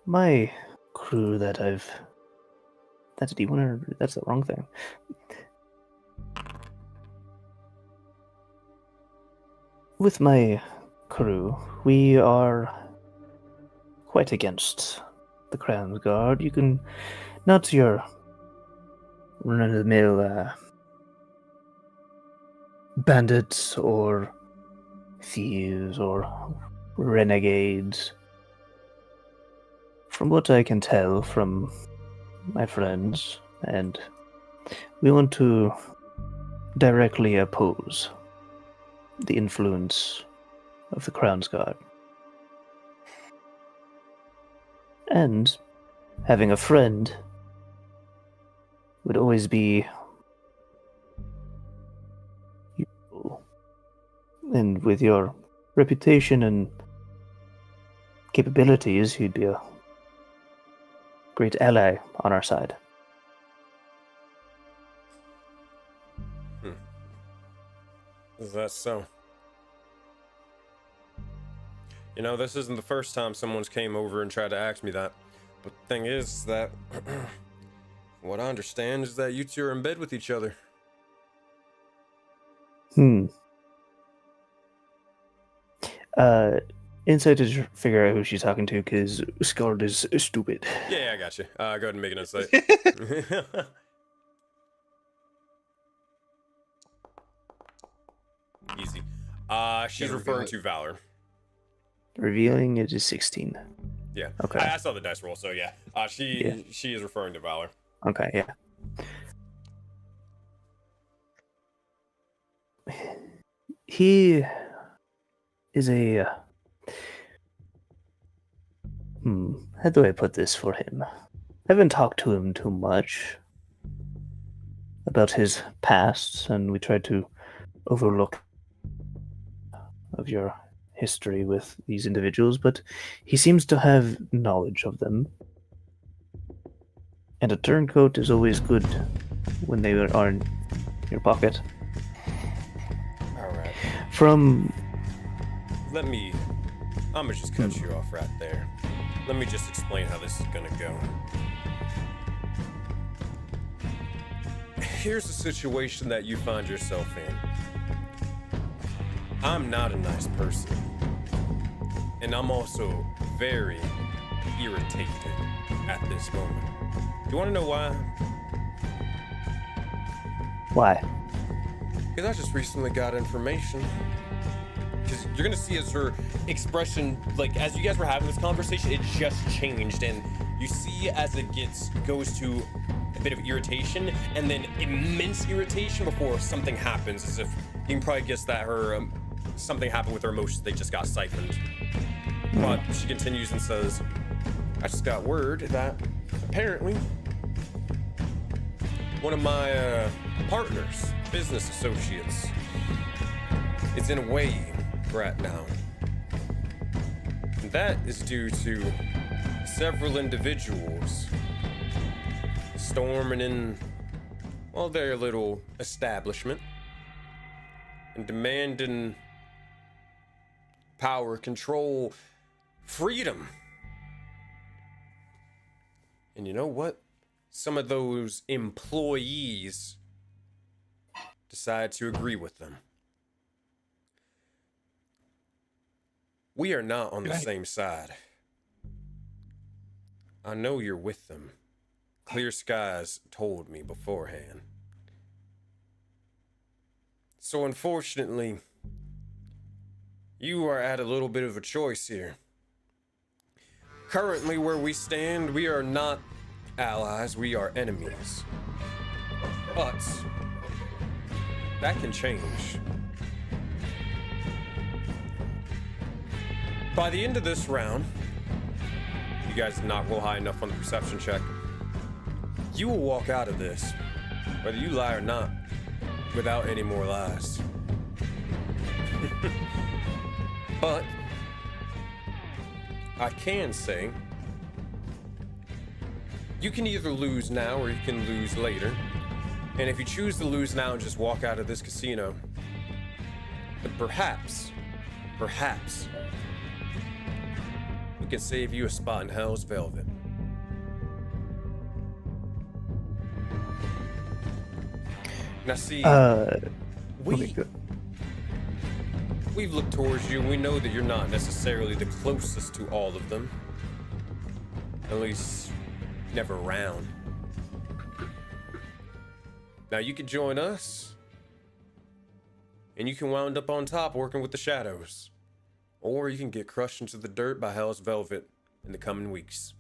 my crew that I've... That's a D1 or that's the wrong thing. With my crew, we are quite against the Crown's Guard. You can... Not your run-of-the-mill bandits or thieves or renegades. From what I can tell from my friends, and we want to directly oppose the influence of the Crown's Guard. And having a friend would always be useful. And with your reputation and capabilities, you'd be a great ally on our side. Is that so? You know, this isn't the first time someone's came over and tried to ask me that. But the thing is that, what I understand is that you two are in bed with each other. insight to figure out who she's talking to, because Scarlet is stupid. Yeah, I got you. Go ahead and make an insight. Easy. She's Yeah, referring to Valor. Revealing it is 16. Yeah. Okay. I saw the dice roll, so yeah. She is referring to Valor. Okay, yeah. He is a. How do I put this for him? I haven't talked to him too much about his past, and we tried to overlook of your history with these individuals, but he seems to have knowledge of them. And a turncoat is always good when they are in your pocket. Alright. From I'm gonna just cut you off right there. Let me just explain how this is gonna go. Here's the situation that you find yourself in. I'm not a nice person. And I'm also very irritated at this moment. Do you wanna know why? why? Because I just recently got information. Because you're gonna see as her expression, like as you guys were having this conversation, it just changed, and you see as it goes to a bit of irritation and then immense irritation before something happens, as if you can probably guess that her something happened with her emotions. They just got siphoned. But she continues and says, "I just got word that apparently one of my partners, business associates, is in a way right now. And that is due to several individuals storming in, well, their little establishment and demanding power, control, freedom. And you know what? Some of those employees decide to agree with them. We are not on the same side. I know you're with them. Clear Skies told me beforehand. So unfortunately, you are at a little bit of a choice here. Currently, where we stand, we are not allies, we are enemies. But that can change. By the end of this round, you guys did not roll high enough on the perception check. You will walk out of this, whether you lie or not, without any more lies. But I can say you can either lose now or you can lose later. And if you choose to lose now and just walk out of this casino, then perhaps we can save you a spot in Hell's Velvet. Now see, we've looked towards you and we know that you're not necessarily the closest to all of them. At least, never around. Now you can join us, and you can wind up on top working with the shadows. Or you can get crushed into the dirt by Hell's Velvet in the coming weeks.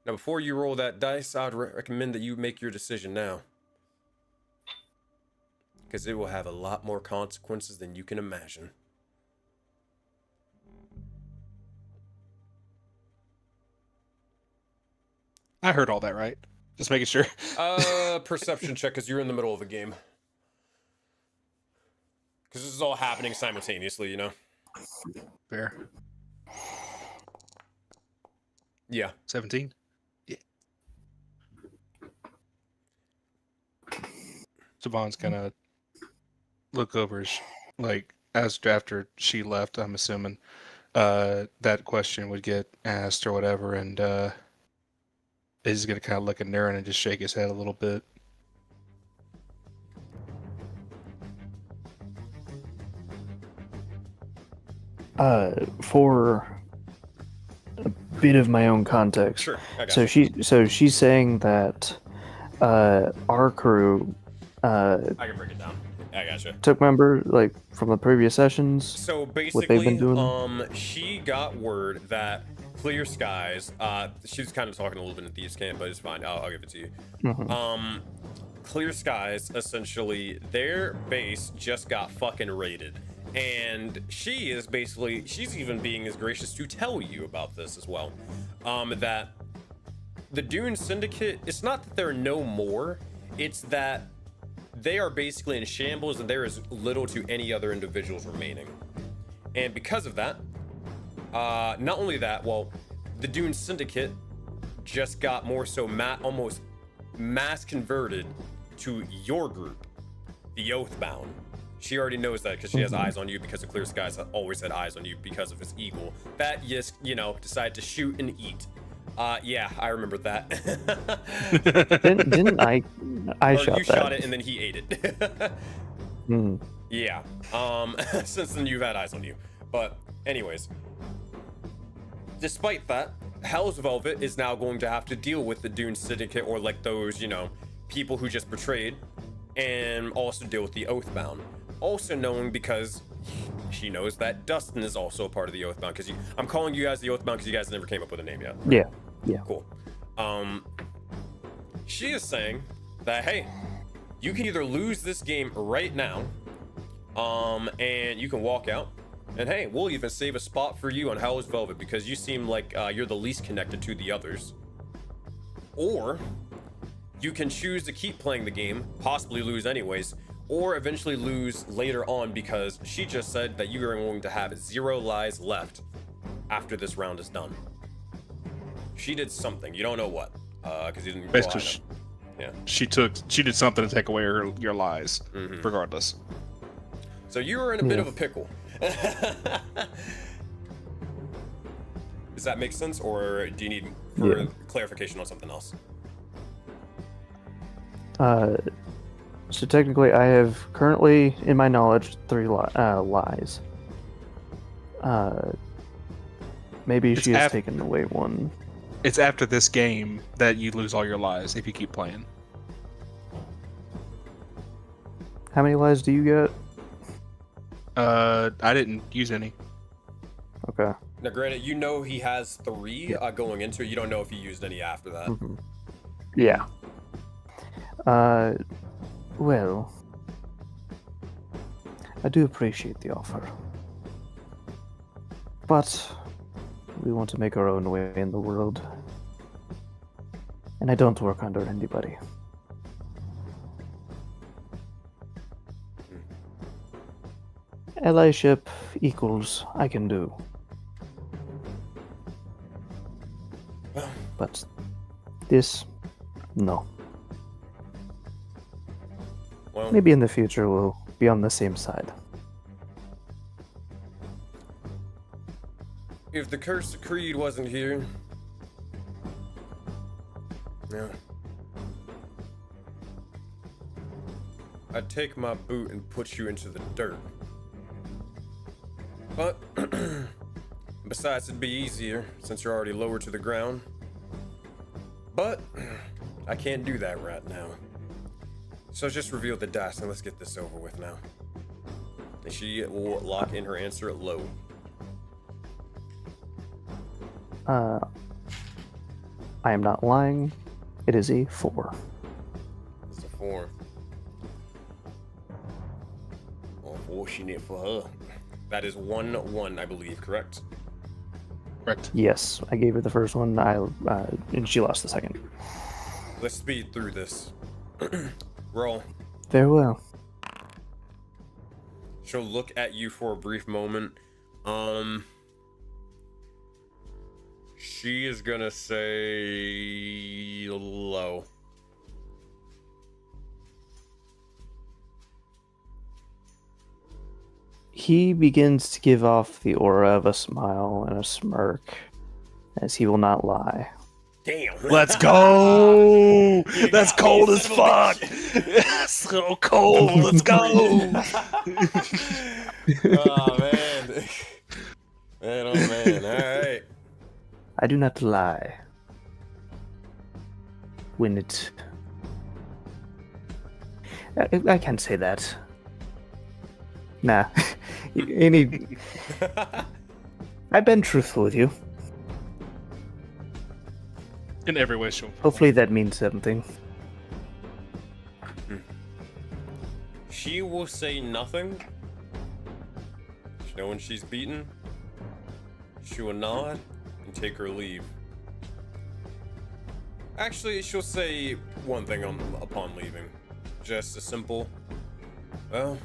Now before you roll that dice, I'd recommend that you make your decision now. Because it will have a lot more consequences than you can imagine. I heard all that, right? Just making sure. Perception check, because you're in the middle of a game. Because this is all happening simultaneously, you know? Fair. Yeah. 17? Yeah. Savon's gonna look over, like, after she left, I'm assuming, that question would get asked or whatever, and, he's gonna kind of look at Naren and just shake his head a little bit. For a bit of my own context. Sure, I got So she's saying that our crew I can break it down. I gotcha. took member like from the previous sessions. So What they've basically, been doing? she got word that Clear Skies. She was kind of talking a little bit in Thieves Camp, but it's fine. I'll give it to you. Mhm. Clear Skies, essentially, their base just got fucking raided. And she's even being as gracious to tell you about this as well. That the Dune Syndicate, it's not that there are no more, it's that they are basically in shambles and there is little to any other individuals remaining. And because of that, not only that, well, the Dune Syndicate just got more so almost mass converted to your group, the Oathbound. She already knows that because she has eyes on you, because the Clear Skies have always had eyes on you because of his eagle that decided to shoot and eat. Yeah, I remember that. Didn't I Or shot you that? shot it and then he ate it. Hmm. Yeah. Since then you've had eyes on you. But anyways, despite that, Hell's Velvet is now going to have to deal with the Dune Syndicate, or like those, people who just betrayed, and also deal with the Oathbound. Also knowing, because she knows that Dustin is also a part of the Oathbound, because I'm calling you guys the Oathbound because you guys never came up with a name yet. Yeah. Cool. She is saying that, hey, you can either lose this game right now, and you can walk out, and hey, we'll even save a spot for you on Hell's Velvet because you seem like you're the least connected to the others. Or you can choose to keep playing the game, possibly lose anyways, or eventually lose later on, because she just said that you are going to have 0 lives left after this round is done. She did something, you don't know what, because you didn't. Basically, yeah. She did something to take away your lies, regardless. So you were in a bit of a pickle. Does that make sense, or do you need further clarification on something else? So technically, I have currently, in my knowledge, 3 lies. Maybe she has taken away one. It's after this game that you lose all your lies if you keep playing. How many lies do you get? I didn't use any. Okay. Now, granted, he has 3 going into it. You don't know if he used any after that. Mm-hmm. Yeah. Well, I do appreciate the offer, but we want to make our own way in the world, and I don't work under anybody. Allyship equals I can do. But this, no. Well, Maybe in the future we'll be on the same side. if the Cursed Creed wasn't here, yeah, I'd take my boot and put you into the dirt. But besides, it'd be easier since you're already lower to the ground. But I can't do that right now. So just reveal the dice and let's get this over with now. And she will lock in her answer at low. I am not lying. It is a 4. It's a 4. Unfortunate for her. That is 1-1, I believe, correct? Correct. Yes, I gave her the first one. And she lost the second. Let's speed through this. Roll. Very well. She'll look at you for a brief moment. She is gonna say low. He begins to give off the aura of a smile and a smirk, as he will not lie. Damn. Let's go! That's got me, cold as son of a fuck! That's so cold! Let's go! Oh man. I do not lie. When it... I can't say that. Nah. I've been truthful with you. In every way, shape, or form. Hopefully that means something. She will say nothing. Knowing she's beaten, she will nod and take her leave. Actually, she'll say one thing upon leaving. Just a simple, well,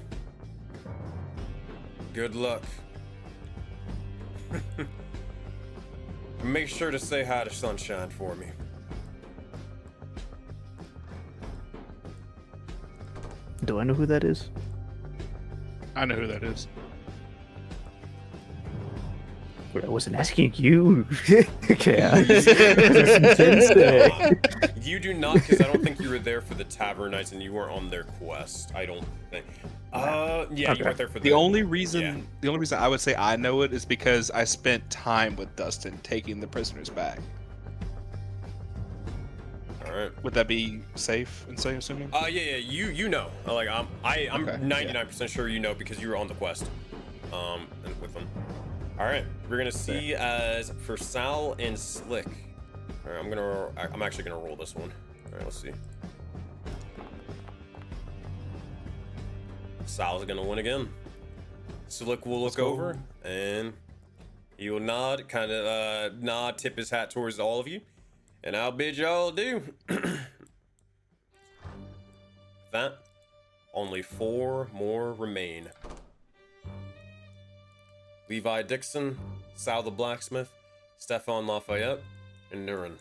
good luck. Make sure to say hi to Sunshine for me. Do I know who that is? I know who that is. I wasn't asking you. Okay. Tuesday. You do not, because I don't think you were there for the Tavern Nights and you weren't on their quest. I don't think. Yeah, Okay. you weren't there for The only reason yeah. the only reason I would say I know it is because I spent time with Dustin taking the prisoners back. All right. Would that be safe and so assuming? Yeah, you know. Like I'm Okay, 99% sure you know because you were on the quest. And with them. All right, we're gonna see as for Sal and Slick. All right, I'm actually gonna roll this one. All right, let's see. Sal's gonna win again. Slick will look over and he will nod, kind of nod, tip his hat towards all of you, and I'll bid y'all adieu. That only 4 more remain. Levi Dixon, Sal the Blacksmith, Stefan Lafayette, and Nurin.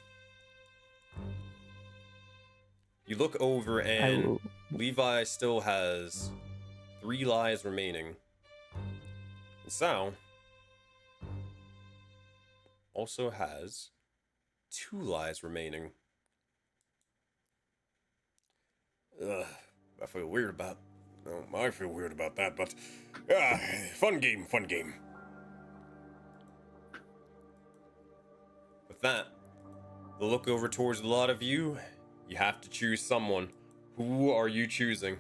You look over and Levi still has 3 lives remaining. And Sal also has 2 lives remaining. I feel weird about. Oh, I feel weird about that, but fun game. With that, the look over towards a lot of you. You have to choose someone. Who are you choosing?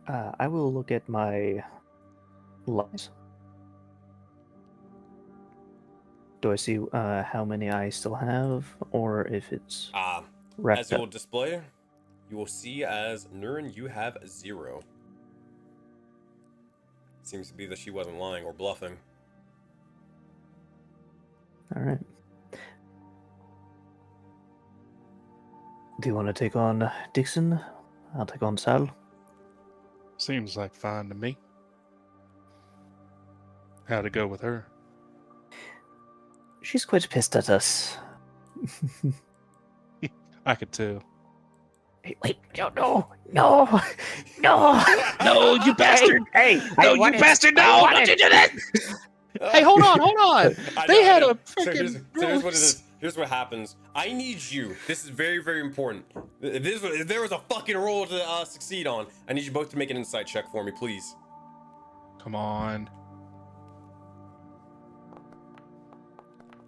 I will look at my lives. Do I see how many I still have, or if it's wrapped As you will up? display, you will see as Nurin, you have 0. Seems to be that she wasn't lying or bluffing. All right. Do you want to take on Dixon? I'll take on Sal. Seems like fine to me. How'd it go with her? She's quite pissed at us. I could tell. Wait, no, no, No, you bastard! Hey, No, you bastard! No, don't you do that! Hey, hold on! They had a freaking. Here's what it is. Here's what happens. I need you. This is very, very important. If there was a fucking roll to succeed on, I need you both to make an insight check for me, please. Come on.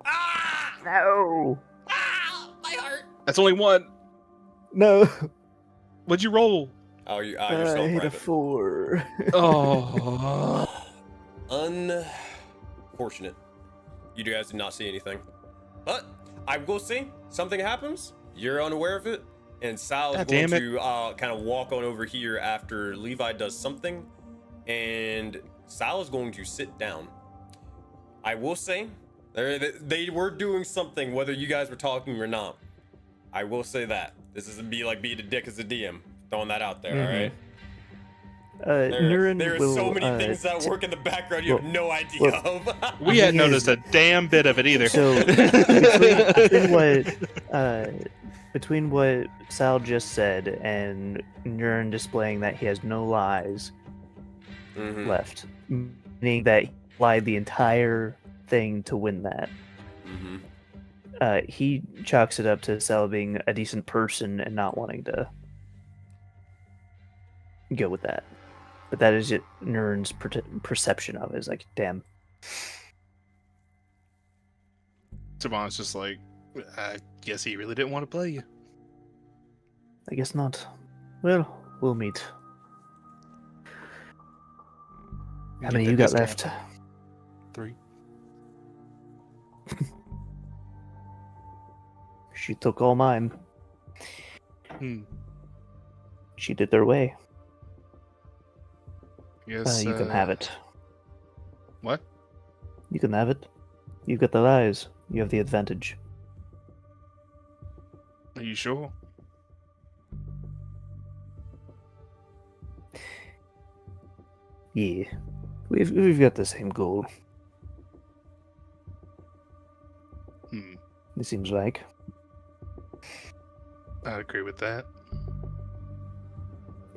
Ah! No, Ah! My heart. That's only 1. no. What'd you roll? Oh, you're I still hit a private. 4. Oh. Unfortunate. You guys did not see anything. But I will say something happens. You're unaware of it. And Sal is going to kind of walk on over here after Levi does something. And Sal is going to sit down. I will say they were doing something, whether you guys were talking or not. I will say that. This isn't being a dick as a DM. Throwing that out there, all right? Nurin There are will, so many things that work in the background you have no idea of. We hadn't noticed a damn bit of it either. So between what Sal just said and Nurin displaying that he has no lies left, meaning that he lied the entire thing to win that. He chalks it up to Sal being a decent person and not wanting to go with that. But that is it. Nurin's perception of it is like, damn. Tavan's just like, I guess he really didn't want to play you. I guess not. Well, we'll meet. How many you got left? 3. She took all mine. She did their way. Yes. You can have it. What? You can have it. You got the lies. You have the advantage. Are you sure? Yeah. We've got the same goal. It seems like. I'd agree with that.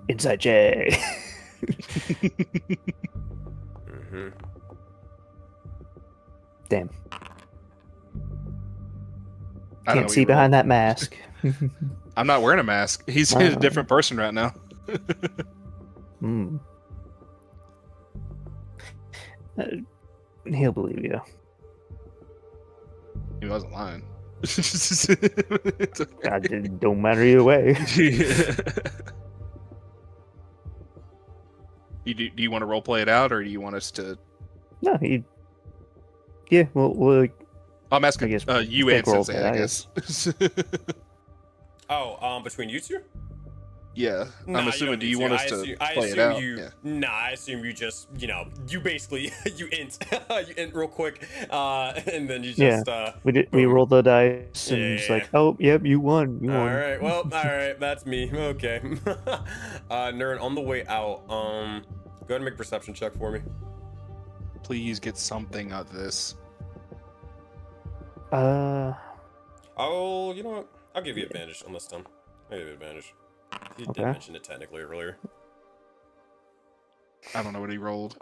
Inside J. Mm-hmm. Damn. I Can't see behind that mask. I'm not wearing a mask. He's a different person right now. He'll believe you. He wasn't lying. It don't matter either way. Do you want to role play it out, or do you want us to? No, yeah, well, I'm asking. I guess You and Sensei, I guess. Between you two? Yeah, Nah, I'm assuming. Do you want us to play it assume out? You, yeah. Nah, I assume you just, you basically, you int real quick, and then you just, we rolled the dice and it's Yeah. like, oh, yep, you won. All right, well, all right, that's me. Okay. Nerd, on the way out, go ahead and make a perception check for me. Please get something out of this. Oh, you know what? I'll give you advantage on this time. I'll give you advantage. He did mention it technically earlier. I don't know what he rolled.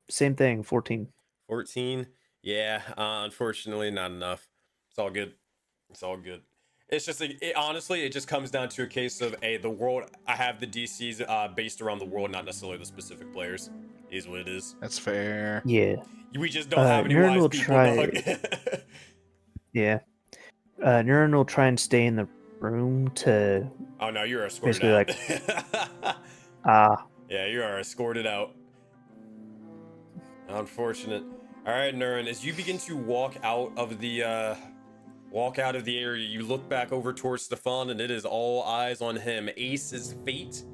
Same thing, 14. 14? Yeah, unfortunately, not enough. It's all good. It's all good. It's just, honestly, it just comes down to a case of, the world, I have the DCs based around the world, not necessarily the specific players. Is what it is. That's fair. Yeah. We just don't have any wise people, dog. Yeah. Nurin will try and stay in the room to... Oh, no, you're escorted out. Yeah, you are escorted out. Unfortunate. All right, Nurin, as you begin to walk out of the area, you look back over towards Stefan, and it is all eyes on him. Ace's fate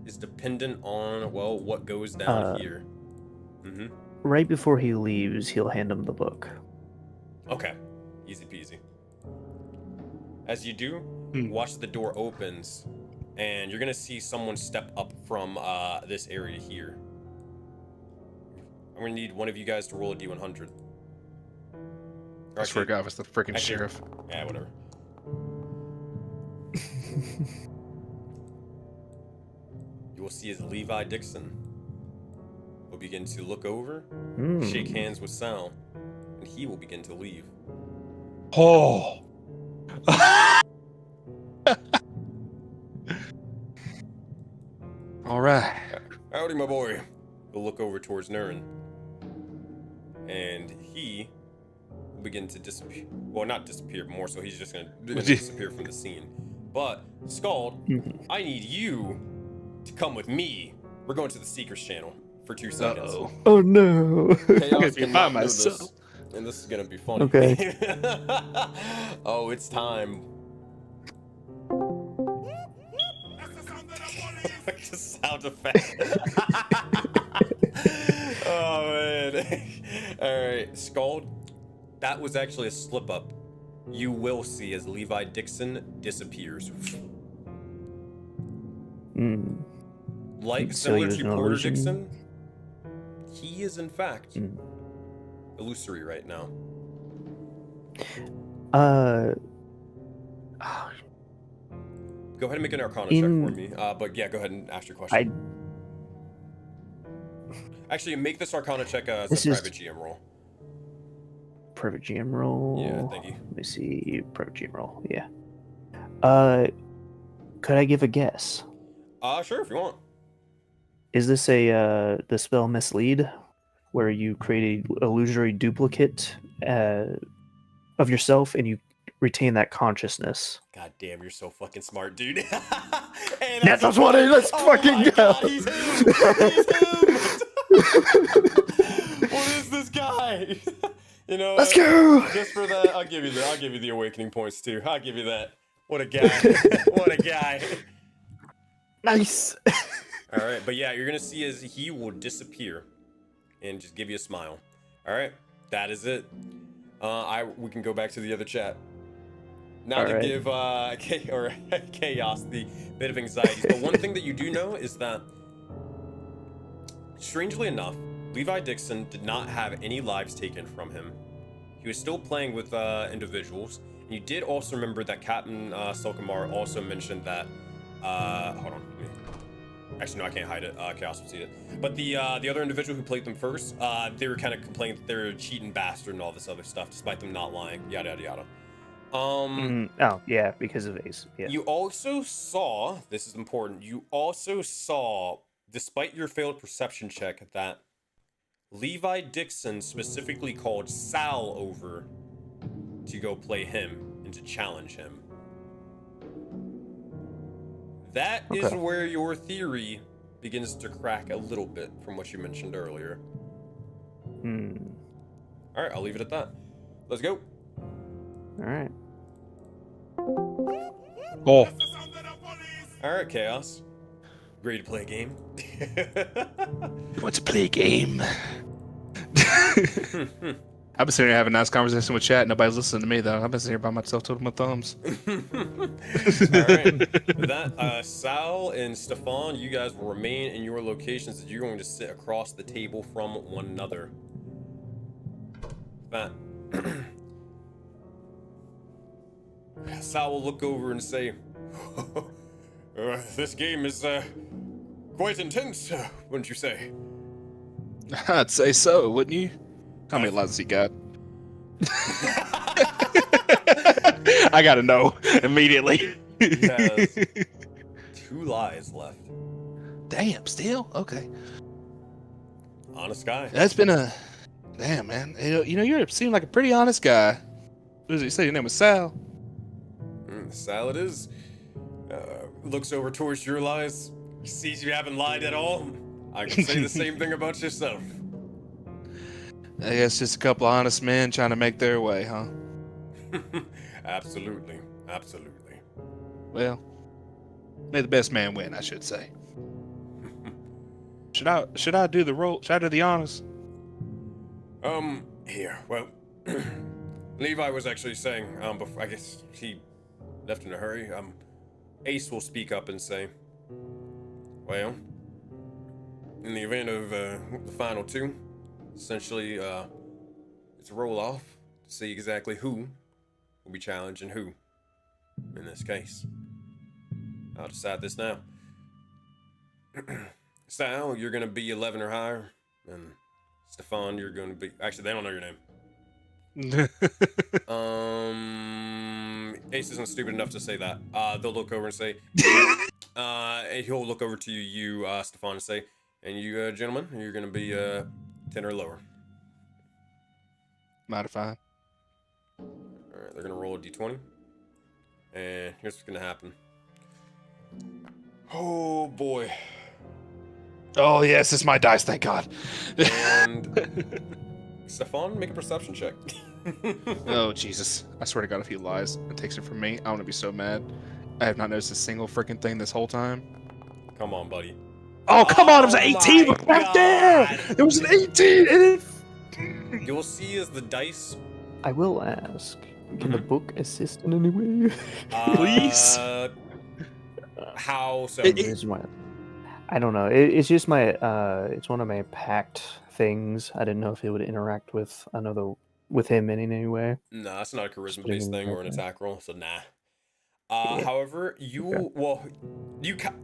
is dependent on, well, what goes down here. Mm-hmm. Right before he leaves, he'll hand him the book. Okay. Easy peasy. As you do, watch the door opens, and you're gonna see someone step up from this area here. I'm gonna need one of you guys to roll a D100. I swear to God, it's the freaking sheriff. Yeah, whatever. You will see as Levi Dixon will begin to look over, shake hands with Sal, and he will begin to leave. Oh. All right. Howdy, my boy. He'll look over towards Nurin, and he will begin to disappear. Well, not disappear, but more so he's just gonna disappear from the scene. But Scald, I need you to come with me. We're going to the Seekers channel for 2 seconds. Oh no! Chaos cannot do this, and this is gonna be funny. Okay. Oh, it's time. The sound effect. Oh man. Alright, Scald, that was actually a slip up. You will see as Levi Dixon disappears. Like similar to Porter Dixon, he is in fact illusory right now. Go ahead and make an Arcana check for me. But yeah, go ahead and ask your question. Actually, make this Arcana check as a private GM roll. Private GM roll? Yeah, thank you. Let me see. Private GM roll, yeah. Could I give a guess? Sure, if you want. Is this the spell mislead? where you create an illusory duplicate of yourself, and you retain that consciousness. God damn, you're so fucking smart, dude. Hey, That's what it is. Let's oh fucking my go. God, he's him. He's him. What is this guy? You know, Let's go. just for that, I'll give you the awakening points too. I'll give you that. What a guy. What a guy. Nice. All right, but yeah, you're gonna see as he will disappear and just give you a smile. All right, that is it. We can go back to the other chat. Now All to right. give Chaos the bit of anxiety. But one thing that you do know is that, strangely enough, Levi Dixon did not have any lives taken from him. He was still playing with individuals. And you did also remember that Captain Sulkamar also mentioned that. Hold on. Actually, no, I can't hide it. Chaos will see it. But the other individual who played them first, they were kind of complaining that they're a cheating bastard and all this other stuff, despite them not lying. Yada yada yada. Oh yeah, because of Ace. Yeah. You also saw, this is important, you also saw, despite your failed perception check, that Levi Dixon specifically called Sal over to go play him and to challenge him. That is Okay. where your theory begins to crack a little bit from what you mentioned earlier. Alright, I'll leave it at that. Let's go. All right. Oh, Alright, Chaos. Ready to play a game? let's play a game. I've been sitting here having a nice conversation with chat. Nobody's listening to me though. I've been sitting here by myself, twiddling my thumbs. Alright. With that, Sal and Stefan, you guys will remain in your locations as you're going to sit across the table from one another. That Sal will look over and say, this game is quite intense, wouldn't you say? I'd say so, wouldn't you? How many lives has he got? I gotta know immediately. He has 2 lies left. Damn, still? Okay. Honest guy. That's been a... Damn, man. You know, you seem like a pretty honest guy. What does he say? Your name was Sal? Sal it is. Looks over towards your lies. Sees you haven't lied at all. I can say the same thing about yourself. I guess just a couple of honest men trying to make their way, huh? Absolutely. Absolutely. Well, may the best man win, I should say. Should I do the role? Should I do the honors? Here. Well, Levi was actually saying, before, I guess he left in a hurry. Ace will speak up and say, well, in the event of the final 2, essentially, it's a roll off to see exactly who will be challenging who in this case. I'll decide this now. Sal, you're gonna be 11 or higher, and Stefan, you're gonna be. Actually, they don't know your name. Ace isn't stupid enough to say that. They'll look over and say, he'll look over to you, Stefan, and say, and you, gentlemen, you're gonna be 10 or lower. Mighty fine. Alright, they're gonna roll a d20. And here's what's gonna happen. Oh boy. Oh yes, it's my dice, thank God. And Stefan, make a perception check. Oh Jesus! I swear to God, if he lies and takes it from me, I'm gonna be so mad. I have not noticed a single freaking thing this whole time. Come on, buddy. Oh come on! It was an Oh 18 my back there. God. It was an 18. And it... You'll see as the dice. I will ask. Can the book assist in any way? Please? How so? Here's my- I don't know. It's just my. It's one of my packed things. I didn't know if it would interact with with him in any way. Nah, it's not a charisma putting based it thing or an out attack roll, so nah. Yeah. However,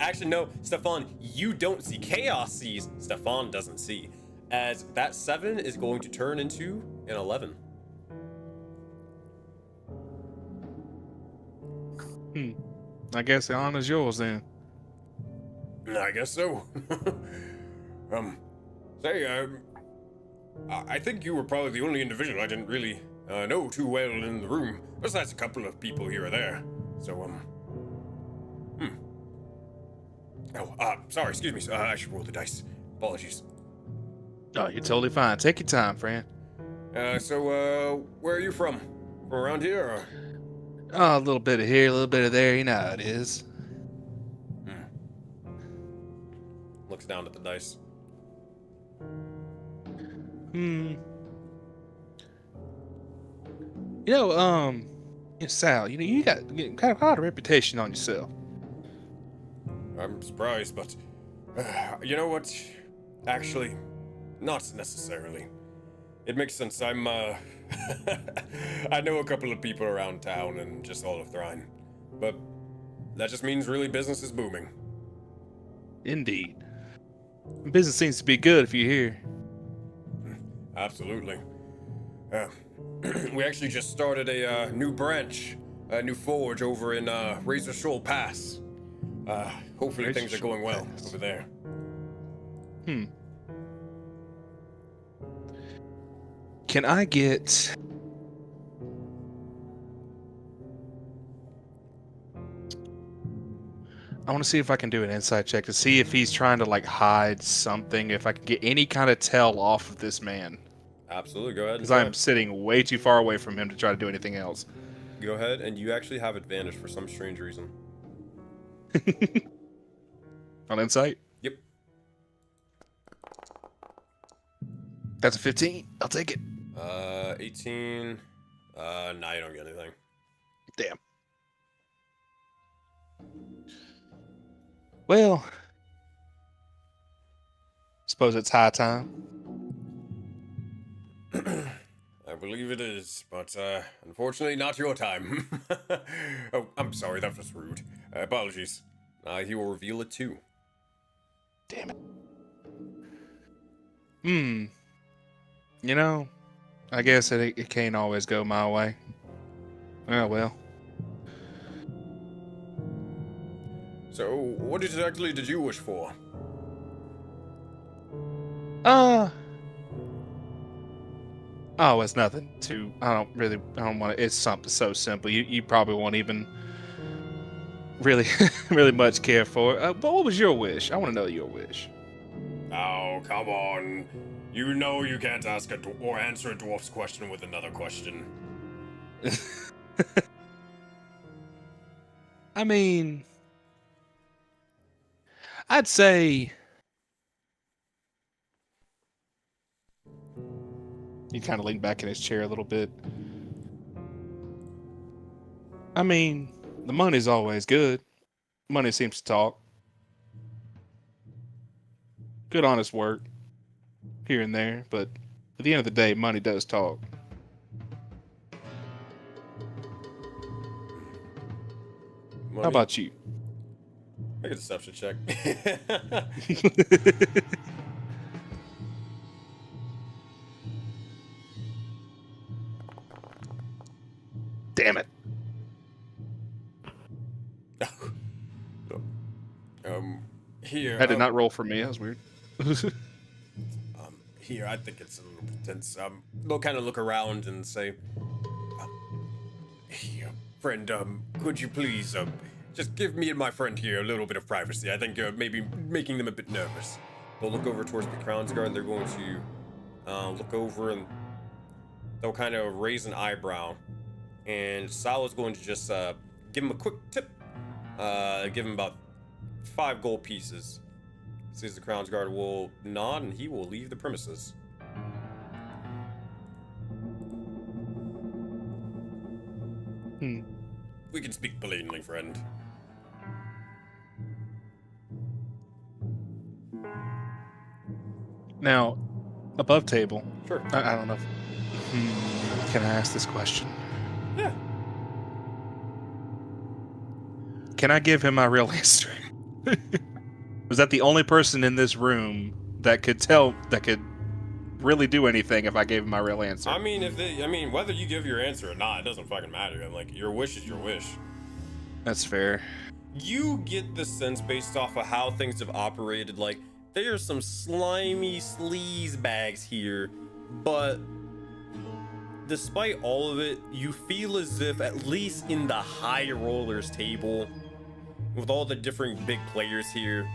actually no, Stefan, you don't see. Chaos sees. Stefan doesn't see, as that 7 is going to turn into an 11. I guess the honor's yours then. I guess so. Say, I think you were probably the only individual I didn't really know too well in the room, besides a couple of people here or there. So, Oh, sorry, excuse me. I should roll the dice. Apologies. Oh, you're totally fine. Take your time, friend. Where are you from? From around here, or? Oh, a little bit of here, a little bit of there. You know how it is. Looks down at the dice. You know, Sal, you got kind of quite a reputation on yourself. I'm surprised, but you know what? Actually, not necessarily. It makes sense. I know a couple of people around town and just all of Thrine, but that just means really business is booming. Indeed. Business seems to be good if you're here. Absolutely. We actually just started a new branch, a new forge over in Razor Shoal Pass. Hopefully Razor things are Shoal going well Pass. over there. Can I get... I want to see if I can do an insight check to see if he's trying to, like, hide something, if I can get any kind of tell off of this man. Absolutely, go ahead. Because I'm sitting way too far away from him to try to do anything else. Go ahead, and you actually have advantage for some strange reason. On insight? Yep. That's a 15. I'll take it. 18. Nah, you don't get anything. Damn. Well, suppose it's high time. I believe it is, but unfortunately not your time. Oh, I'm sorry, that was rude. Apologies. He will reveal it too. Damn it. You know, I guess it can't always go my way. Oh, well. So, what exactly did you wish for? Oh, it's nothing too. I don't want to. It's something so simple. You probably won't even really, really much care for it. But what was your wish? I want to know your wish. Oh, come on. You know you can't ask or answer a dwarf's question with another question. I mean, I'd say he kind of leaned back in his chair a little bit. I mean, the money's always good. Money seems to talk. Good, honest work here and there, but at the end of the day, money does talk. Money? How about you? Make a deception check. Damn it. Here. That did not roll for me. That was weird. Here, I think it's a little bit tense. They'll kind of look around and say, here, friend, could you please, just give me and my friend here a little bit of privacy. I think maybe making them a bit nervous. They'll look over towards the Crown's Guard. They're going to look over and they'll kind of raise an eyebrow. And Sal is going to just give him a quick tip. Give him about 5 gold pieces. Sees the Crown's Guard will nod and he will leave the premises. We can speak plainly, friend. Now, above table. Sure. I don't know. Can I ask this question? Yeah. Can I give him my real answer? Was that the only person in this room that could really do anything if I gave him my real answer? I mean, whether you give your answer or not, it doesn't fucking matter. Like, your wish is your wish. That's fair. You get the sense based off of how things have operated, like, there's some slimy sleaze bags here But despite all of it, you feel as if, at least in the high rollers table, with all the different big players here,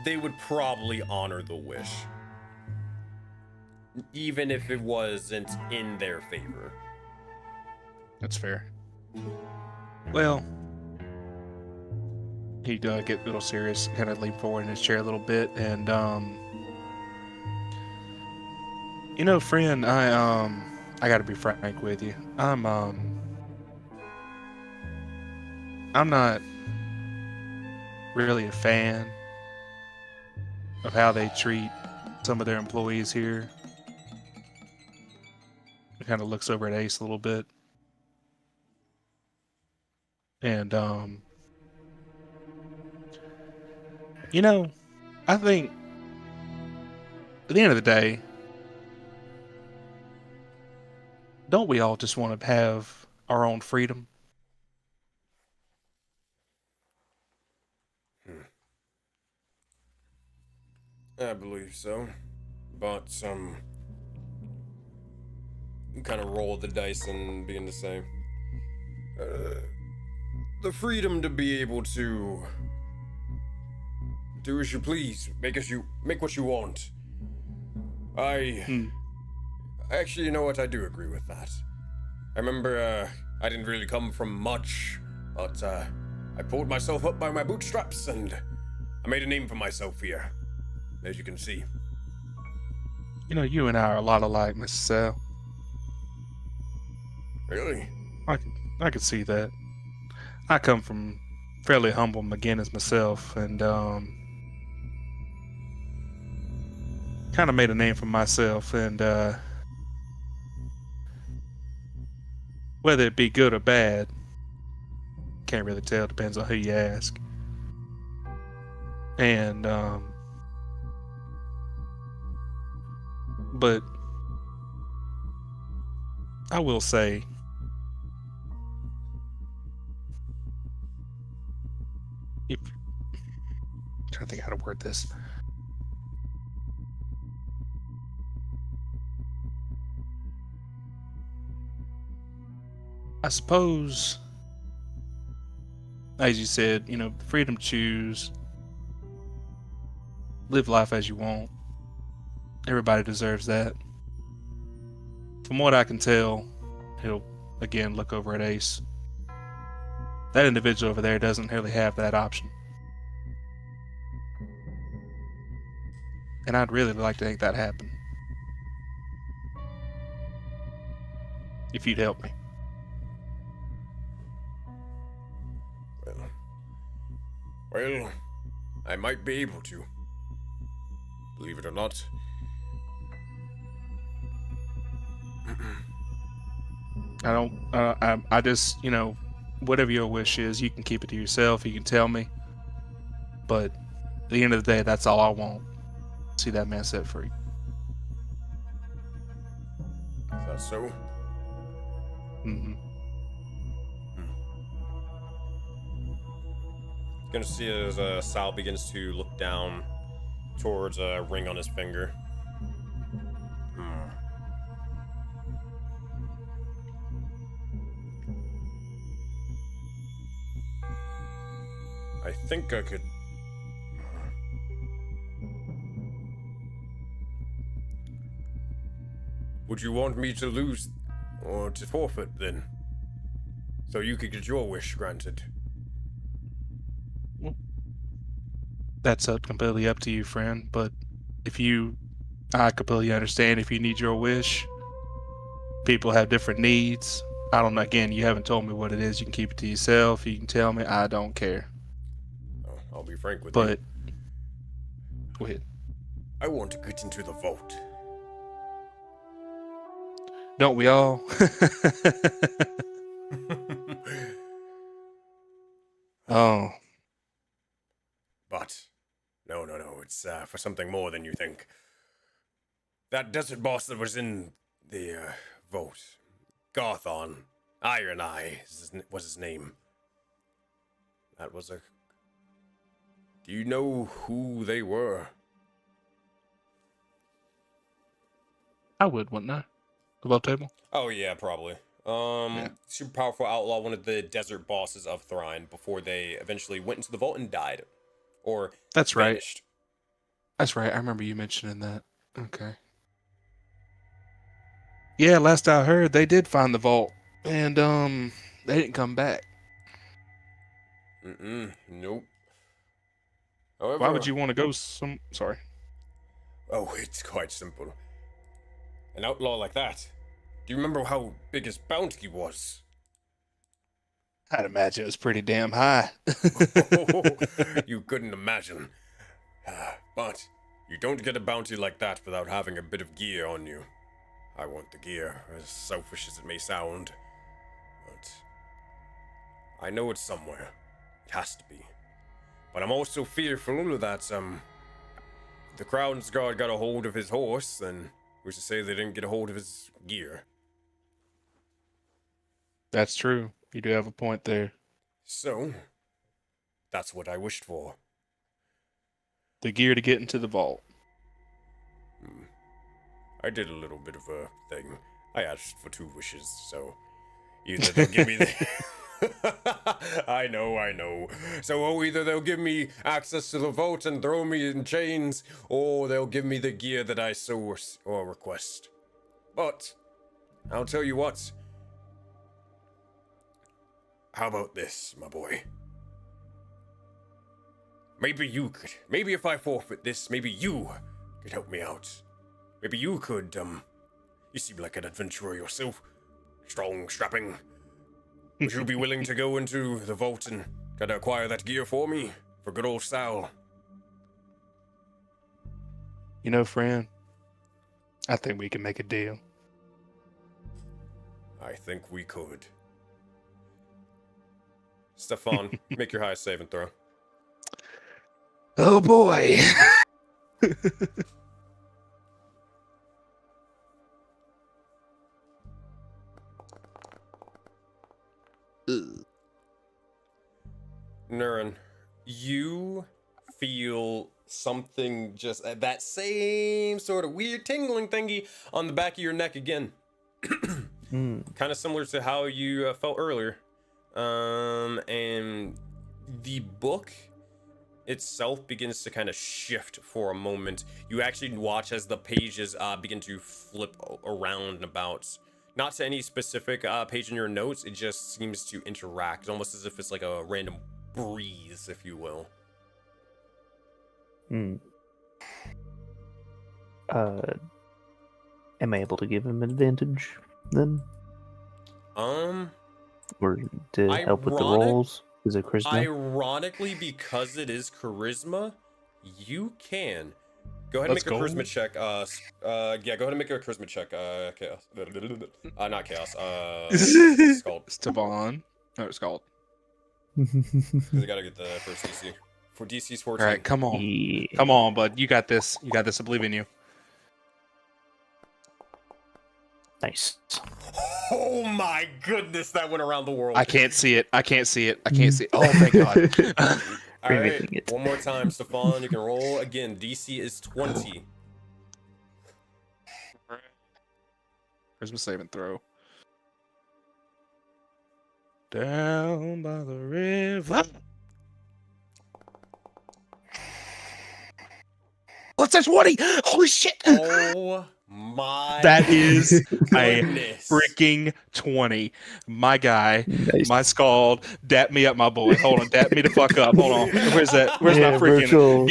they would probably honor the wish, even if it wasn't in their favor. That's fair. Well, he'd get a little serious, kind of lean forward in his chair a little bit, and friend, I gotta be frank with you. I'm not really a fan of how they treat some of their employees here. He kind of looks over at Ace a little bit. And, I think at the end of the day, don't we all just want to have our own freedom? I believe so. But kind of roll the dice and begin to say, the freedom to be able to do as you please, make what you want. Actually, you know what? I do agree with that. I remember I didn't really come from much, but I pulled myself up by my bootstraps and I made a name for myself here, as you can see. You and I are a lot alike, Mr. Sal. Really? I could see that. I come from fairly humble beginnings myself, and kind of made a name for myself, and whether it be good or bad, can't really tell. Depends on who you ask. And but I will say, I'm trying to think how to word this. I suppose, as you said, freedom to choose, live life as you want. Everybody deserves that. From what I can tell, he'll again look over at Ace. That individual over there doesn't really have that option. And I'd really like to make that happen. If you'd help me. Well, I might be able to. Believe it or not. I just, whatever your wish is, you can keep it to yourself. You can tell me. But at the end of the day, that's all I want. See that man set free. Is that so? Mm-hmm. Gonna see as Sal begins to look down towards a ring on his finger. I think I could... Would you want me to lose or to forfeit then? So you could get your wish granted. That's completely up to you, friend. But I completely understand if you need your wish. People have different needs. I don't know. Again, you haven't told me what it is. You can keep it to yourself. You can tell me. I don't care. Oh, I'll be frank with you. But go ahead. I want to get into the vault. Don't we all? Oh. But no. It's for something more than you think. That desert boss that was in the vault, Garthon, Iron Eye was his name. That was a... Do you know who they were? I would, wouldn't I? The vault table. Oh yeah, probably. Super powerful outlaw, one of the desert bosses of Thrine before they eventually went into the vault and died, or That's right. vanished. That's right. I remember you mentioning that. Okay. Yeah, last I heard, they did find the vault, and they didn't come back. Nope. Why However, would you want to go Sorry. oh, it's quite simple. An outlaw like that. Do you remember how big his bounty was? I'd imagine it was pretty damn high. You couldn't imagine. But you don't get a bounty like that without having a bit of gear on you. I want the gear, as selfish as it may sound. But I know it's somewhere. It has to be. But I'm also fearful that, the Crown's Guard got a hold of his horse, and who's to say they didn't get a hold of his gear. That's true. You do have a point there. So, that's what I wished for. The gear to get into the vault. I did a little bit of a thing. I asked for 2 wishes, so either they'll give me the... I know. So either they'll give me access to the vault and throw me in chains, or they'll give me the gear that I source or request. But, I'll tell you what. How about this, my boy? Maybe if I forfeit this, maybe you could help me out. Maybe you could, you seem like an adventurer yourself. Strong, strapping. Would you be willing to go into the vault and kind of acquire that gear for me? For good old Sal? You know, friend, I think we can make a deal. I think we could. Stefan, make your highest saving throw. Oh boy. Nurin, you feel something just that same sort of weird tingling thingy on the back of your neck again. Kind of similar to how you felt earlier. And the book itself begins to kind of shift for a moment. You actually watch as the pages begin to flip around and about. Not to any specific page in your notes, it just seems to interact, almost as if it's like a random breeze, if you will. Am I able to give him advantage then? Or to help with the rolls? Is it charisma? Ironically, because it is charisma, you can. Go ahead and make a charisma check. Yeah, go ahead and make a charisma check. Chaos. Not chaos. Scald. Stefan. No, Scald. Because I gotta get the first DC. For DC's 14. All right, come on. Yeah. Come on, bud. You got this. You got this. I believe in you. Nice. Oh my goodness, that went around the world. I can't see it. I can't see it. Oh, thank God. All right, it. one more time, Stefan. You can roll again. DC is 20. Charisma saving throw. Down by the river. What's that 20? Holy shit! Oh my That is a goodness. freaking 20. My guy, Nice. my Scald, dap me up, my boy. Hold on, dap me the fuck up. Hold on. Where's that? Where's Yeah, my freaking... virtual.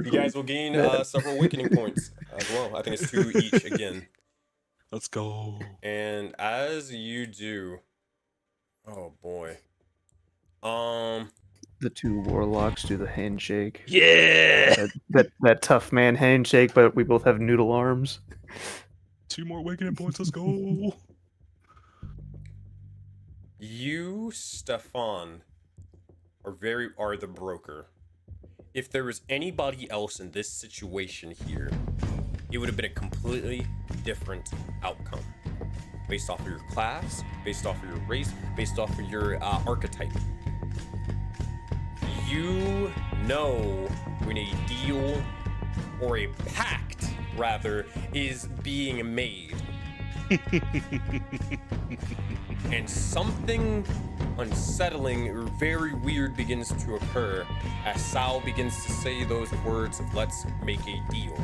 You guys will gain several awakening points as well. I think it's 2 each again. Let's go. And as you do, oh boy, The 2 warlocks do the handshake. Yeah! That tough man handshake, but we both have noodle arms. 2 more awakening points. Let's go. you, Stefan, are the broker. If there was anybody else in this situation here, it would have been a completely different outcome. Based off of your class, based off of your race, based off of your archetype. You know when a deal or a pact rather, is being made. And something unsettling or very weird begins to occur as Sal begins to say those words of "let's make a deal."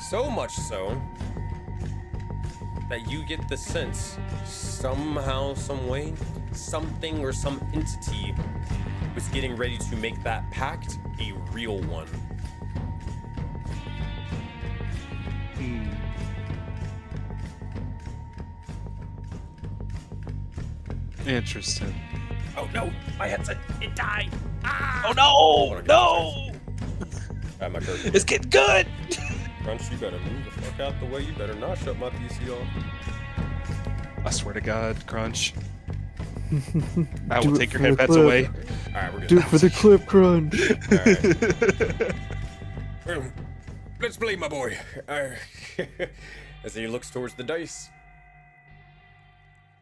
So much so that you get the sense, somehow, some way, something or some entity was getting ready to make that pact a real one. Interesting. Oh no, my headset, it died. Ah! Oh no! No! My character. It's getting good! Crunch, you better move the fuck out the way. You better not shut my PC off. I swear to God, Crunch. I will Do it take your for the headpats clip. away. Alright, we're good. Do it for the clip, Crunch. Alright. Let's play, my boy. As he looks towards the dice.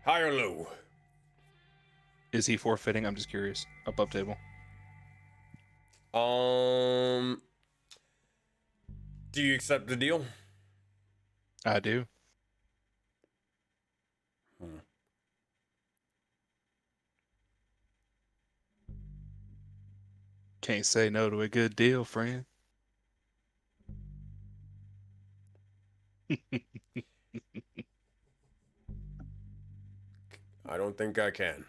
High or low? Is he forfeiting? I'm just curious. Above table. Do you accept the deal? I do. Can't say no to a good deal, friend. I don't think I can.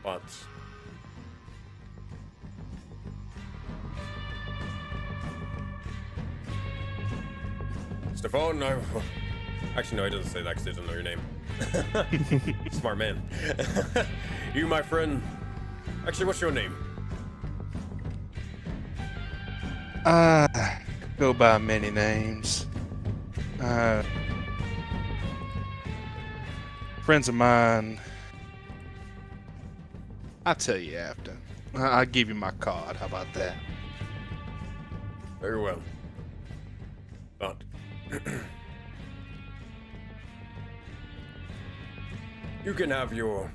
But Stefan, no. Actually, no, he doesn't say that because he doesn't know your name. Smart man. You, my friend. Actually, what's your name? Go by many names. Friends of mine. I'll tell you after. I'll give you my card. How about that? Very well. But you can have your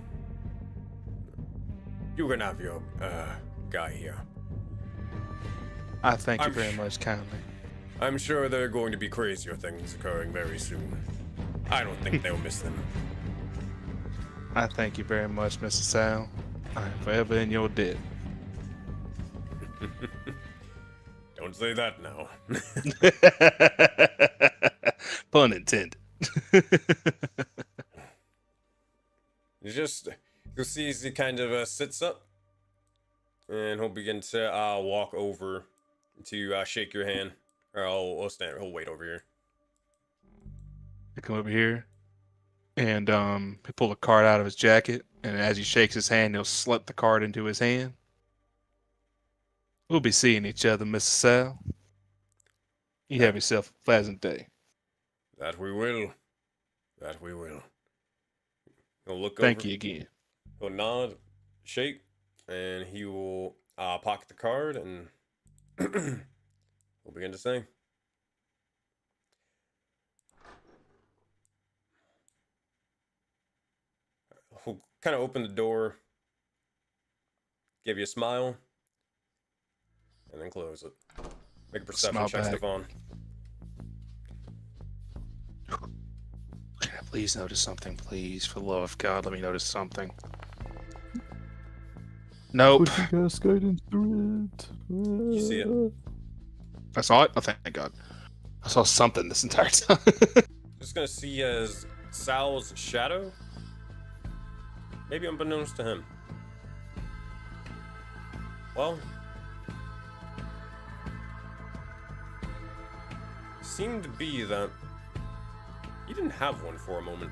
guy here. I thank you I'm very much kindly. I'm sure there are going to be crazier things occurring very soon. I don't think they'll miss them. I thank you very much, Mr. Sal. I am forever in your debt. Don't say that now. Pun intended. You'll see as he kind of sits up, and he'll begin to walk over to shake your hand. Or I'll stand. He'll wait over here. He come over here, and he pull a card out of his jacket, and as he shakes his hand, he'll slip the card into his hand. We'll be seeing each other, Mr. Sal. You have yourself a pleasant day. That we will. That we will. He'll look Thank over. you again. He'll nod, shake, and he will pocket the card, and we'll begin to sing. He'll kind of open the door, give you a smile, and then close it. Make a perception Smile check, back. Stefan. Can I please notice something, please? For the love of God, let me notice something. Nope. Put your gas guidance through it. You see it? I saw it? Oh, thank God. I saw something this entire time. Just gonna see as Sal's shadow. Maybe unbeknownst to him. Well, seemed to be that you didn't have one for a moment.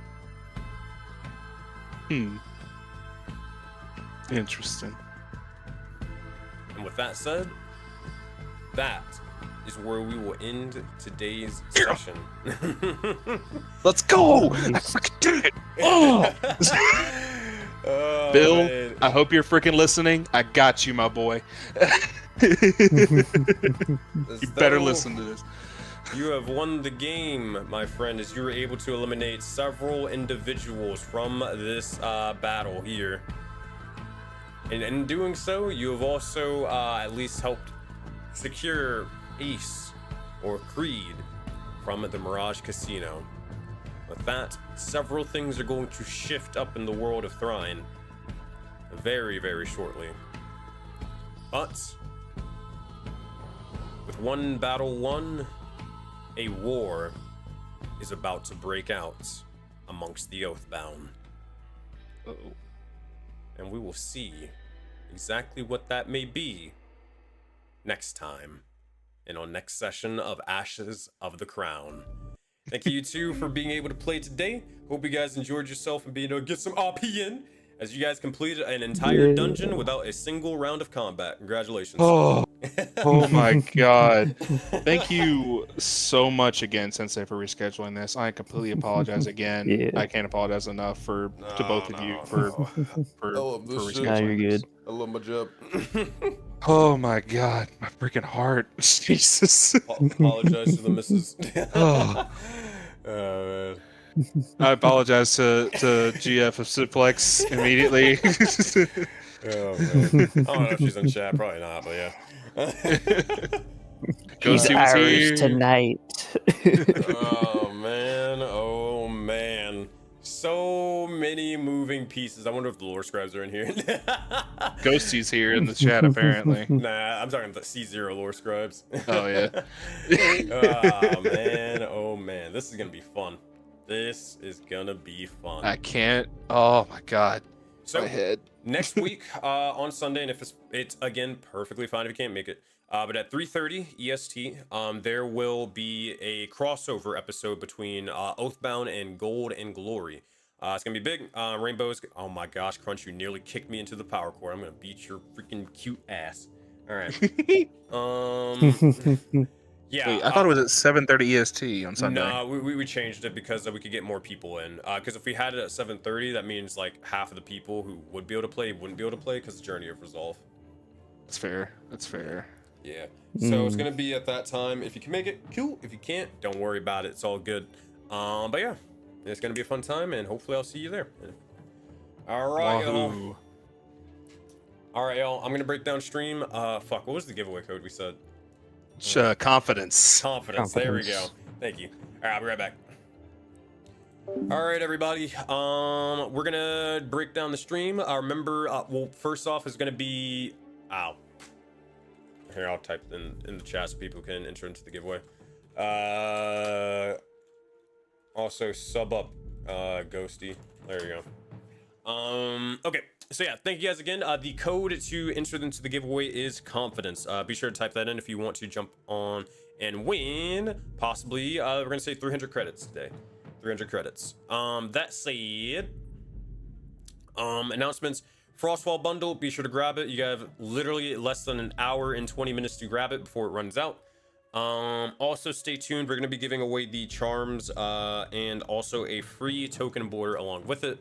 Interesting. And with that said, that is where we will end today's session. Let's go! I freaking did it! Oh! Oh, Bill, man. I hope you're freaking listening. I got you, my boy. As You better though listen to this. You have won the game, my friend, as you were able to eliminate several individuals from this battle here. And in doing so, you have also at least helped secure Ace or Creed from the Mirage Casino. With that, several things are going to shift up in the world of Thrine very, very shortly. But with one battle won, a war is about to break out amongst the Oathbound. Uh-oh. And we will see exactly what that may be next time in our next session of Ashes of the Crown. Thank you two for being able to play today. Hope you guys enjoyed yourself and being able to get some RP in as you guys completed an entire dungeon without a single round of combat. Congratulations. Oh my god. Thank you so much again, Sensei, for rescheduling this. I completely apologize again. Yeah. I can't apologize enough to both of you for rescheduling. No, you're good. I love my job. Oh my god, my freaking heart. Jesus. Apologize to the missus. Oh. Man. I apologize to GF of Suplex immediately. Oh man. I don't know if she's in chat, probably not, but yeah. He's Ghosty was ours here. tonight. Oh man. So many moving pieces. I wonder if the lore scribes are in here. Ghosty's here in the chat apparently. Nah, I'm talking the C0 lore scribes. Oh yeah. Oh man. This is gonna be fun. This is gonna be fun. I can't. Oh my god. So My head. next week on Sunday, and if it's again perfectly fine if you can't make it, but at 3:30 EST, there will be a crossover episode between Oathbound and Gold and Glory. It's gonna be big. Rainbows. Oh my gosh, Crunch, you nearly kicked me into the power core. I'm gonna beat your freaking cute ass. All right. Yeah. Wait, I thought it was at 7:30 EST on Sunday. No, we changed it because we could get more people in. Because if we had it at 7:30, that means like half of the people who would be able to play wouldn't be able to play because Journey of Resolve. That's fair. That's fair. Yeah. So it's gonna be at that time. If you can make it, cool. If you can't, don't worry about it. It's all good. But yeah, it's gonna be a fun time, and hopefully I'll see you there. All right, y'all. Wahoo. All right, y'all. I'm gonna break down stream. Fuck. What was the giveaway code we said? Confidence. Confidence. There we go. Thank you. All right, I'll be right back. All right, everybody. We're gonna break down the stream. Remember, well, first off is gonna be. Ow. Here, I'll type in the chat so people can enter into the giveaway. Also sub up, Ghosty. There you go. Okay. So yeah, thank you guys again. The code to enter into the giveaway is confidence. Be sure to type that in if you want to jump on and win. Possibly, we're gonna say 300 credits today. 300 credits. That said, announcements. Frostwall bundle. Be sure to grab it. You have literally less than an hour and 20 minutes to grab it before it runs out. Also stay tuned. We're gonna be giving away the charms and also a free token border along with it.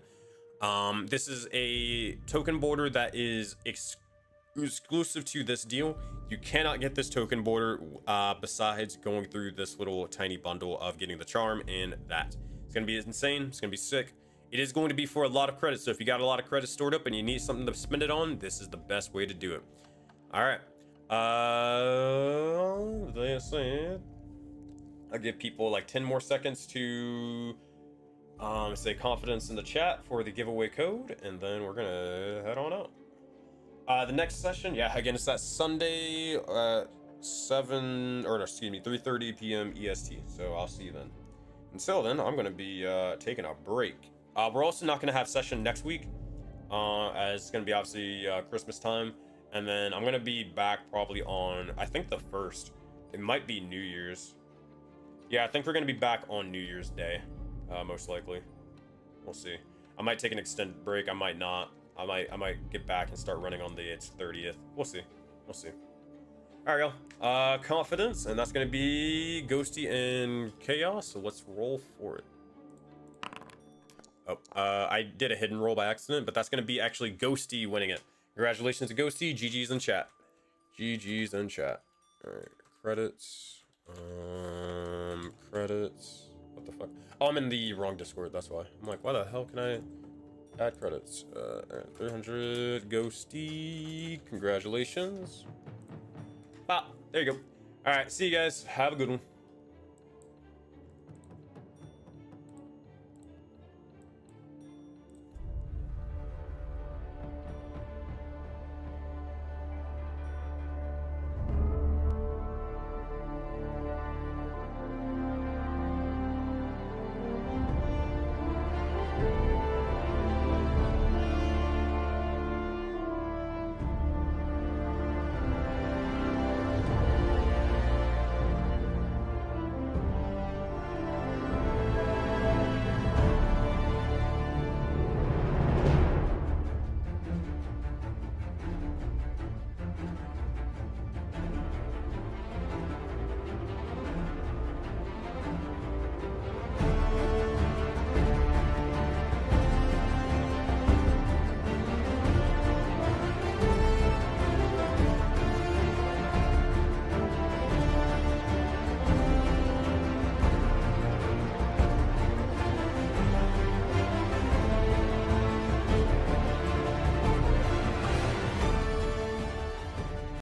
This is a token border that is exclusive to this deal. You cannot get this token border besides going through this little tiny bundle of getting the charm and that. It's gonna be insane. It's gonna be sick. It is going to be for a lot of credits. So if you got a lot of credits stored up and you need something to spend it on, this is the best way to do it. All right. They said I'll give people like 10 more seconds to say confidence in the chat for the giveaway code, and then we're gonna head on out. The next session, yeah, again, it's that Sunday 3:30 p.m. EST. So I'll see you then. Until then, I'm gonna be taking a break. We're also not gonna have session next week, as it's gonna be obviously Christmas time, and then I'm gonna be back probably on, I think, the 1st. It might be New Year's. Yeah, I think we're gonna be back on New Year's Day, most likely. We'll see. I might take an extended break. I might not. I might get back and start running on the 30th. We'll see. We'll see. All right, y'all. Confidence, and that's gonna be Ghosty and Chaos. So let's roll for it. Oh, I did a hidden roll by accident, but that's gonna be actually Ghosty winning it. Congratulations to Ghosty. GG's in chat. GG's in chat. All right, credits. Credits. What the fuck? Oh, I'm in the wrong Discord. That's why. I'm like, why the hell can I add credits? 300 Ghosty. Congratulations. Bop. There you go. All right, see you guys. Have a good one.